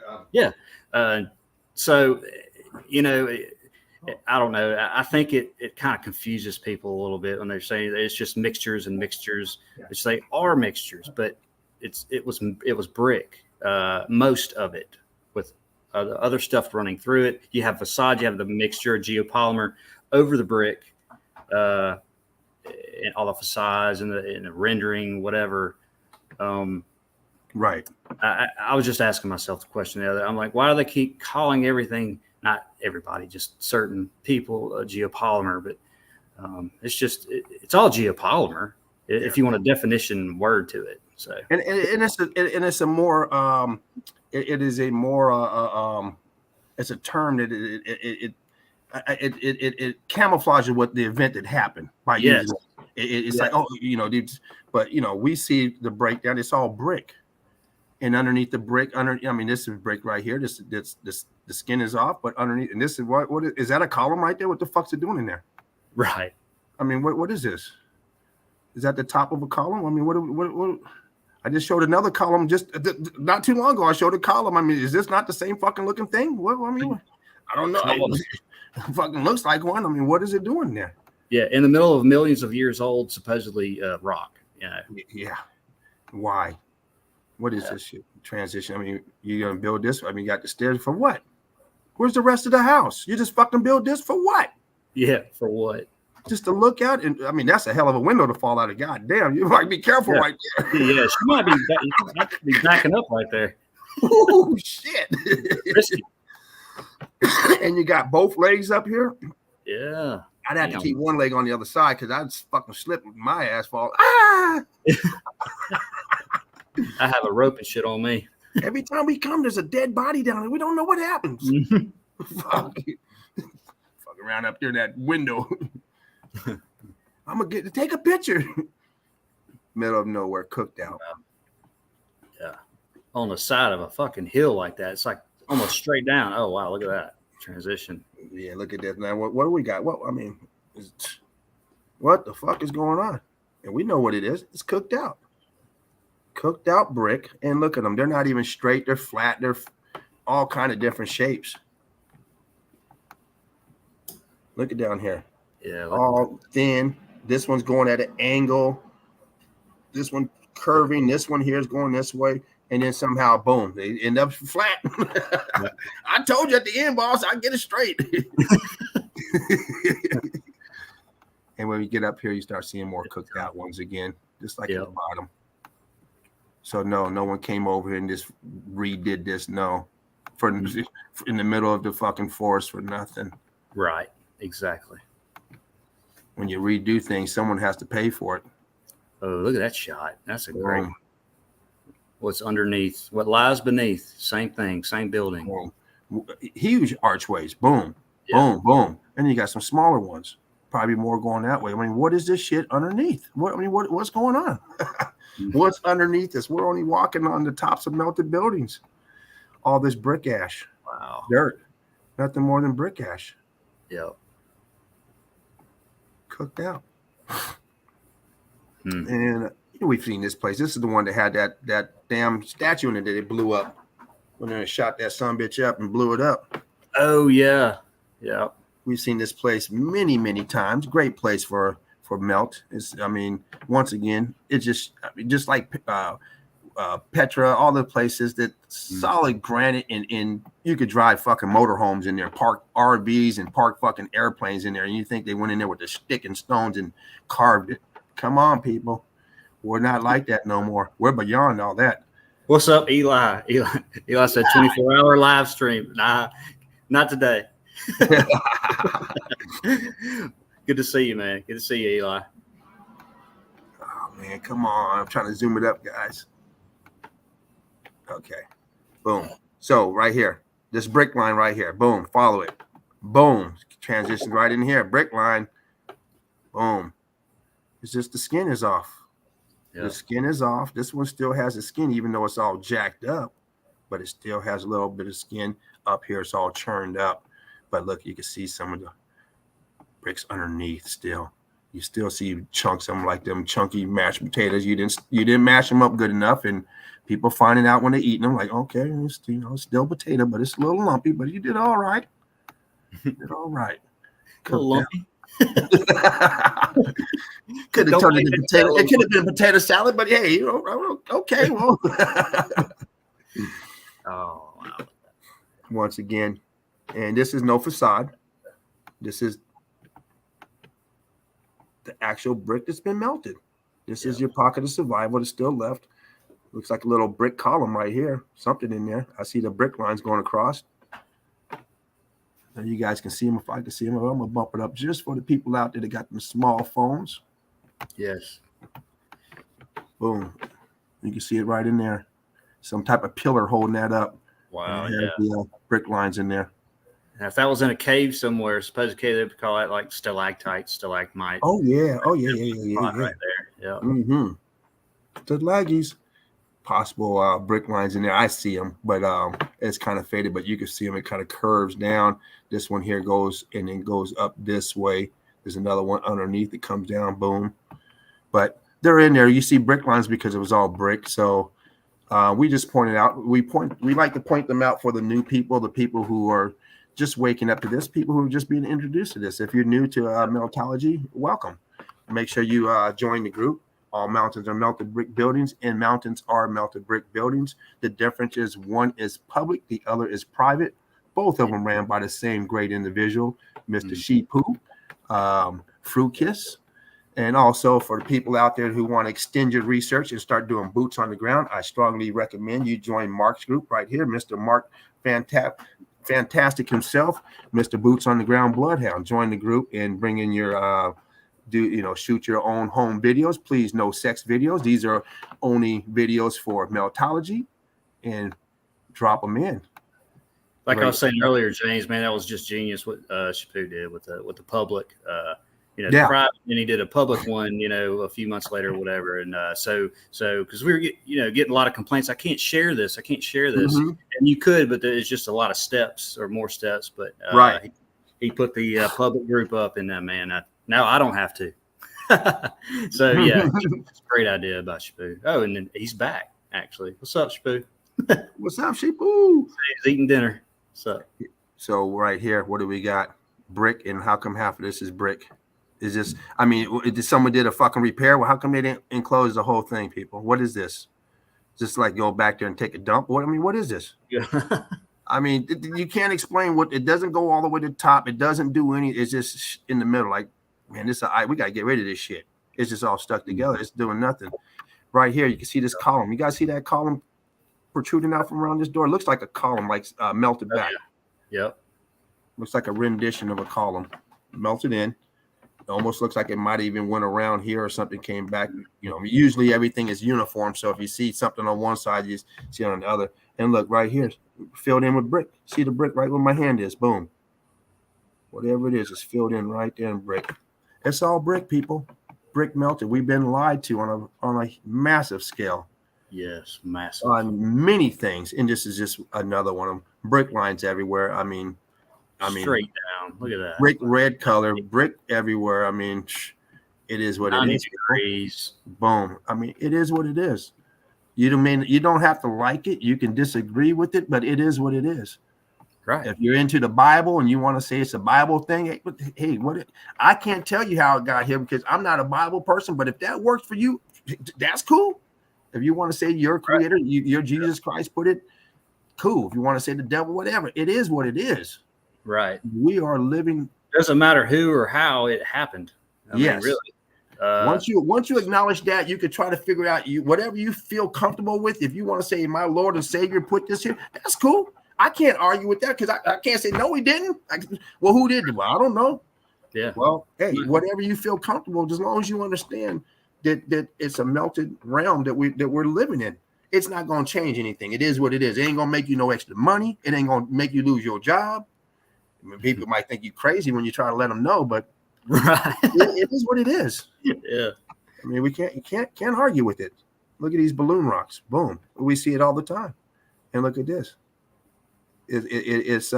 So, I don't know. I think it kind of confuses people a little bit when they're saying that it's just mixtures and mixtures, which they are mixtures, but it was brick, most of it, with other stuff running through it. You have facade, you have the mixture of geopolymer over the brick, and all the facades and the rendering, whatever. Right. I was just asking myself the question the other. I'm like, why do they keep calling everything? Not everybody, just certain people, geopolymer, but it's all geopolymer if you want a definition word to it. So and it's a more it's a term that it camouflages what the event that happened by using it. It's like but we see the breakdown. It's all brick. And underneath the brick, this is brick right here. This the skin is off, but underneath, and this is what is that a column right there? What the fuck's it doing in there? Right. I mean, what is this? Is that the top of a column? I mean, what I just showed another column just not too long ago. I showed a column. I mean, is this not the same fucking looking thing? What I mean, I don't know. It fucking looks like one. I mean, what is it doing there? Yeah, in the middle of millions of years old, supposedly rock. Yeah. Yeah. Why? What is this shit? Transition. I mean, you're gonna build this. I mean, you got the stairs for what? Where's the rest of the house? You just fucking build this for what? Yeah, for what? Just to look out, and I mean, that's a hell of a window to fall out of. God damn, you might be careful right there. Yeah, she might be backing up right there. Oh shit! And you got both legs up here. Yeah, I'd have to keep one leg on the other side because I'd fucking slip with my ass fall. Ah! I have a rope and shit on me. Every time we come, there's a dead body down there. We don't know what happens. Fuck around up there in that window. I'm gonna take a picture. Middle of nowhere, cooked out. Yeah, on the side of a fucking hill like that. It's like almost straight down. Oh wow, look at that transition. Yeah, look at that. Now, what do we got? What I mean, what the fuck is going on? And we know what it is. It's cooked out. Cooked out brick. And look at them. They're not even straight. They're flat. They're all kind of different shapes. Look at down here. Yeah, all thin. This one's going at an angle. This one curving. This one here is going this way. And then somehow, boom, they end up flat. I told you at the end, boss, I get it straight. And when you get up here, you start seeing more cooked out ones again, just like at the bottom. So no one came over here and just redid this. No, for in the middle of the fucking forest for nothing. Right, exactly. When you redo things, someone has to pay for it. Oh, look at that shot. That's a great. What's underneath? What lies beneath? Same thing, same building. Huge archways. Boom, boom, boom. And you got some smaller ones. Probably more going that way. I mean, what is this shit underneath? What's going on? What's underneath this? We're only walking on the tops of melted buildings. All this brick ash. Wow. Dirt. Nothing more than brick ash. Yep. Cooked out. And we've seen this place. This is the one that had that damn statue in it that it blew up when they shot that sumbitch up and blew it up. Oh yeah. Yeah. We've seen this place many, many times. Great place for melt. Once again, it's just like Petra, all the places that solid granite and you could drive fucking motorhomes in there, park RVs and park fucking airplanes in there, and you think they went in there with the stick and stones and carved it. Come on, people. We're not like that no more. We're beyond all that. What's up, Eli? Eli said 24-hour live stream. Nah, not today. Good to see you, man. Good to see you, Eli. Oh man, come on. I'm trying to zoom it up, guys. Okay. Boom. So right here, this brick line right here. Boom. Follow it. Boom. Transition right in here. Brick line. Boom. It's just the skin is off. Yeah. The skin is off. This one still has the skin, even though it's all jacked up, but it still has a little bit of skin up here. It's all churned up. But look, you can see some of the bricks underneath still. You still see chunks of them, like them chunky mashed potatoes. You didn't mash them up good enough, and people finding out when they're eating them, like, okay, it's, still potato, but it's a little lumpy, but you did all right. You did all right. A little lumpy. Could have turned into potato. It could have been potato salad, but hey, okay. Well, oh wow. Once again, and this is no facade. This is the actual brick that's been melted. This is your pocket of survival that's still left. Looks like a little brick column right here. Something in there. I see the brick lines going across. And you guys can see them if I can see them. I'm going to bump it up just for the people out there that got them small phones. Yes. Boom. You can see it right in there. Some type of pillar holding that up. Wow. Yeah. The brick lines in there. Now, if that was in a cave somewhere, supposed cave, they'd call that like stalactite, stalagmite. Oh, yeah. Right there. Yeah. Mm-hmm. The laggies. Possible brick lines in there. I see them, but it's kind of faded, but you can see them. It kind of curves down. This one here goes and then goes up this way. There's another one underneath that comes down, boom. But they're in there. You see brick lines because it was all brick. So we just pointed out. We like to point them out for the new people, the people who are just waking up to this, people who are just being introduced to this. If you're new to Meltology, welcome. Make sure you join the group. All mountains are melted brick buildings, and mountains are melted brick buildings. The difference is one is public, the other is private. Both of them ran by the same great individual, Mr. Sheepoo, Fruit Kiss. And also for the people out there who want to extend your research and start doing boots on the ground, I strongly recommend you join Mark's group right here, Mr. Mark Fantastic himself, Mr. Boots on the Ground Bloodhound. Join the group and bring in your shoot your own home videos. Please, no sex videos. These are only videos for Meltology, and drop them in. Like I was saying earlier, James, man, that was just genius what Sheepoo did with the public. The private, and he did a public one, a few months later or whatever. And so because we were getting a lot of complaints, I can't share this. Mm-hmm. And you could, but there's just a lot of steps or more steps. But right. He put the public group up, and man, now I don't have to. So yeah, it's a great idea about Sheepoo. Oh, and then he's back actually. What's up, Sheepoo? What's up, Sheepoo? He's eating dinner. So right here, what do we got? Brick, and how come half of this is brick? Is this? Someone did a fucking repair? Well, how come they didn't enclose the whole thing, people? What is this? Just like go back there and take a dump? What is this? Yeah. You can't explain what it doesn't go all the way to the top. It doesn't do any. It's just in the middle. Like, man, we gotta get rid of this shit. It's just all stuck together. It's doing nothing. Right here, you can see this column. You guys see that column protruding out from around this door? It looks like a column, like melted back. Yep. Looks like a rendition of a column melted in. It almost looks like it might even went around here or something came back. Usually everything is uniform. So if you see something on one side, you see it on the other. And look right here, filled in with brick. See the brick right where my hand is. Boom. Whatever it is, it's filled in right there in brick. It's all brick, people. Brick melted. We've been lied to on a massive scale. Yes, massive. On many things. And this is just another one of them. Brick lines everywhere. I mean, straight down. Look at that. Brick red color, brick everywhere. It is what it is. Degrees. Boom. It is what it is. You don't have to like it. You can disagree with it, but it is what it is. Right. If you're into the Bible and you want to say it's a Bible thing, hey, I can't tell you how it got here because I'm not a Bible person, but if that works for you, that's cool. If you want to say your creator, your Jesus Christ put it, cool. If you want to say the devil, whatever, it is what it is. Right. We are living. Doesn't matter who or how it happened. Yes. Really. Once you acknowledge that, you could try to figure out whatever you feel comfortable with. If you want to say, my Lord and Savior put this here, that's cool. I can't argue with that because I can't say, no, he didn't. Well, who did? Well, I don't know. Yeah. Well, hey, whatever you feel comfortable, as long as you understand that it's a melted realm that we're living in. It's not going to change anything. It is what it is. It ain't going to make you no extra money. It ain't going to make you lose your job. People might think you crazy when you try to let them know, but right. it is what it is. Yeah. We can't argue with it. Look at these balloon rocks. Boom. We see it all the time. And look at this. It's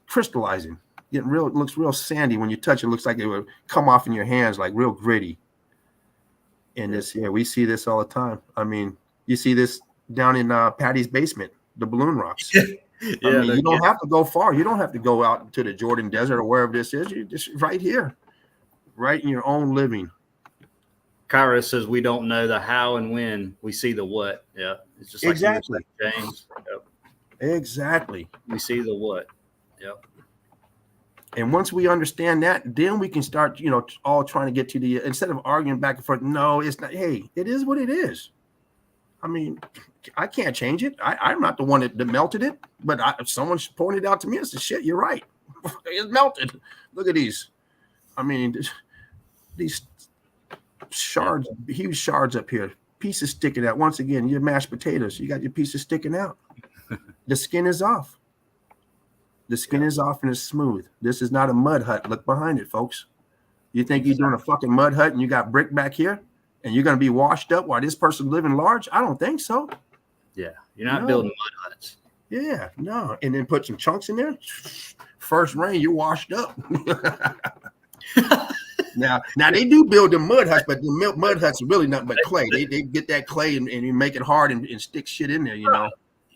crystallizing. It looks real sandy when you touch it. It looks like it would come off in your hands, like real gritty. And we see this all the time. You see this down in Patty's basement, the balloon rocks. You don't have to go far. You don't have to go out to the Jordan Desert or wherever this is. You just right here, right in your own living. Kyra says we don't know the how and when, we see the what. Yeah, it's just like exactly, James. Yep. Exactly. We see the what. Yep. And once we understand that, then we can start, all trying to get to the, instead of arguing back and forth. No, it's not. Hey, it is what it is. I can't change it. I'm not the one that melted it, but someone pointed out to me and said, shit, you're right. It's melted. Look at these. These shards, huge shards up here, pieces sticking out. Once again, your mashed potatoes, you got your pieces sticking out. The skin is off. The skin is off and it's smooth. This is not a mud hut. Look behind it, folks. You think you're doing a fucking mud hut and you got brick back here and you're going to be washed up while this person living large? I don't think so. Yeah. You're not building mud huts. Yeah, no, and then put some chunks in there. First rain, you're washed up. Now they do build the mud huts, but the mud huts are really nothing but clay. They get that clay and you make it hard and stick shit in there, you know.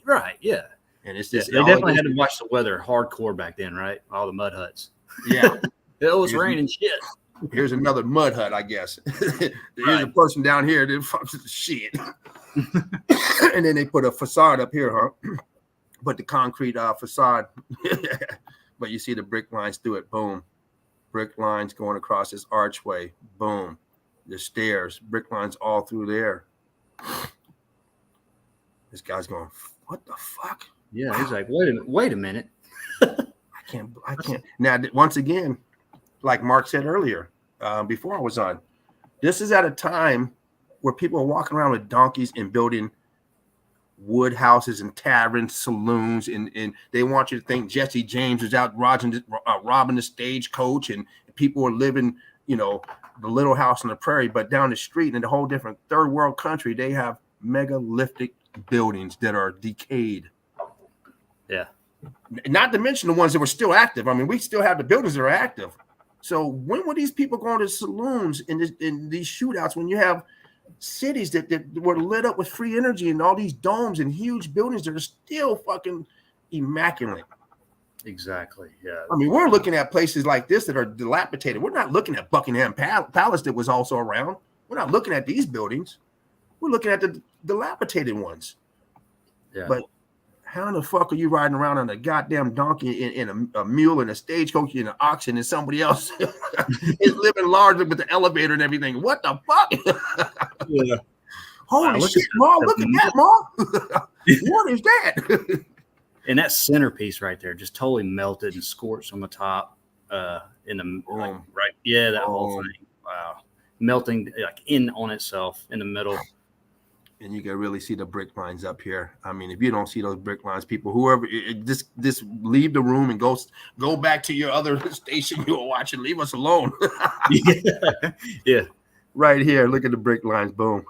Right, yeah. And it's Yeah, just they definitely had to watch the weather hardcore back then, right? All the mud huts. Yeah, it was raining shit. Here's another mud hut, I guess. Here's a person down here that fucks shit. And then they put a facade up here, huh? Put the concrete facade. But you see the brick lines through it. Boom. Brick lines going across this archway. Boom. The stairs. Brick lines all through there. This guy's going, what the fuck? Yeah, he's like, wait a minute. I can't. Now, once again, like Mark said earlier, before I was on, this is at a time where people are walking around with donkeys and building wood houses and taverns, saloons, and they want you to think Jesse James was out robbing the stagecoach, and people were living, you know, the little house on the prairie. But down the street in a whole different third world country, they have megalithic buildings that are decayed. Yeah. Not to mention the ones that were still active. I mean, we still have the buildings that are active. So when were these people going to saloons in these shootouts when you have cities that were lit up with free energy and all these domes and huge buildings that are still fucking immaculate? Exactly. Yeah. I mean, we're looking at places like this that are dilapidated. We're not looking at Buckingham Palace that was also around. We're not looking at these buildings. We're looking at the dilapidated ones. Yeah. But how in the fuck are you riding around on a goddamn donkey in a mule and a stagecoach and an oxen and somebody else is living large with the elevator and everything? What the fuck? Yeah. Holy shit, Ma! Look at that, Ma! What is that? And that centerpiece right there just totally melted and scorched on the top. In the right, yeah, that whole thing. Wow, melting like in on itself in the middle. And you can really see the brick lines up here. I mean, if you don't see those brick lines, people, whoever, just leave the room and go back to your other station you were watching. Leave us alone. Yeah. Right here, look at the brick lines. Boom.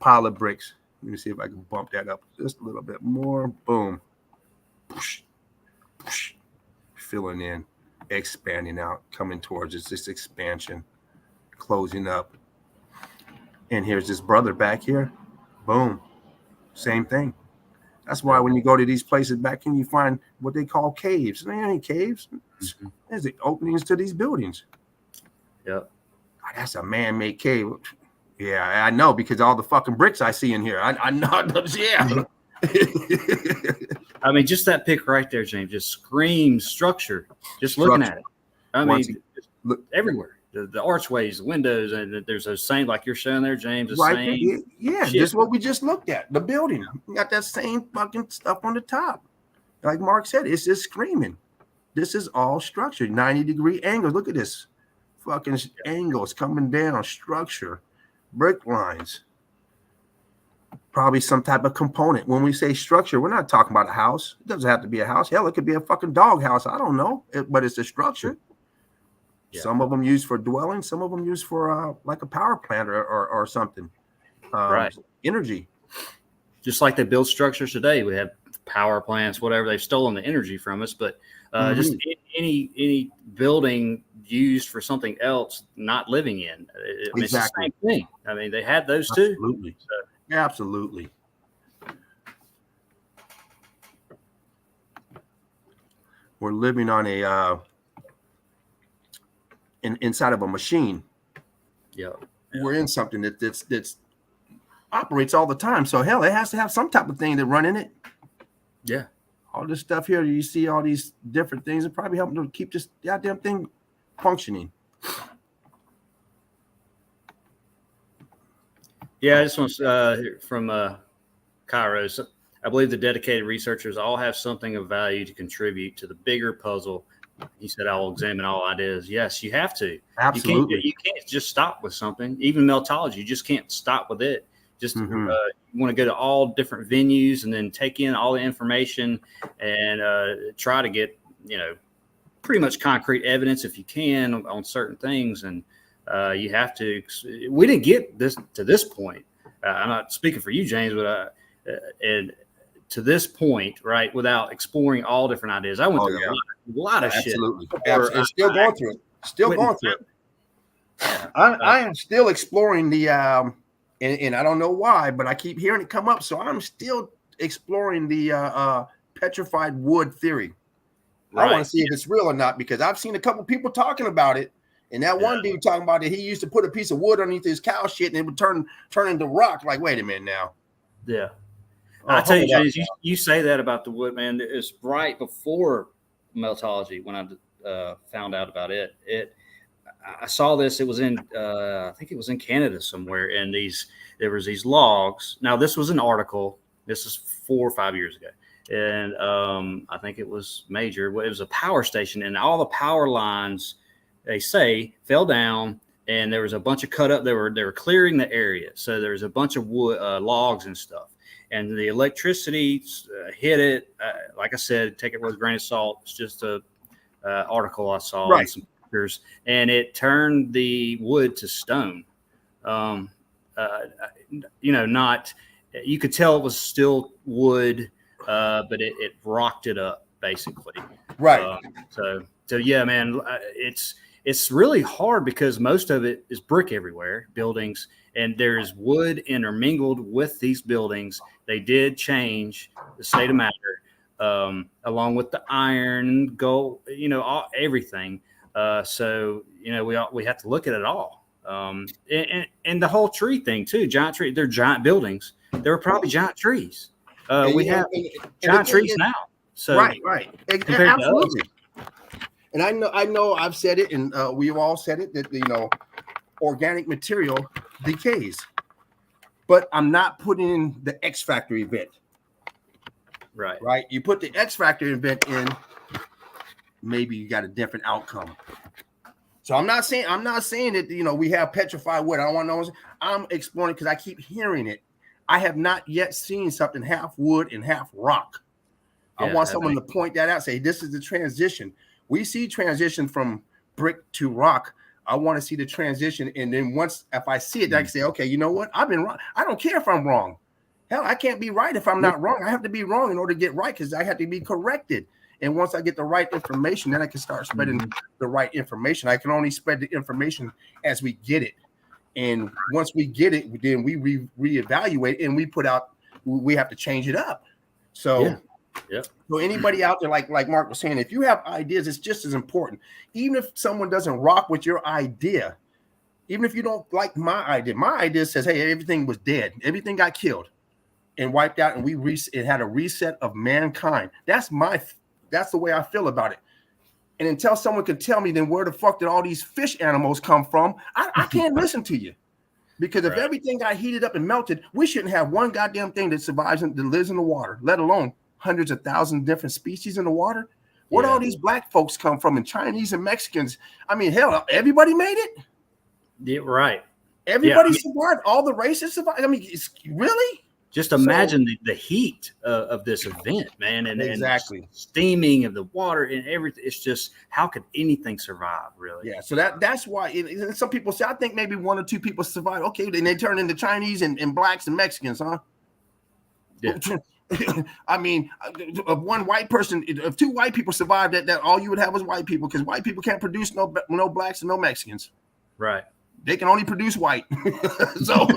Pile of bricks. Let me see if I can bump that up just a little bit more. Boom. Filling in, expanding out, coming towards us. This expansion, closing up. And here's this brother back here. Boom. Same thing. That's why when you go to these places back in, you find what they call caves. They ain't caves. There's the openings to these buildings. Yep. Oh, that's a man-made cave. Yeah, I know, because all the fucking bricks I see in here. I know. Yeah. I mean, just that pic right there, James, just screams structure. Just looking at it. I mean, look everywhere. The archways, the windows, and there's those same, like you're showing there, James. The right. Same yeah. shit. Just what we just looked at. The building. You got that same fucking stuff on the top. Like Mark said, it's just screaming. This is all structured. 90-degree angles. Look at this. Fucking angles coming down. Structure. Brick lines. Probably some type of component. When we say structure, we're not talking about a house. It doesn't have to be a house. Hell, it could be a fucking dog house. I don't know. But it's a structure. Yeah. Some of them used for dwelling. Some of them used for like a power plant or something. Right. Energy. Just like they build structures today. We have power plants, whatever. They've stolen the energy from us. But just any building used for something else, not living in. Exactly. It's the same thing. I mean, they had those too. Absolutely. So. Absolutely. We're living on a inside of a machine. Yeah. We're in something that's operates all the time. So hell, it has to have some type of thing that run in it. Yeah. All this stuff here, you see all these different things that probably help to keep this goddamn thing functioning. Yeah, I just want to hear from Kairos. I believe the dedicated researchers all have something of value to contribute to the bigger puzzle. He said, I will examine all ideas. Yes, you have to. Absolutely. You can't just stop with something. Even meltology, you just can't stop with it. Just you want to go to all different venues and then take in all the information and try to get, pretty much concrete evidence if you can on certain things. And you have to. We didn't get this to this point. I'm not speaking for you, James, but and to this point, right, without exploring all different ideas. I went through a lot of absolutely. shit. And still going through it. Still going through it. I am still exploring the and I don't know why, but I keep hearing it come up. So I'm still exploring the petrified wood theory. Right. I want to see if it's real or not, because I've seen a couple people talking about it. And that one dude talking about that he used to put a piece of wood underneath his cow shit and it would turn into rock. Like, wait a minute now. Yeah. I tell you, James, you say that about the wood, man. It's right before meltology when I found out about it. I saw this. It was in I think it was in Canada somewhere, and there was these logs. Now this was an article. This is 4 or 5 years ago, and I think it was major. It was a power station, and all the power lines, they say, fell down, and there was a bunch of cut up. They were clearing the area, so there was a bunch of wood logs and stuff. And the electricity hit it. Like I said, take it with a grain of salt. It's just a article I saw, right, and some pictures, and it turned the wood to stone. Not. You could tell it was still wood, but it rocked it up basically. Right. So yeah, man, it's really hard because most of it is brick everywhere, buildings, and there's wood intermingled with these buildings. They did change the state of matter, along with the iron, gold, everything. So we have to look at it all, and the whole tree thing too. Giant tree, they're giant buildings. There were probably giant trees. We have giant trees now. So right, absolutely. And I know I've said it, and we've all said it, that organic material decays. But I'm not putting in the X Factor event. Right. You put the X Factor event in, maybe you got a different outcome. So I'm not saying that we have petrified wood. I don't want to know. I'm exploring because I keep hearing it. I have not yet seen something half wood and half rock. Yeah, I want someone to point that out. Say this is the transition. We see transition from brick to rock. I want to see the transition, and then if I see it, I can say, okay, you know what? I've been wrong. I don't care if I'm wrong. Hell, I can't be right if I'm not wrong. I have to be wrong in order to get right, because I have to be corrected. And once I get the right information, then I can start spreading the right information. I can only spread the information as we get it. And once we get it, then we reevaluate and we have to change it up. So, So anybody out there, like Mark was saying, if you have ideas, it's just as important. Even if someone doesn't rock with your idea, even if you don't like my idea says, hey, everything was dead. Everything got killed and wiped out, and it had a reset of mankind. That's the way I feel about it. And until someone can tell me, then where the fuck did all these fish animals come from? I can't listen to you. Because if everything got heated up and melted, we shouldn't have one goddamn thing that survives and that lives in the water, let alone hundreds of thousands of different species in the water. Where do all these black folks come from, and Chinese and Mexicans? I mean, hell, everybody made it. Yeah, right. Everybody survived. All the races survived. I mean, really? Just imagine the heat of this event, man, and exactly steaming of the water and everything. It's just, how could anything survive, really? Yeah. So that's why. And some people say, I think maybe 1 or 2 people survive. Okay, then they turn into Chinese and blacks and Mexicans, huh? Yeah. I mean, if 1 white person, if 2 white people survived, that all you would have was white people, because white people can't produce no blacks and no Mexicans. Right. They can only produce white. so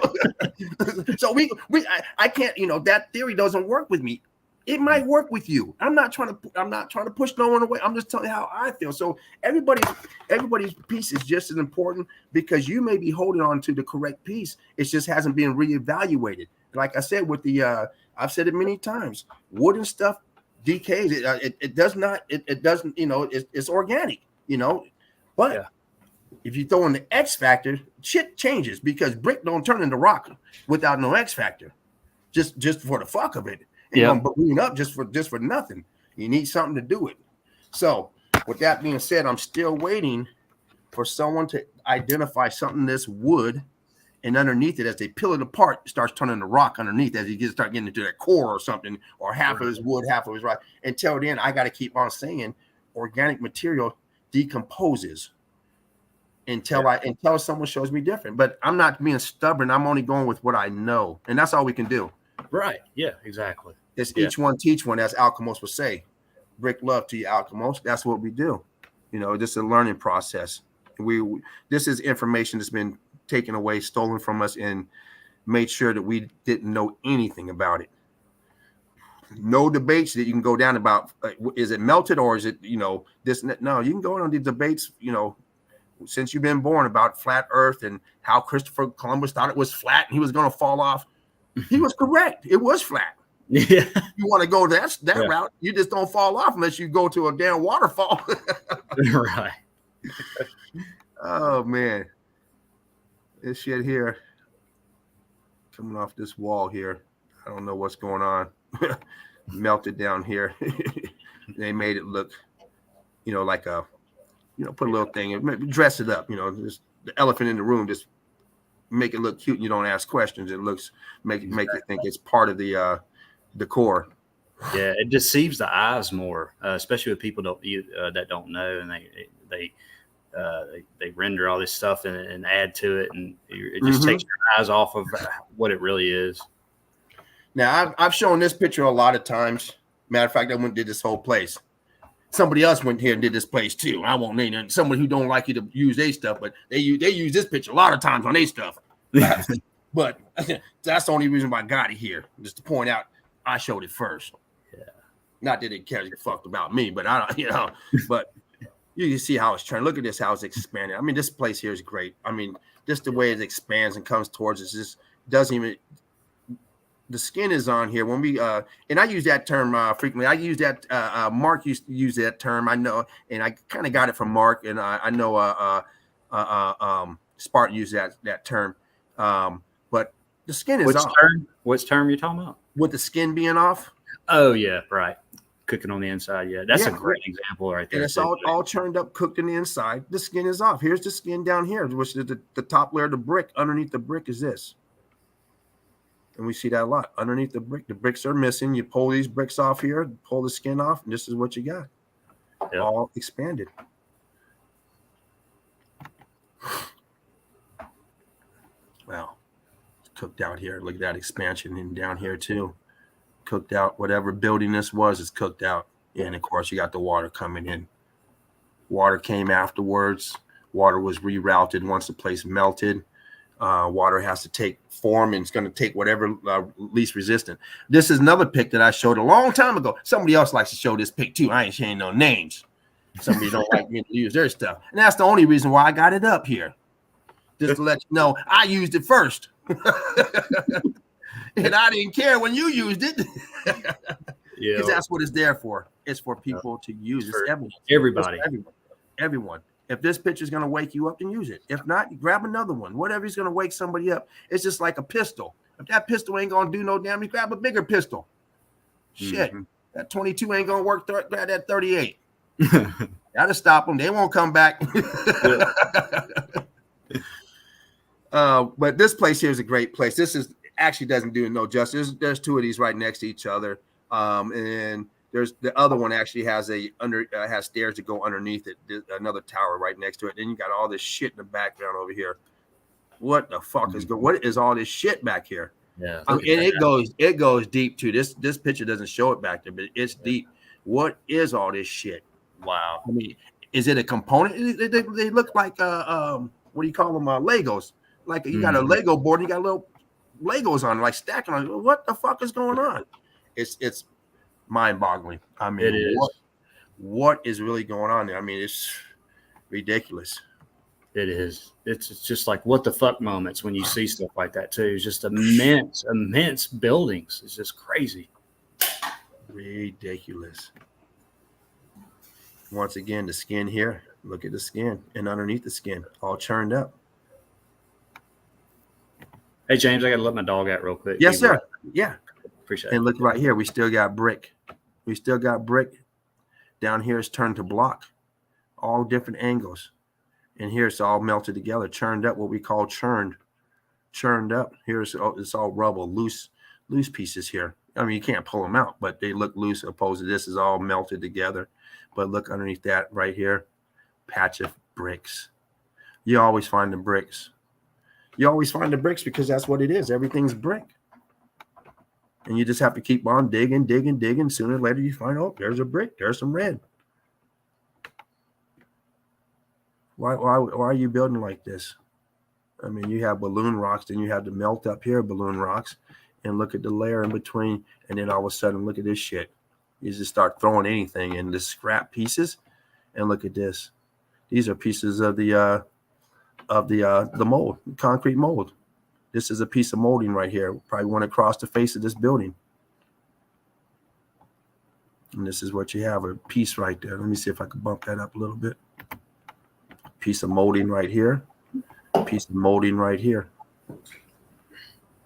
I can't, that theory doesn't work with me. It might work with you. I'm not trying to push no one away. I'm just telling you how I feel. So everybody's piece is just as important, because you may be holding on to the correct piece. It just hasn't been reevaluated. Like I said, with the I've said it many times, wood and stuff decays. It does not. It doesn't. It's organic. But if you throw in the X factor, shit changes, because brick don't turn into rock without no X factor. Just for the fuck of it. But clean up just for nothing. You need something to do it. So with that being said, I'm still waiting for someone to identify something that's wood, and underneath it, as they peel it apart, it starts turning to rock underneath, as you start getting into that core or something, or half of his wood, half of his rock. Until then, I got to keep on saying organic material decomposes until someone shows me different. But I'm not being stubborn. I'm only going with what I know, and that's all we can do. Right. Yeah, exactly. It's each one teach one, as Alkimos would say. Brick love to you, Alkimos. That's what we do. You know, this is a learning process. This is information that's been taken away, stolen from us, and made sure that we didn't know anything about it. No debates that you can go down about, is it melted or is it, you know, this? No, you can go on these debates, you know, since you've been born, about flat earth and how Christopher Columbus thought it was flat and he was going to fall off. He was correct. It was flat. Yeah. You want to go that route, you just don't fall off unless you go to a damn waterfall. Right. Oh, man. This shit here coming off this wall here. I don't know what's going on. Melted down here. They made it look, you know, like a, you know, put a little thing and maybe dress it up, you know, just the elephant in the room, just make it look cute and you don't ask questions. It looks, make you think it's part of the decor. Yeah, it deceives the eyes more, especially with people that don't know, and they render all this stuff and add to it, and it just takes your eyes off of what it really is. Now, I've shown this picture a lot of times. Matter of fact, I went and did this whole place. Somebody else went here and did this place too. I won't name it. Somebody who don't like you to use their stuff, but they use this picture a lot of times on their stuff. But that's the only reason why I got it here, just to point out I showed it first. Yeah. Not that it cares a fuck about me, but I don't, you know, but you can see how it's turned. Look at this, how it's expanding. I mean, this place here is great. I mean, just the way it expands and comes towards us, just doesn't even. The skin is on here when we and I use that term frequently. I use that Mark used to use that term. I know, and I kind of got it from Mark, and I know Spartan used that term. But the skin is off. Which term you talking about? With the skin being off. Oh yeah, right. Cooking on the inside. Yeah, that's a great example right there. And it's all churned up, cooked in the inside. The skin is off. Here's the skin down here, which is the top layer of the brick. Underneath the brick is this. And we see that a lot. Underneath the bricks are missing. You pull these bricks off here, pull the skin off, and this is what you got. Yep. All expanded. Well, it's cooked out here. Look at that expansion and down here too. Cooked out. Whatever building this was, it's cooked out. And of course, you got the water coming in. Water came afterwards. Water was rerouted once the place melted. Water has to take form, and it's going to take whatever least resistant. This is another pic that I showed a long time ago. Somebody else likes to show this pic too. I ain't sharing no names. Somebody don't like me to use their stuff, and that's the only reason why I got it up here, just to let you know I used it first, and I didn't care when you used it. Yeah, because that's what it's there for. It's for people to use. It's everybody. Everyone. If this picture is going to wake you up, then use it. If not, you grab another one. Whatever is going to wake somebody up. It's just like a pistol. If that pistol ain't going to do no damage, grab a bigger pistol. Shit. That 22 ain't going to work. Grab that 38. That'll stop them. They won't come back. But this place here is a great place. This is actually doesn't do it no justice. There's two of these right next to each other. And there's the other one actually has has stairs to go underneath it. There's another tower right next to it. Then you got all this shit in the background over here. What the fuck is going? What is all this shit back here? Yeah, and it goes deep too. This picture doesn't show it back there, but it's deep. What is all this shit? Wow. I mean, is it a component? They look like what do you call them? Legos. Like you got a Lego board, and you got little Legos on, like stacking on. What the fuck is going on? It's mind-boggling. I mean, it is. What is really going on there? I mean, it's ridiculous. It is. It's just like what the fuck moments when you see stuff like that too. It's just immense buildings. It's just crazy. Ridiculous. Once again, the skin here. Look at the skin, and underneath the skin, all churned up. Hey James, I gotta let my dog out real quick. Yes, sir. Yeah. Appreciate it. And look right here, we still got brick. We still got brick. Down here it's turned to block, all different angles. And here it's all melted together, churned up, what we call churned up. Here's it's all rubble, loose pieces here. I mean, you can't pull them out, but they look loose opposed to this is all melted together. But look underneath that right here, patch of bricks. You always find the bricks. You always find the bricks because that's what it is. Everything's brick. And you just have to keep on digging. Sooner or later, you find, oh, there's a brick. There's some red. Why are you building like this? I mean, you have balloon rocks, then you have the melt up here balloon rocks, and look at the layer in between, and then all of a sudden, look at this shit. You just start throwing anything in the scrap pieces, and look at this. These are pieces of the mold, concrete mold. This is a piece of molding right here. Probably went across the face of this building. And this is what you have, a piece right there. Let me see if I can bump that up a little bit. Piece of molding right here. Piece of molding right here.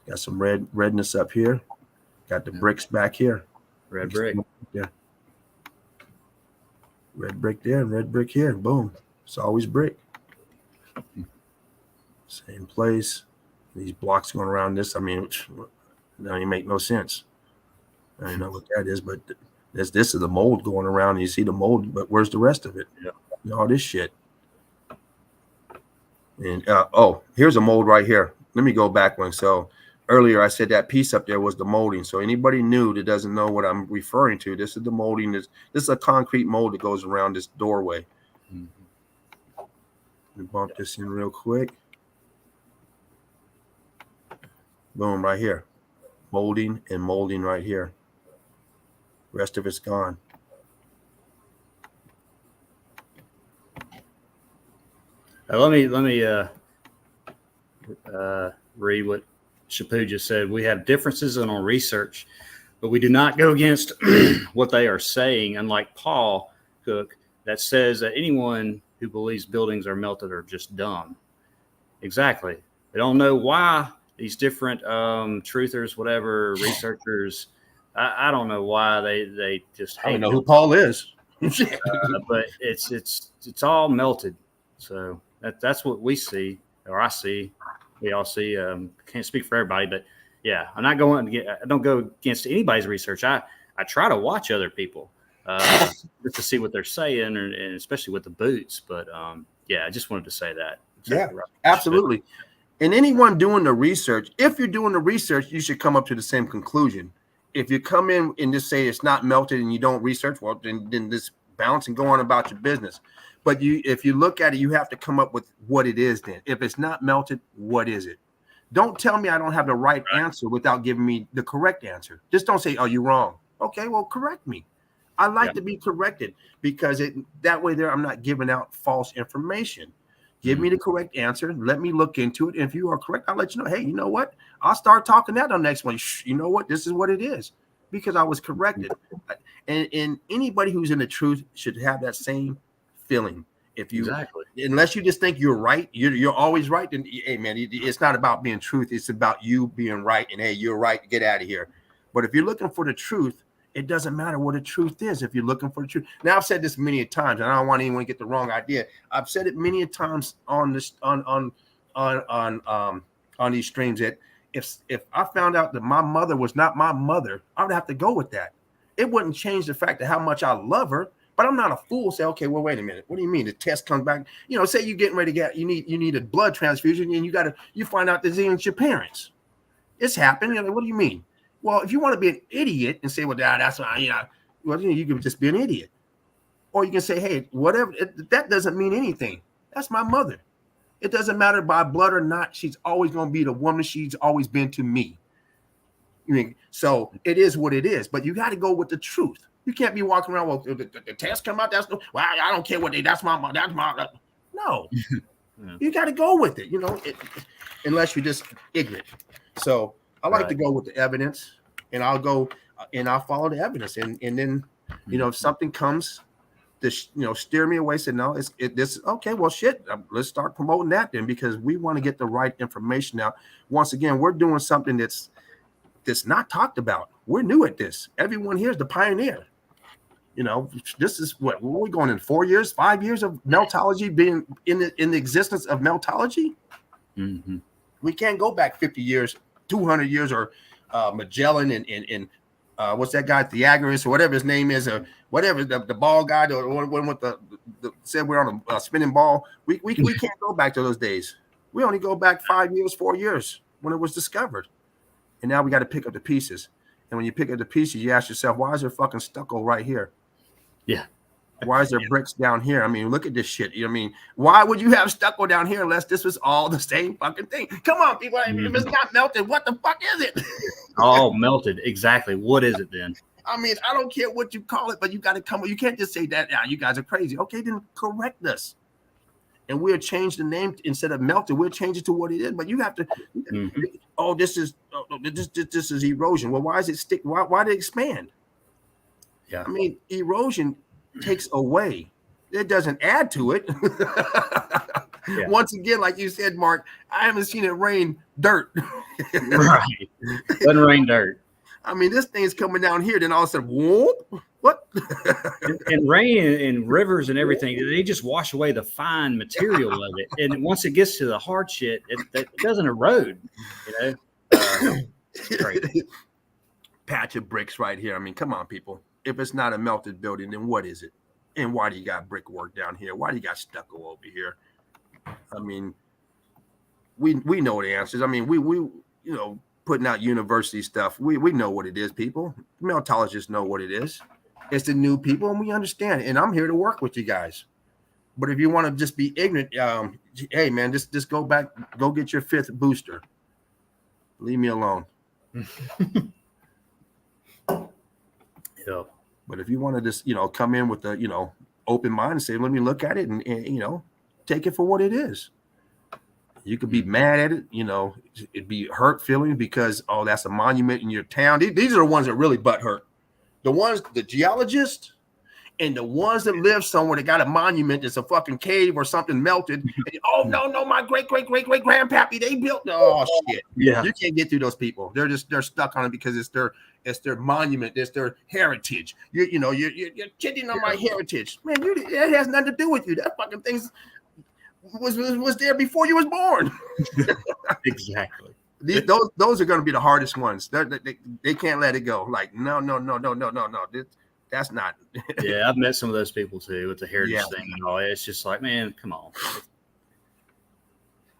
Got some redness up here. Got the bricks back here. Red brick. Yeah. Red brick there and red brick here. Boom. It's always brick. Same place. These blocks going around this. I mean, it don't even make no sense. I don't know what that is, but this is the mold going around. And you see the mold, but where's the rest of it? Yeah. All this shit. And here's a mold right here. Let me go back one. So earlier I said that piece up there was the molding. So anybody new that doesn't know what I'm referring to, this is the molding. This is a concrete mold that goes around this doorway. Let me bump this in real quick. Boom, right here. Molding and molding right here. Rest of it's gone. Let me read what Chapu just said. We have differences in our research, but we do not go against what they are saying, unlike Paul Cook, that says that anyone who believes buildings are melted are just dumb. Exactly. They don't know why these different truthers, whatever, researchers, I don't know why they just hate. I don't know who Paul is. But it's all melted. So that's what we see, or I see. We all see. Can't speak for everybody, but yeah, I don't go against anybody's research. I try to watch other people just to see what they're saying, and especially with the boots. But yeah, I just wanted to say that. Exactly right. Absolutely. And anyone doing the research, if you're doing the research, you should come up to the same conclusion. If you come in and just say it's not melted and you don't research, well, then just bounce and go on about your business. But if you look at it, you have to come up with what it is then. If it's not melted, what is it? Don't tell me I don't have the right answer without giving me the correct answer. Just don't say, oh, you're wrong. Okay, well, correct me. I like to be corrected because that way there I'm not giving out false information. Give me the correct answer. Let me look into it. If you are correct, I'll let you know. Hey, you know what? I'll start talking that on the next one. You know what? This is what it is because I was corrected. And anybody who's in the truth should have that same feeling. If you unless you just think you're right, you're always right. Then hey, man, it's not about being truth. It's about you being right. And hey, you're right. Get out of here. But if you're looking for the truth, it doesn't matter what the truth is if you're looking for the truth. Now, I've said this many times, and I don't want anyone to get the wrong idea. I've said it many times on this on these streams that if I found out that my mother was not my mother, I would have to go with that. It wouldn't change the fact of how much I love her, but I'm not a fool. Say, okay, well, wait a minute. What do you mean? The test comes back. Say you're getting ready to get you need a blood transfusion, and you find out that it's your parents. It's happened. What do you mean? Well, if you want to be an idiot and say, well, that's why, you can just be an idiot. Or you can say, hey, whatever, that doesn't mean anything. That's my mother. It doesn't matter by blood or not. She's always going to be the woman she's always been to me. So it is what it is. But you got to go with the truth. You can't be walking around, well, the test come out. I don't care what that's my mom. That's my, no. You got to go with it, unless you're just ignorant. So I like to go with the evidence, and I'll go and I'll follow the evidence. And then, if something comes to, steer me away, say, no, this, okay, well, shit, let's start promoting that then, because we want to get the right information out. Once again, we're doing something that's not talked about. We're new at this. Everyone here is the pioneer. This is what we're going in 4 years, 5 years of meltology being in the existence of meltology. Mm-hmm. We can't go back 50 years. 200 years or Magellan and what's that guy, Theagoras or whatever his name is, or whatever the ball guy, or one with the said we're on a spinning ball. We can't go back to those days. We only go back 5 years, 4 years when it was discovered, and now we got to pick up the pieces. And when you pick up the pieces, you ask yourself, why is there fucking stucco right here? Yeah. Why is there bricks down here? I mean, look at this shit. I mean, why would you have stucco down here unless this was all the same fucking thing? Come on, people. If it's not melted, what the fuck is it? Oh, melted. Exactly. What is it then? I mean, I don't care what you call it, but you got to come. You can't just say that. You guys are crazy. Okay, then correct us. And we'll change the name instead of melted. We'll change it to what it is. But you have to. Oh, this is erosion. Well, why does it stick? Why did it expand? Yeah. I mean, erosion takes away. It doesn't add to it. Yeah. Once again, like you said, Mark, I haven't seen it rain dirt. Right. Doesn't rain dirt. I mean, this thing's coming down here, then all of a sudden, whoop, what? and rain and rivers and everything, they just wash away the fine material of it. And once it gets to the hard shit, it doesn't erode, you know? Crazy. Patch of bricks right here. I mean, come on, people. If it's not a melted building, then what is it? And why do you got brickwork down here? Why do you got stucco over here? I mean, we know the answers. I mean, we you know, putting out university stuff. We know what it is, people. Meltologists know what it is. It's the new people, and we understand it. And I'm here to work with you guys. But if you want to just be ignorant, hey man, just go back, go get your 5th booster. Leave me alone. Yeah. But if you want to just, you know, come in with a, you know, open mind and say, let me look at it and you know, take it for what it is. You could be mad at it, you know, it'd be hurt feelings because, oh, that's a monument in your town. These are the ones that really butt hurt. The ones, the geologists and the ones that live somewhere that got a monument that's a fucking cave or something melted. And, oh, no, my great-great-great-great-grandpappy, they built. Oh, shit. Yeah. You can't get through those people. They're stuck on it because it's their monument, it's their heritage. You're kidding on my heritage. Man, it has nothing to do with you. That fucking thing's was there before you was born. Exactly. Those are going to be the hardest ones. They can't let it go. Like, no. That's not. Yeah, I've met some of those people too with the heritage thing and all. It's just like, man, come on.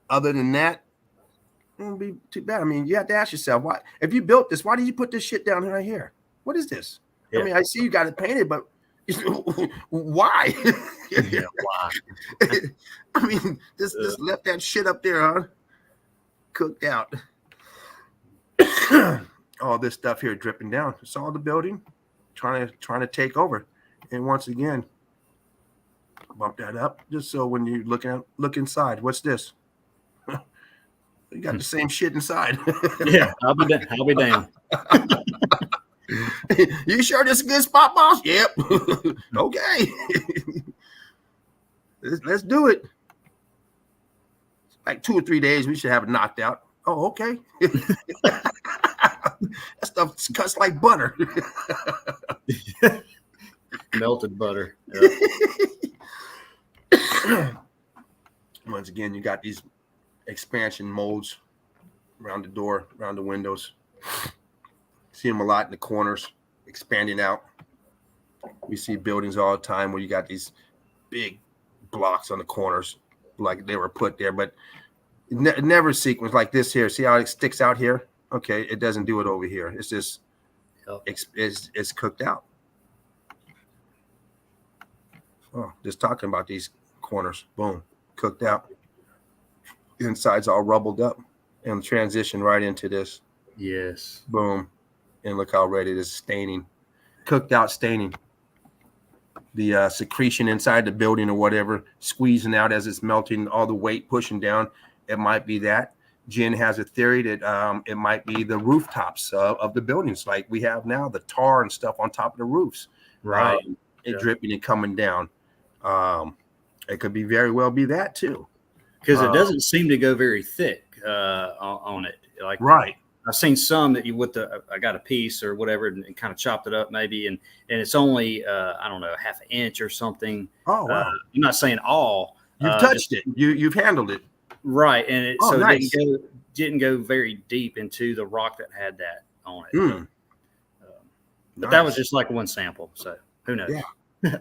Other than that, it won't be too bad. I mean, you have to ask yourself, why? If you built this, why did you put this shit down right here? What is this? Yeah. I mean, I see you got it painted, but why? Yeah, why? I mean, just left that shit up there, huh? Cooked out. All this stuff here dripping down. It's all the building trying to take over. And once again, bump that up just so when you look inside, what's this? You got the same shit inside. Yeah, I'll be damned. You sure this is a good spot, boss? Yep. Okay. Let's do it. Like 2 or 3 days, we should have it knocked out. Oh, okay. That stuff cuts like butter. Melted butter. Yeah. Once again, you got these expansion molds around the door, around the windows. See them a lot in the corners, expanding out. We see buildings all the time where you got these big blocks on the corners, like they were put there, but never sequence like this here. See how it sticks out here? Okay, it doesn't do it over here. It's just it's cooked out. Oh, just talking about these corners. Boom, cooked out. Inside's all rubbled up and transition right into this. Yes. Boom. And look how red it is, staining. Cooked out staining. The secretion inside the building or whatever, squeezing out as it's melting, all the weight pushing down. It might be that. Jen has a theory that it might be the rooftops of the buildings like we have now, the tar and stuff on top of the roofs. Right. Dripping and coming down. It could be very well be that too. Because it doesn't seem to go very thick on it. Like, right. I've seen some that I got a piece or whatever and kind of chopped it up maybe, and it's only I don't know, half an inch or something. Oh wow! I'm not saying all. You've touched it. You've handled it. Right, and nice. it didn't go very deep into the rock that had that on it. But that was just like one sample, so who knows? Yeah.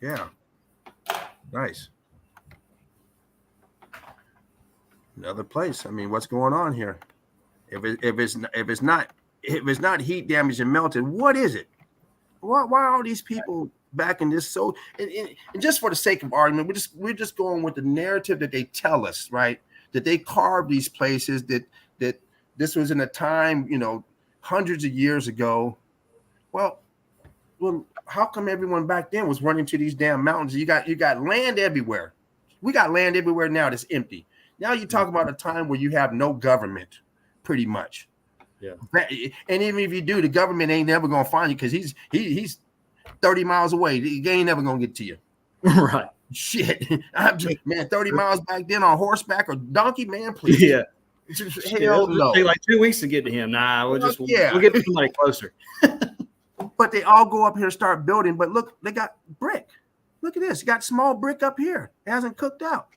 Yeah. Nice. Another place. I mean, what's going on here? If it's not if it's not heat damage and melted, what is it? Why are all these people back in this? So, and just for the sake of argument, we're just going with the narrative that they tell us, right? That they carved these places, that this was in a time, hundreds of years ago. Well, how come everyone back then was running to these damn mountains? You got land everywhere. We got land everywhere now that's empty. Now you talk about a time where you have no government, pretty much. Yeah. And even if you do, the government ain't never gonna find you because he's 30 miles away. He ain't never gonna get to you. Right. Shit. Man, 30 miles back then on horseback or donkey, man, please. Yeah. Hell no. It'll take like 2 weeks to get to him. Nah, we'll get somebody closer. But they all go up here and start building. But look, they got brick. Look at this. You got small brick up here. It hasn't cooked out.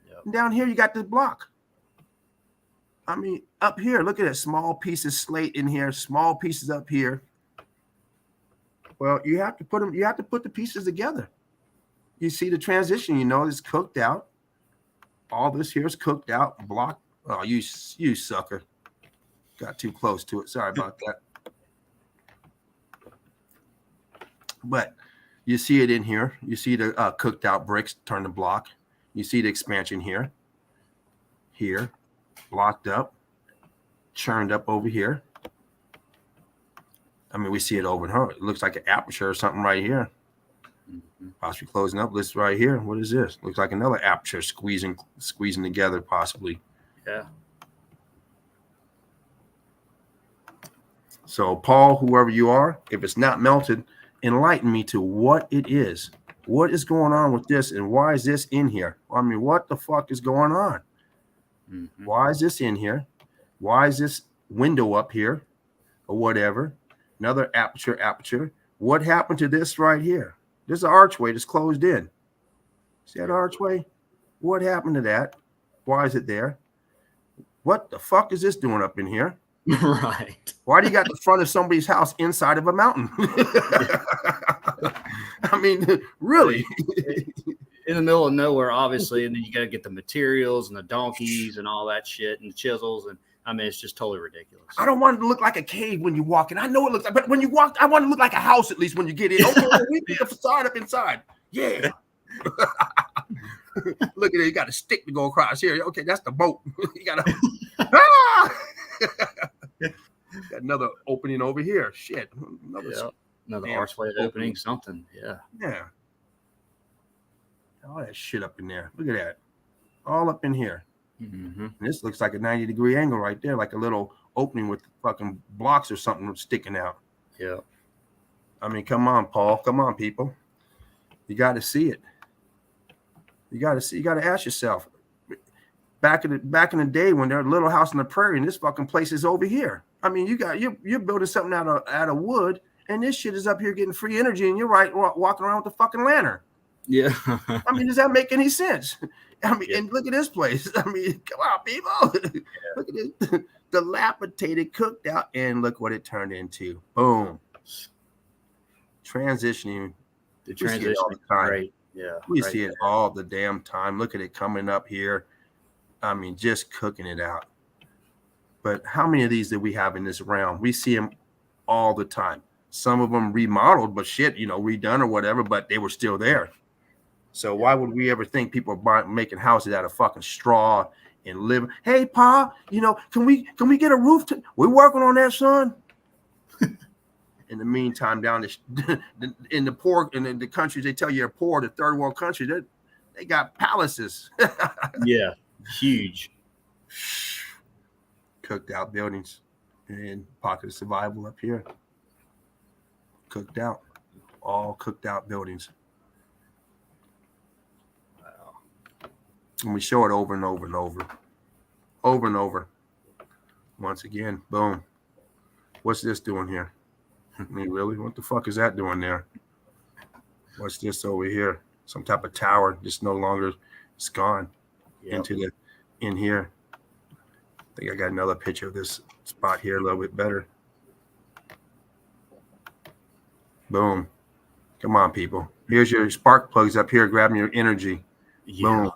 Yep. And down here, you got this block. I mean, up here, look at it. Small pieces slate in here, small pieces up here. Well, you have to put them, you have to put the pieces together. You see the transition, it's cooked out. All this here is cooked out, block. Oh, you sucker. Got too close to it. Sorry about that. But you see it in here. You see the cooked out bricks turn to block. You see the expansion here. Here. Blocked up. Churned up over here. I mean, we see it over here. It looks like an aperture or something right here. Possibly closing up. This right here. What is this? Looks like another aperture squeezing together, possibly. Yeah. So, Paul, whoever you are, if it's not melted, enlighten me to what it is. What is going on with this, and why is this in here? I mean, what the fuck is going on? Mm-hmm. Why is this in here? Why is this window up here, or whatever? Another aperture. What happened to this right here? There's an archway that's closed in. See that archway? What happened to that? Why is it there? What the fuck is this doing up in here? Right. Why do you got the front of somebody's house inside of a mountain? I mean, really? In the middle of nowhere, obviously, and then you got to get the materials and the donkeys and all that shit and the chisels, and I mean, it's just totally ridiculous. I don't want it to look like a cave when you walk in. I know it looks like, but when you walk, I want it to look like a house at least when you get in. Okay, we put the facade up inside. Yeah. Look at it. You got a stick to go across here. Okay, that's the boat. You got got another opening over here. Shit. Another archway opening, something. Yeah. Yeah. All that shit up in there. Look at that. All up in here. Mm-hmm. And this looks like a 90-degree angle right there, like a little opening with fucking blocks or something sticking out. Yeah. I mean, come on, Paul. Come on, people. You got to see it. You got to ask yourself. Back in the day when there was a little house on the prairie and this fucking place is over here. I mean, you're building something out of wood, and this shit is up here getting free energy, and you're walking around with a fucking lantern. Yeah. I mean, does that make any sense? I mean, and look at this place. I mean, come on, people. Look at it. Dilapidated, cooked out, and look what it turned into. Boom. Transitioning. The transition is great. Yeah. We see it all the damn time. Look at it coming up here. I mean, just cooking it out. But how many of these do we have in this realm? We see them all the time. Some of them remodeled, but shit, redone or whatever, but they were still there. So why would we ever think people are making houses out of fucking straw and live? Hey, Pa, can we get a roof? We're working on that, son. In the meantime, down in the countries, they tell you you're poor, the third world countries, they got palaces. Yeah, huge. Cooked out buildings and pocket of survival up here. Cooked out. All cooked out buildings. And we show it over and over and over. Over and over. Once again, boom. What's this doing here? I mean, really? What the fuck is that doing there? What's this over here? Some type of tower. Just no longer, it's gone. Yep. In here. I think I got another picture of this spot here a little bit better. Boom. Come on, people. Here's your spark plugs up here grabbing your energy. Yeah. Boom.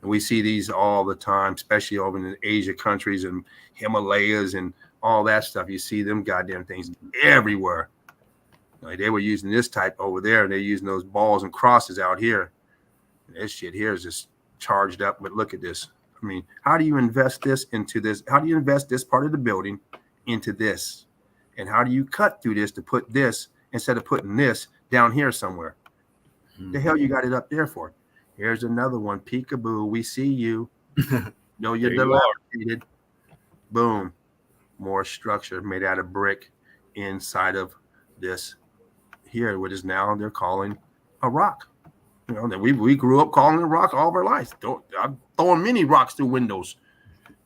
And we see these all the time, especially over in the Asia countries and Himalayas and all that stuff. You see them goddamn things everywhere. Like they were using this type over there, and they're using those balls and crosses out here. This shit here is just charged up. But look at this. I mean, how do you invest this into this? How do you invest this part of the building into this? And how do you cut through this to put this instead of putting this down here somewhere? The hell you got it up there for? Here's another one. Peekaboo. We see you. No, you're dilapidated. Boom. More structure made out of brick inside of this here, what is now they're calling a rock. You know, that we grew up calling it a rock all of our lives. I'm throwing many rocks through windows.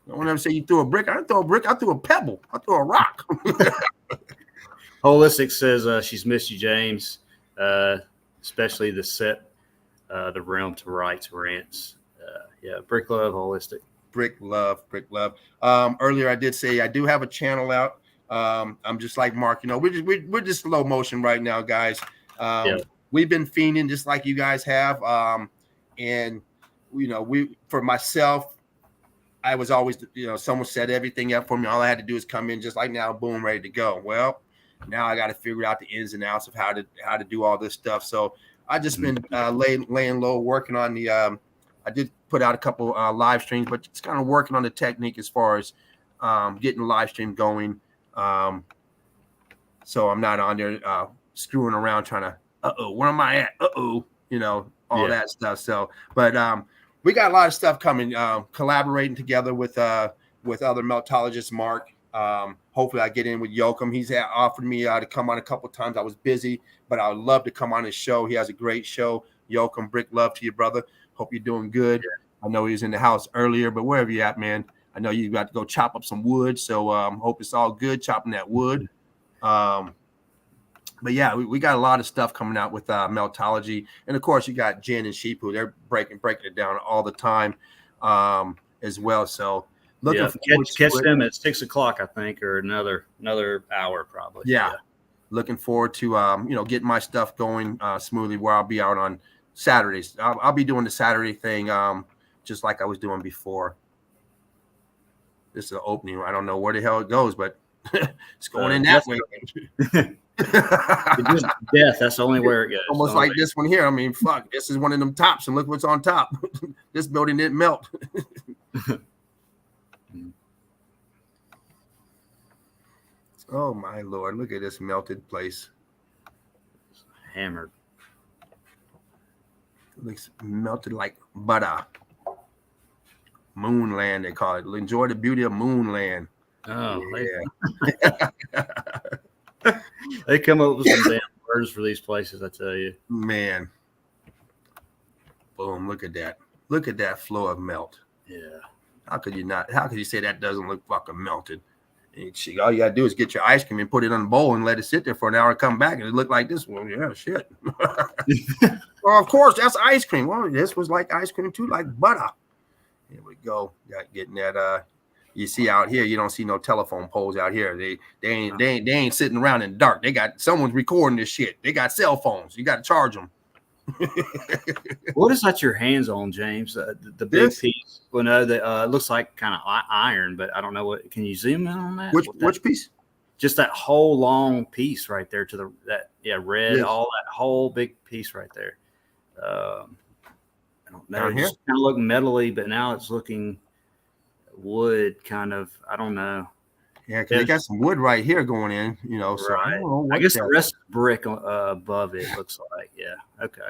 Don't ever say you threw a brick. I didn't throw a brick. I threw a pebble. I threw a rock. Holistic says she's missed you, James, especially the set, the realm to rights rants. Yeah, Brick Love, Holistic. Brick Love. Earlier I did say I do have a channel out. I'm just like Mark, you know, we're just slow motion right now, guys. We've been fiending just like you guys have. And you know, for myself, I was always, you know, someone set everything up for me. All I had to do is come in just like now, boom, ready to go. Well, now I got to figure out the ins and outs of how to do all this stuff. So I just been laying low, working on the. I did put out a couple live streams, but it's kind of working on the technique as far as getting the live stream going. So I'm not on there screwing around trying to, where am I at? You know, all that stuff. So, but we got a lot of stuff coming, collaborating together with other meltologists, Mark. Hopefully I get in with Yoakum. He's offered me to come on a couple of times. I was busy, but I would love to come on his show. He has a great show. Yoakum, Brick Love to you, brother. Hope you're doing good. I know he was in the house earlier, but wherever you at, man, I know you got to go chop up some wood. So hope it's all good chopping that wood. But yeah, we got a lot of stuff coming out with Meltology. And of course you got Jen and Sheepu. They're breaking it down all the time as well. So catch them at 6 o'clock, I think, or another hour probably. Yeah. Looking forward to you know, getting my stuff going smoothly, where I'll be out on Saturdays. I'll be doing the Saturday thing just like I was doing before. This is an opening. I don't know where the hell it goes, but it's going in that way. Death. That's the only where it goes. Almost like this one here. I mean, fuck. This is one of them tops, and look what's on top. This building didn't melt. Oh my Lord! Look at this melted place. Hammered. It looks melted like butter. Moonland, they call it. Enjoy the beauty of Moonland. Oh, yeah. They come up with some damn words for these places, I tell you. Man. Boom, look at that. Look at that flow of melt. Yeah. How could you say that doesn't look fucking melted? All you gotta do is get your ice cream and put it on a bowl and let it sit there for an hour and come back and it looked like this one. Yeah, shit. Well, of course, that's ice cream. Well, this was like ice cream too, like butter. Here we go. Got getting that you see out here, you don't see no telephone poles out here. They ain't sitting around in the dark. They got someone's recording this shit. They got cell phones. You got to charge them. What is that your hands on, James? The big piece. Well, no, it looks like kind of iron, but I don't know what. Can you zoom in on that? Which piece? Just that whole long piece right there to red. Yes. All that whole big piece right there. I don't know. It just kind of look metally, but now it's looking wood kind of. I don't know. Yeah, because they got some wood right here going in, you know. So right. I guess the rest is brick above it looks like. Yeah. Okay.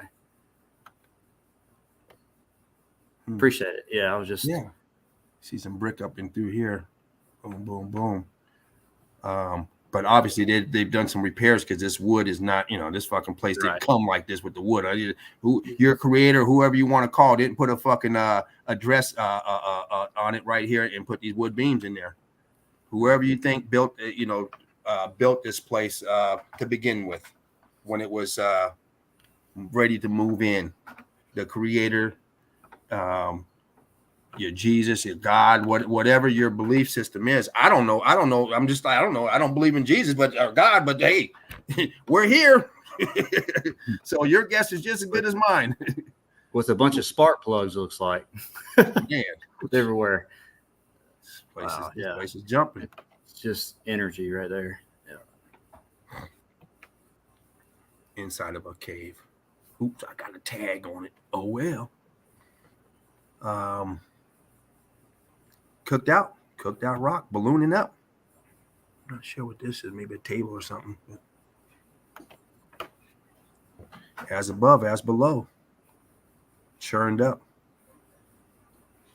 Appreciate it. Yeah, I was just see some brick up and through here. Boom, boom, boom. But obviously they've done some repairs because this wood is not, you know, this fucking place didn't come like this with the wood. Your creator, whoever you want to call, didn't put a fucking address on it right here and put these wood beams in there. Whoever you think built this place to begin with, when it was ready to move in, the creator, your Jesus, your God, whatever your belief system is. I don't know. I don't know. I don't believe in Jesus, but God. But hey, we're here. So your guess is just as good as mine. With a bunch of spark plugs, looks like. Man, everywhere. This place is jumping. just energy right there. Yeah. Inside of a cave. Oops, I got a tag on it. Oh well. Cooked out rock, ballooning up. I'm not sure what this is, maybe a table or something. As above, as below. Churned up.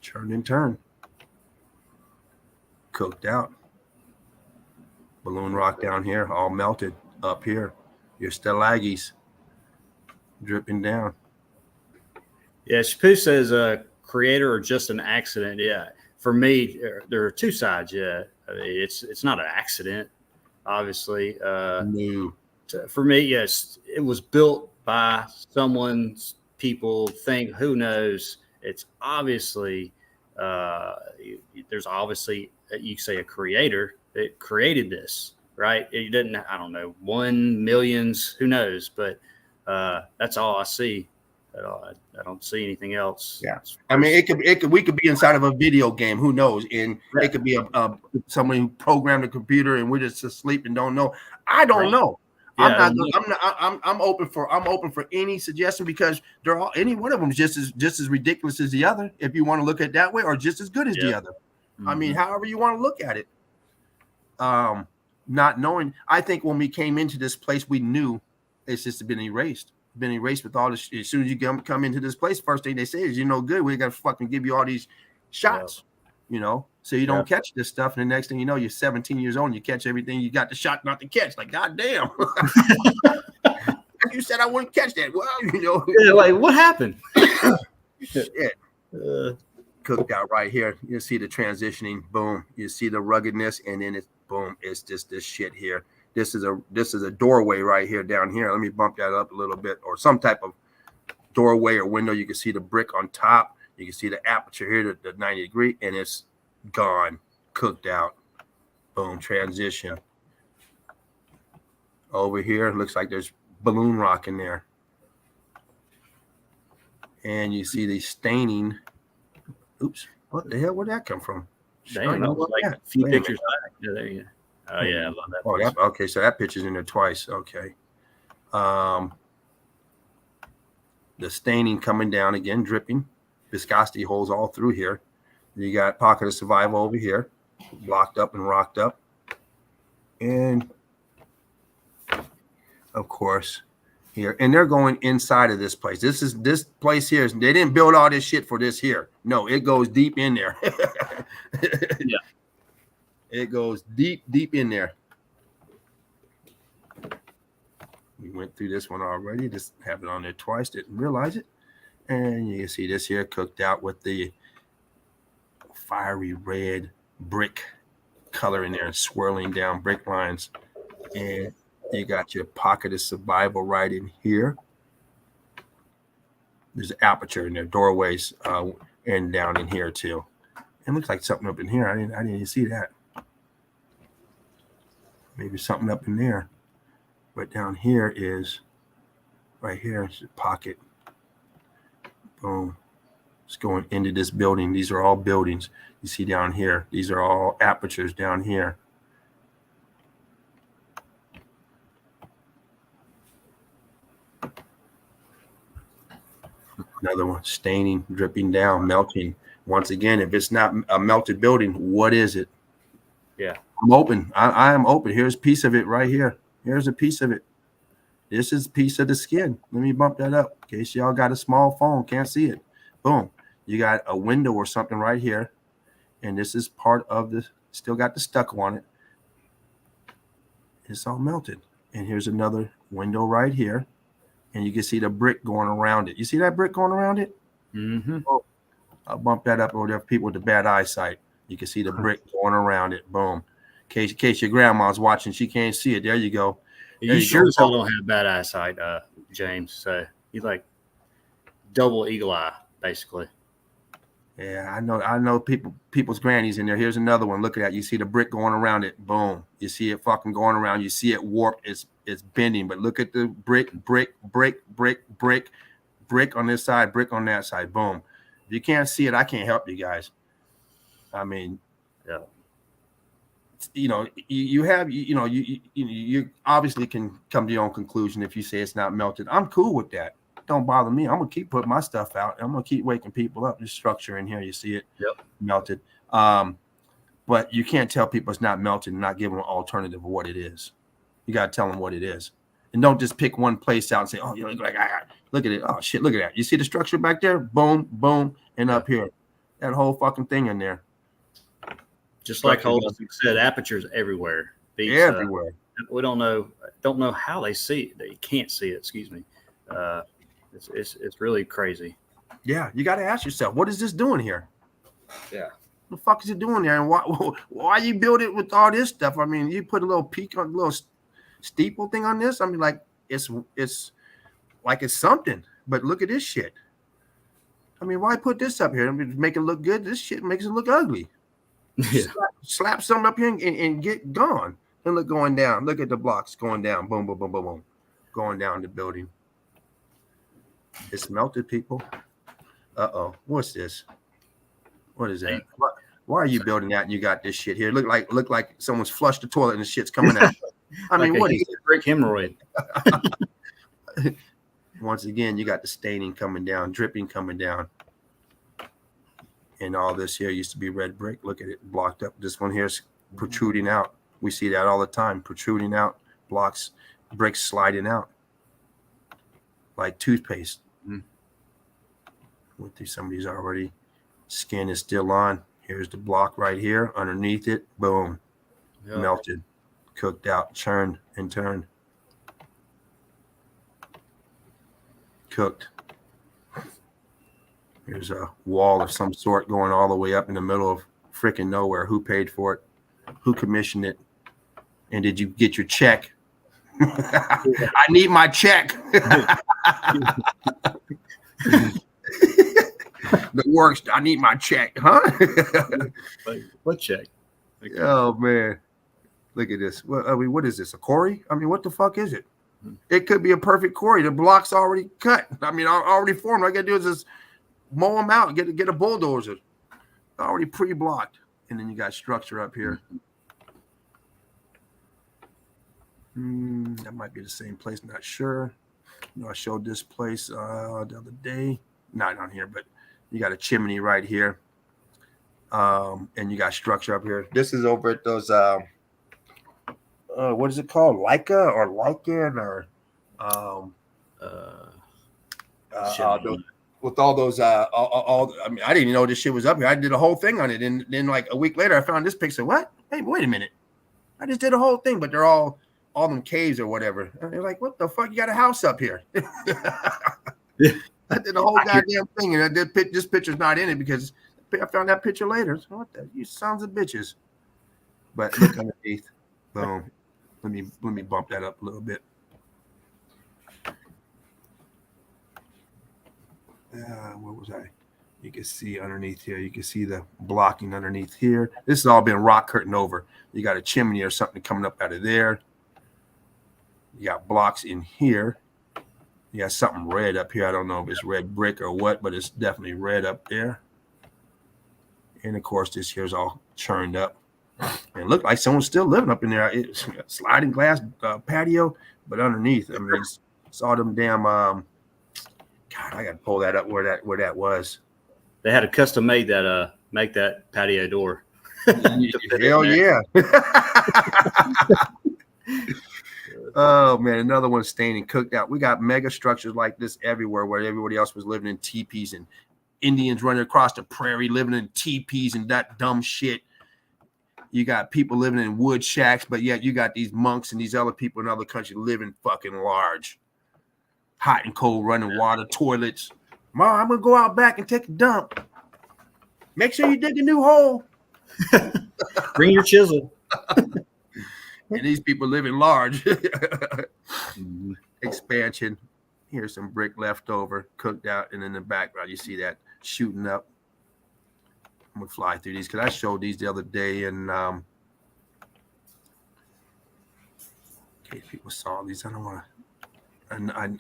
Churned and turned. Cooked out. Balloon rock down here, all melted up here. Your stalagies dripping down. Yeah, Shapu says creator or just an accident. Yeah, for me, there are two sides. Yeah, I mean, it's not an accident, obviously. No. For me, yes, it was built by someone's people. Who knows? It's obviously there's obviously you say a creator that created this, right? It didn't. I don't know, 1 millions. Who knows? But that's all I see. I don't see anything else. Yeah, I mean, we could be inside of a video game. Who knows? And it could be a someone who programmed a computer, and we're just asleep and don't know. I don't know. Yeah, I'm open for any suggestion because they're all any one of them is just as ridiculous as the other, if you want to look at it that way, or just as good as the other. Mm-hmm. I mean, however you want to look at it. Not knowing, I think when we came into this place, we knew it's just been erased with all this. As soon as you come into this place, first thing they say is, you're no good. We got to fucking give you all these shots, so you don't catch this stuff. And the next thing you know, you're 17 years old and you catch everything you got the shot not to catch. Like, goddamn. You said I wouldn't catch that. Well, Yeah, like, what happened? Cooked out right here. You see the transitioning. Boom. You see the ruggedness, and then it's boom. It's just this shit here. This is a doorway right here down here. Let me bump that up a little bit, or some type of doorway or window. You can see the brick on top. You can see the aperture here, the 90 degree, and it's gone, cooked out. Boom, transition. Over here, it looks like there's balloon rock in there. And you see the staining. Oops, what the hell? Where'd that come from? Damn, that was like a few pictures back. Yeah, there you go. Oh yeah, I love that. Oh, okay, so that picture's in there twice. Okay. The staining coming down again, dripping. Viscosity holes all through here. You got pocket of survival over here, blocked up and rocked up. And of course, here. And they're going inside of this place. This place here. They didn't build all this shit for this here. No, it goes deep in there. Yeah. It goes deep in there. We went through this one already. Just have it on there twice. Didn't realize it. And you can see this here cooked out with the fiery red brick color in there, swirling down brick lines. And you got your pocket of survival right in here. There's an aperture in there, doorways, and down in here too. It looks like something up in here. I didn't even see that. Maybe something up in there. But down here is, right here is the pocket. Boom. It's going into this building. These are all buildings. You see down here. These are all apertures down here. Another one, staining, dripping down, melting. Once again, if it's not a melted building, what is it? Yeah. I'm open. I am open. Here's a piece of it right here. Here's a piece of it. This is a piece of the skin. Let me bump that up in case y'all got a small phone, can't see it. Boom. You got a window or something right here. And this is part of the, still got the stucco on it. It's all melted. And here's another window right here. And you can see the brick going around it. You see that brick going around it? Mm-hmm. Oh, I'll bump that up over there for people with the bad eyesight. You can see the brick going around it. Boom. In case your grandma's watching, she can't see it. There you go. You sure as hell don't have bad eyesight, James. So you like double eagle eye, basically. Yeah, I know people's grannies in there. Here's another one. Look at that. You see the brick going around it. Boom. You see it fucking going around. You see it warped. It's bending. But look at the brick on this side, brick on that side. Boom. If you can't see it, I can't help you guys. I mean, yeah. you obviously can come to your own conclusion if you say it's not melted. I'm cool with that. Don't bother me. I'm gonna keep putting my stuff out. I'm gonna keep waking people up. There's structure in here. You see it melted. But you can't tell people it's not melted and not give them an alternative of what it is. You gotta tell them what it is, and don't just pick one place out and say, "Oh, look at it. Oh shit, look at that. You see the structure back there? Boom, boom, and up here, that whole fucking thing in there." Just like Holden said, apertures everywhere. Everywhere. We don't know how they see it. They can't see it. Excuse me. It's really crazy. Yeah, you got to ask yourself, what is this doing here? Yeah. What the fuck is it doing there? And why you build it with all this stuff? I mean, you put a little peak on a little steeple thing on this. I mean, like it's like it's something. But look at this shit. I mean, why put this up here? I mean, make it look good. This shit makes it look ugly. Yeah. Slap something up here and get gone. And look going down. Look at the blocks going down. Boom, boom, boom, boom, boom. Going down the building. It's melted, people. Uh-oh. What's this? What is that? Why are you building that and you got this shit here? Look like someone's flushed the toilet and the shit's coming out. I mean, what is it? Brick hemorrhoid. Once again, you got the staining coming down, dripping coming down. And all this here used to be red brick. Look at it, blocked up. This one here is protruding out. We see that all the time, protruding out, blocks, bricks sliding out like toothpaste. With these, some of these already, skin is still on. Here's the block right here. Underneath it, boom, melted, cooked out, churned and turned, cooked. Here's a wall of some sort going all the way up in the middle of freaking nowhere. Who paid for it? Who commissioned it? And did you get your check? I need my check. The works. I need my check, huh? What check? Okay. Oh man, look at this. I mean, what is this? A quarry? I mean, what the fuck is it? It could be a perfect quarry. The block's already cut. I mean, already formed. All I gotta do is just mow them out. Get a bulldozer. Already pre-blocked, and then you got structure up here. That might be the same place. Not sure. I showed this place the other day. Not on here, but you got a chimney right here, and you got structure up here. This is over at those. What is it called? Leica or Lycan or with all those all. I mean, I didn't even know this shit was up here. I did a whole thing on it, and then like a week later, I found this picture. What? Hey, wait a minute! I just did a whole thing, but they're all them caves or whatever. And they're like, what the fuck? You got a house up here? I did the whole goddamn thing, and I did this picture's not in it because I found that picture later. So what the? You sons of bitches! But look underneath. Boom. Let me bump that up a little bit. Where was I? You can see underneath here. You can see the blocking underneath here. This has all been rock curtain over. You got a chimney or something coming up out of there. You got blocks in here. You got something red up here. I don't know if it's red brick or what, but it's definitely red up there. And of course, this here's all churned up. And it looked like someone's still living up in there. It's sliding glass patio, but underneath, I mean, it's all them damn. God, I got to pull that up where that was. They had a custom made that make that patio door. Hell yeah. Oh man, another one stained and cooked out. We got mega structures like this everywhere where everybody else was living in teepees and Indians running across the prairie living in teepees and that dumb shit. You got people living in wood shacks, but yet you got these monks and these other people in other countries living fucking large. Hot and cold running water, toilets. Mom, I'm gonna go out back and take a dump. Make sure you dig a new hole. Bring your chisel. And these people living large. Expansion. Here's some brick left over, cooked out, and in the background you see that shooting up. I'm gonna fly through these because I showed these the other day, and in case people saw these, I don't want to.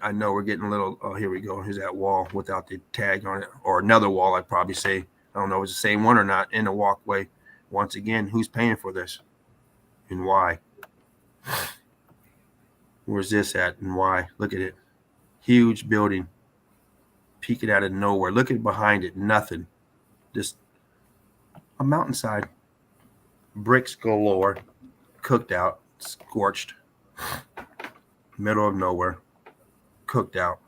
I know we're getting a little. Oh, here we go. Here's that wall without the tag on it, or another wall. I'd probably say. I don't know if it's the same one or not. In the walkway. Once again, who's paying for this? and why? Where's this at and why? Look at it. Huge building. Peeking out of nowhere. Look at behind it. Nothing. Just a mountainside. Bricks galore. Cooked out. Scorched. Middle of nowhere. Cooked out.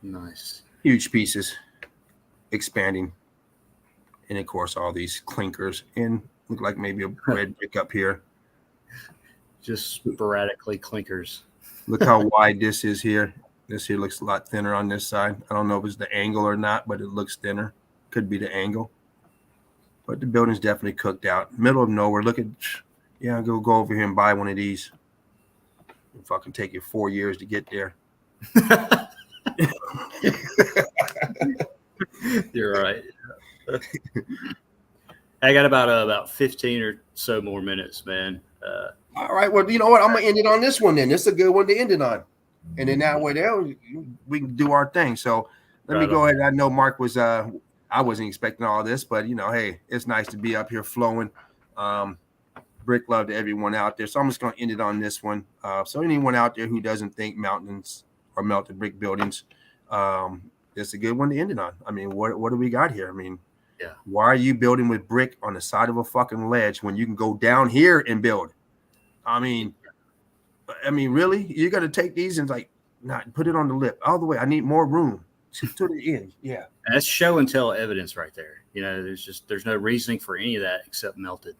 Nice. Huge pieces. Expanding. And of course, all these clinkers. And look like maybe a red brick up here. Just sporadically clinkers. Look how wide this is here. This here looks a lot thinner on this side. I don't know if it's the angle or not, but it looks thinner. Could be the angle. But the building's definitely cooked out. Middle of nowhere. Look at, yeah, go over here and buy one of these. It'll fucking take you 4 years to get there. You're right. I got about 15 or so more minutes, man. All right. Well, you know what? I'm gonna end it on this one then. This is a good one to end it on. And then that way there we can do our thing. So let me go ahead. I know Mark was I wasn't expecting all this, but you know, hey, it's nice to be up here flowing. Brick love to everyone out there. So I'm just gonna end it on this one. So anyone out there who doesn't think mountains or melted brick buildings, it's a good one to end it on. I mean, what do we got here? I mean, yeah. Why are you building with brick on the side of a fucking ledge when you can go down here and build? I mean, really? You're gonna take these and like not put it on the lip all the way? I need more room to the end. Yeah, that's show and tell evidence right there. You know, there's no reasoning for any of that except melted.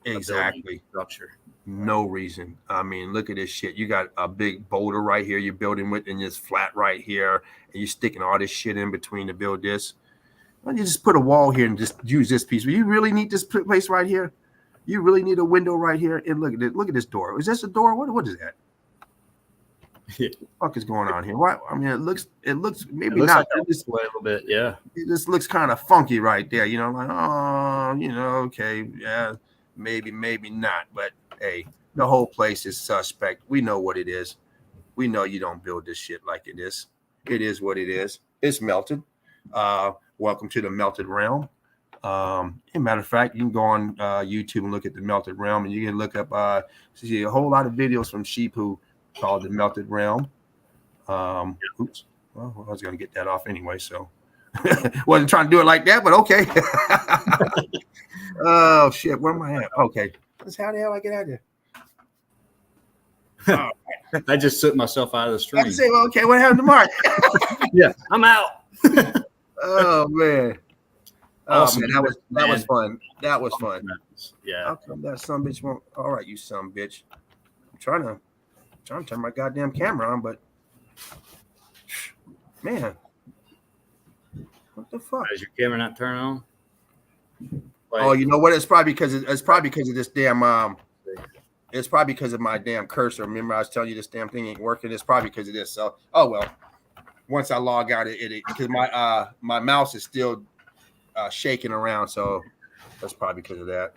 Exactly. Structure. No reason. I mean, look at this shit. You got a big boulder right here you're building with, and it's flat right here, and you're sticking all this shit in between to build this. Why don't you just put a wall here and just use this piece? You really need this place right here? You really need a window right here? And look at it. Look at this door. Is this a door? What is that? What the fuck is going on here? Why? I mean, it looks maybe not. Like a little bit, yeah. It just looks kind of funky right there. You know, like, oh, you know, okay, yeah, maybe not. But hey, the whole place is suspect. We know what it is. We know you don't build this shit like it is. It is what it is. It's melted. Welcome to the melted realm. As a matter of fact, you can go on YouTube and look at the melted realm, and you can look up see a whole lot of videos from Sheep who called the melted realm. Oops. Well, I was going to get that off anyway, so wasn't trying to do it like that, but okay. Oh shit, where am I at? Okay, that's how the hell I get out of there. Oh. I just took myself out of the stream. I say, well, okay, what happened to Mark? Yeah, I'm out. Oh man. Awesome. Oh, man, that was fun. That was fun. Yeah. How come that son bitch won't? All right, you son bitch. I'm trying to turn my goddamn camera on, but man, what the fuck? Is your camera not turning on? Like, oh, you know what? It's probably because of this damn it's probably because of my damn cursor. Remember, I was telling you this damn thing ain't working. It's probably because of this. So, oh well. Once I log out, it because my mouse is still shaking around, so that's probably because of that.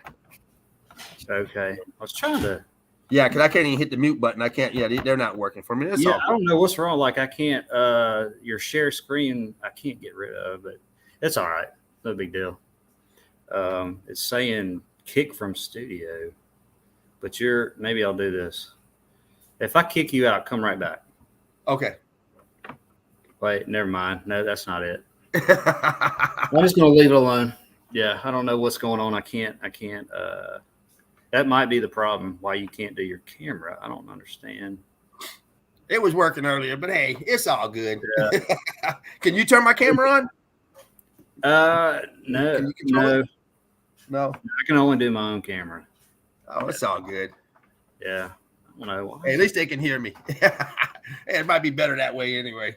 Okay, I was trying to. Yeah, because I can't even hit the mute button. I can't. Yeah, they're not working for me. That's all. I don't know what's wrong. Like I can't. Your share screen, I can't get rid of, but it's all right. No big deal. It's saying kick from studio, but maybe I'll do this. If I kick you out, come right back. Okay. Wait, never mind. No, that's not it. I'm just gonna leave it alone. Yeah, I don't know what's going on. I can't. That might be the problem. Why you can't do your camera? I don't understand. It was working earlier, but hey, it's all good. Yeah. Can you turn my camera on? No. I can only do my own camera. Oh, it's all good. Yeah. I don't know. Hey, at least they can hear me. It might be better that way anyway.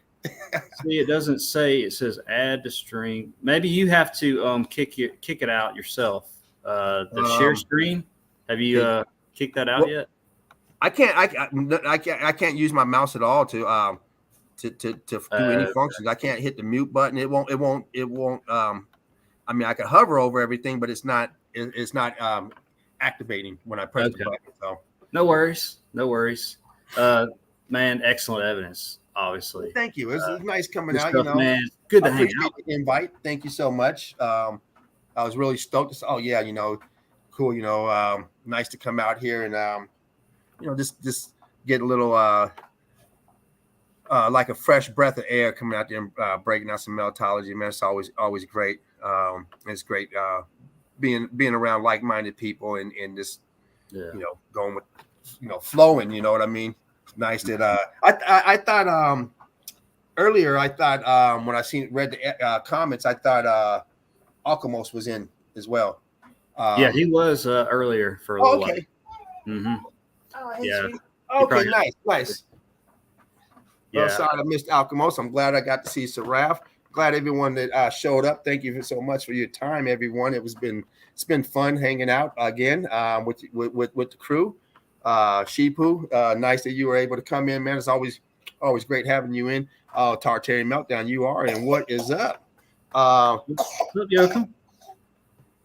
See, it doesn't say. It says add to stream. Maybe you have to kick it out yourself. The share screen. Have you kicked that out yet? I can't use my mouse at all to do any functions. I can't hit the mute button. It won't. I mean, I can hover over everything, but it's not activating when I press the button. So no worries. Man, excellent evidence. obviously. Thank you. It's nice coming Good out. stuff, man. It's good I to hang appreciate out. the invite. Thank you so much. I was really stoked to say, oh yeah, cool. Nice to come out here and just get a little like a fresh breath of air coming out there and breaking out some meltology. Man, it's always great. It's great being around like-minded people and just going with flowing. You know what I mean? Nice that I thought earlier I thought when I read the comments I thought Alchemos was in as well. Yeah, he was earlier for a Oh, little okay. while. Mm-hmm. Oh, hey, Yeah. sweet. Okay, probably- nice. Yeah. Well, sorry I missed Alchemos. I'm glad I got to see Saraf. Glad everyone that showed up. Thank you so much for your time, everyone. It's been fun hanging out again with the crew. Shipu, nice that you were able to come in, man. It's always great having you in. Tartarian Meltdown, you are, and what is up? What's up, Yoakum?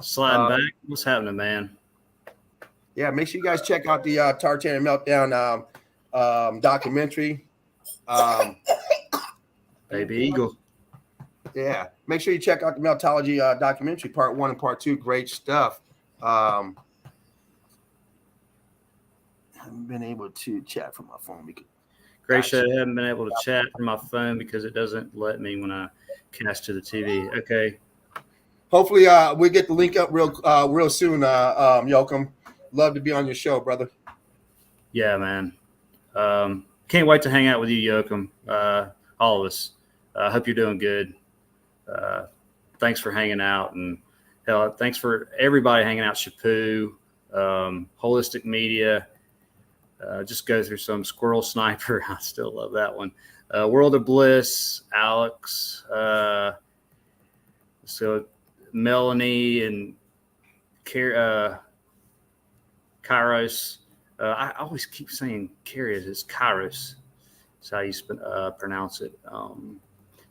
Sliding back. What's happening, man? Yeah, make sure you guys check out the Tartarian Meltdown documentary. Baby Eagle. Yeah, make sure you check out the Meltology documentary, part 1 and part 2. Great stuff. Haven't been able to chat from my phone because Great show. I haven't been able to chat from my phone because it doesn't let me when I cast to the TV. Okay. hopefully we get the link up real soon. Yoakum, love to be on your show, brother. Yeah, man. Can't wait to hang out with you, Yoakum. All of us. I hope you're doing good. Thanks for hanging out, and hell, thanks for everybody hanging out. Shapu, Holistic Media. Just go through some Squirrel Sniper. I still love that one. World of Bliss, Alex. So Melanie and Kairos. I always keep saying Kairos. It's Kairos. That's how you pronounce it.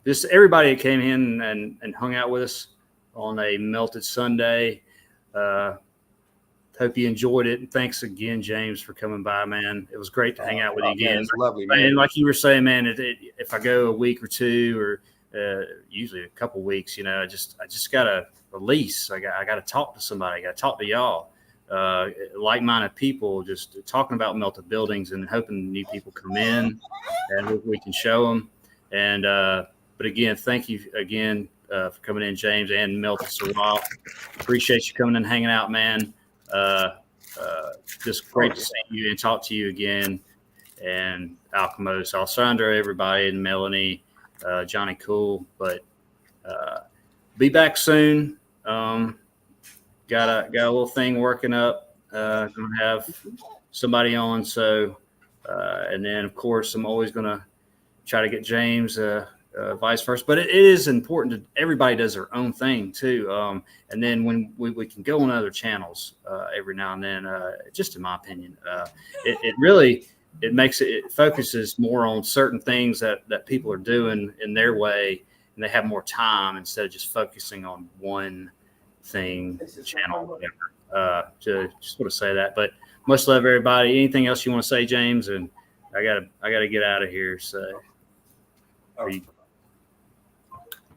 Just everybody that came in and hung out with us on a Melted Sunday. Hope you enjoyed it. And thanks again, James, for coming by, man. It was great to hang out with you again. Man, it's lovely, man. And like you were saying, man, if I go a week or two or usually a couple weeks, I just got to release. I got to talk to somebody. I got to talk to y'all. Like-minded people just talking about melted buildings and hoping new people come in and we can show them. And but again, thank you again for coming in, James, and Melted Saraf. Appreciate you coming and hanging out, man. Just great to see you and talk to you again. And Alchemos, Alessandro, everybody, and Melanie, Johnny Cool. But be back soon. Got a little thing working up. Gonna have somebody on. So, and then of course I'm always gonna try to get James, vice versa. But it is important that everybody does their own thing too. And then when we can go on other channels every now and then, just in my opinion, it really it focuses more on certain things that people are doing in their way, and they have more time instead of just focusing on one thing, channel, whatever. Just want to say that. But much love, everybody. Anything else you want to say, James? And I gotta get out of here. So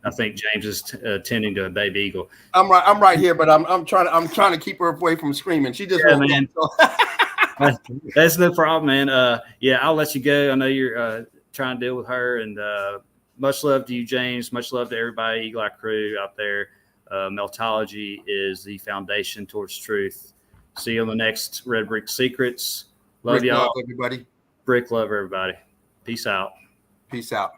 I think James is tending to a baby eagle. I'm right here, but I'm trying to keep her away from screaming. She just woke man. up. That's no problem, man. Yeah, I'll let you go. I know you're trying to deal with her, and much love to you, James. Much love to everybody, Eagle Eye crew out there. Meltology is the foundation towards truth. See you on the next Red Brick Secrets. Love y'all. Love, everybody. Brick love, everybody. Peace out. Peace out.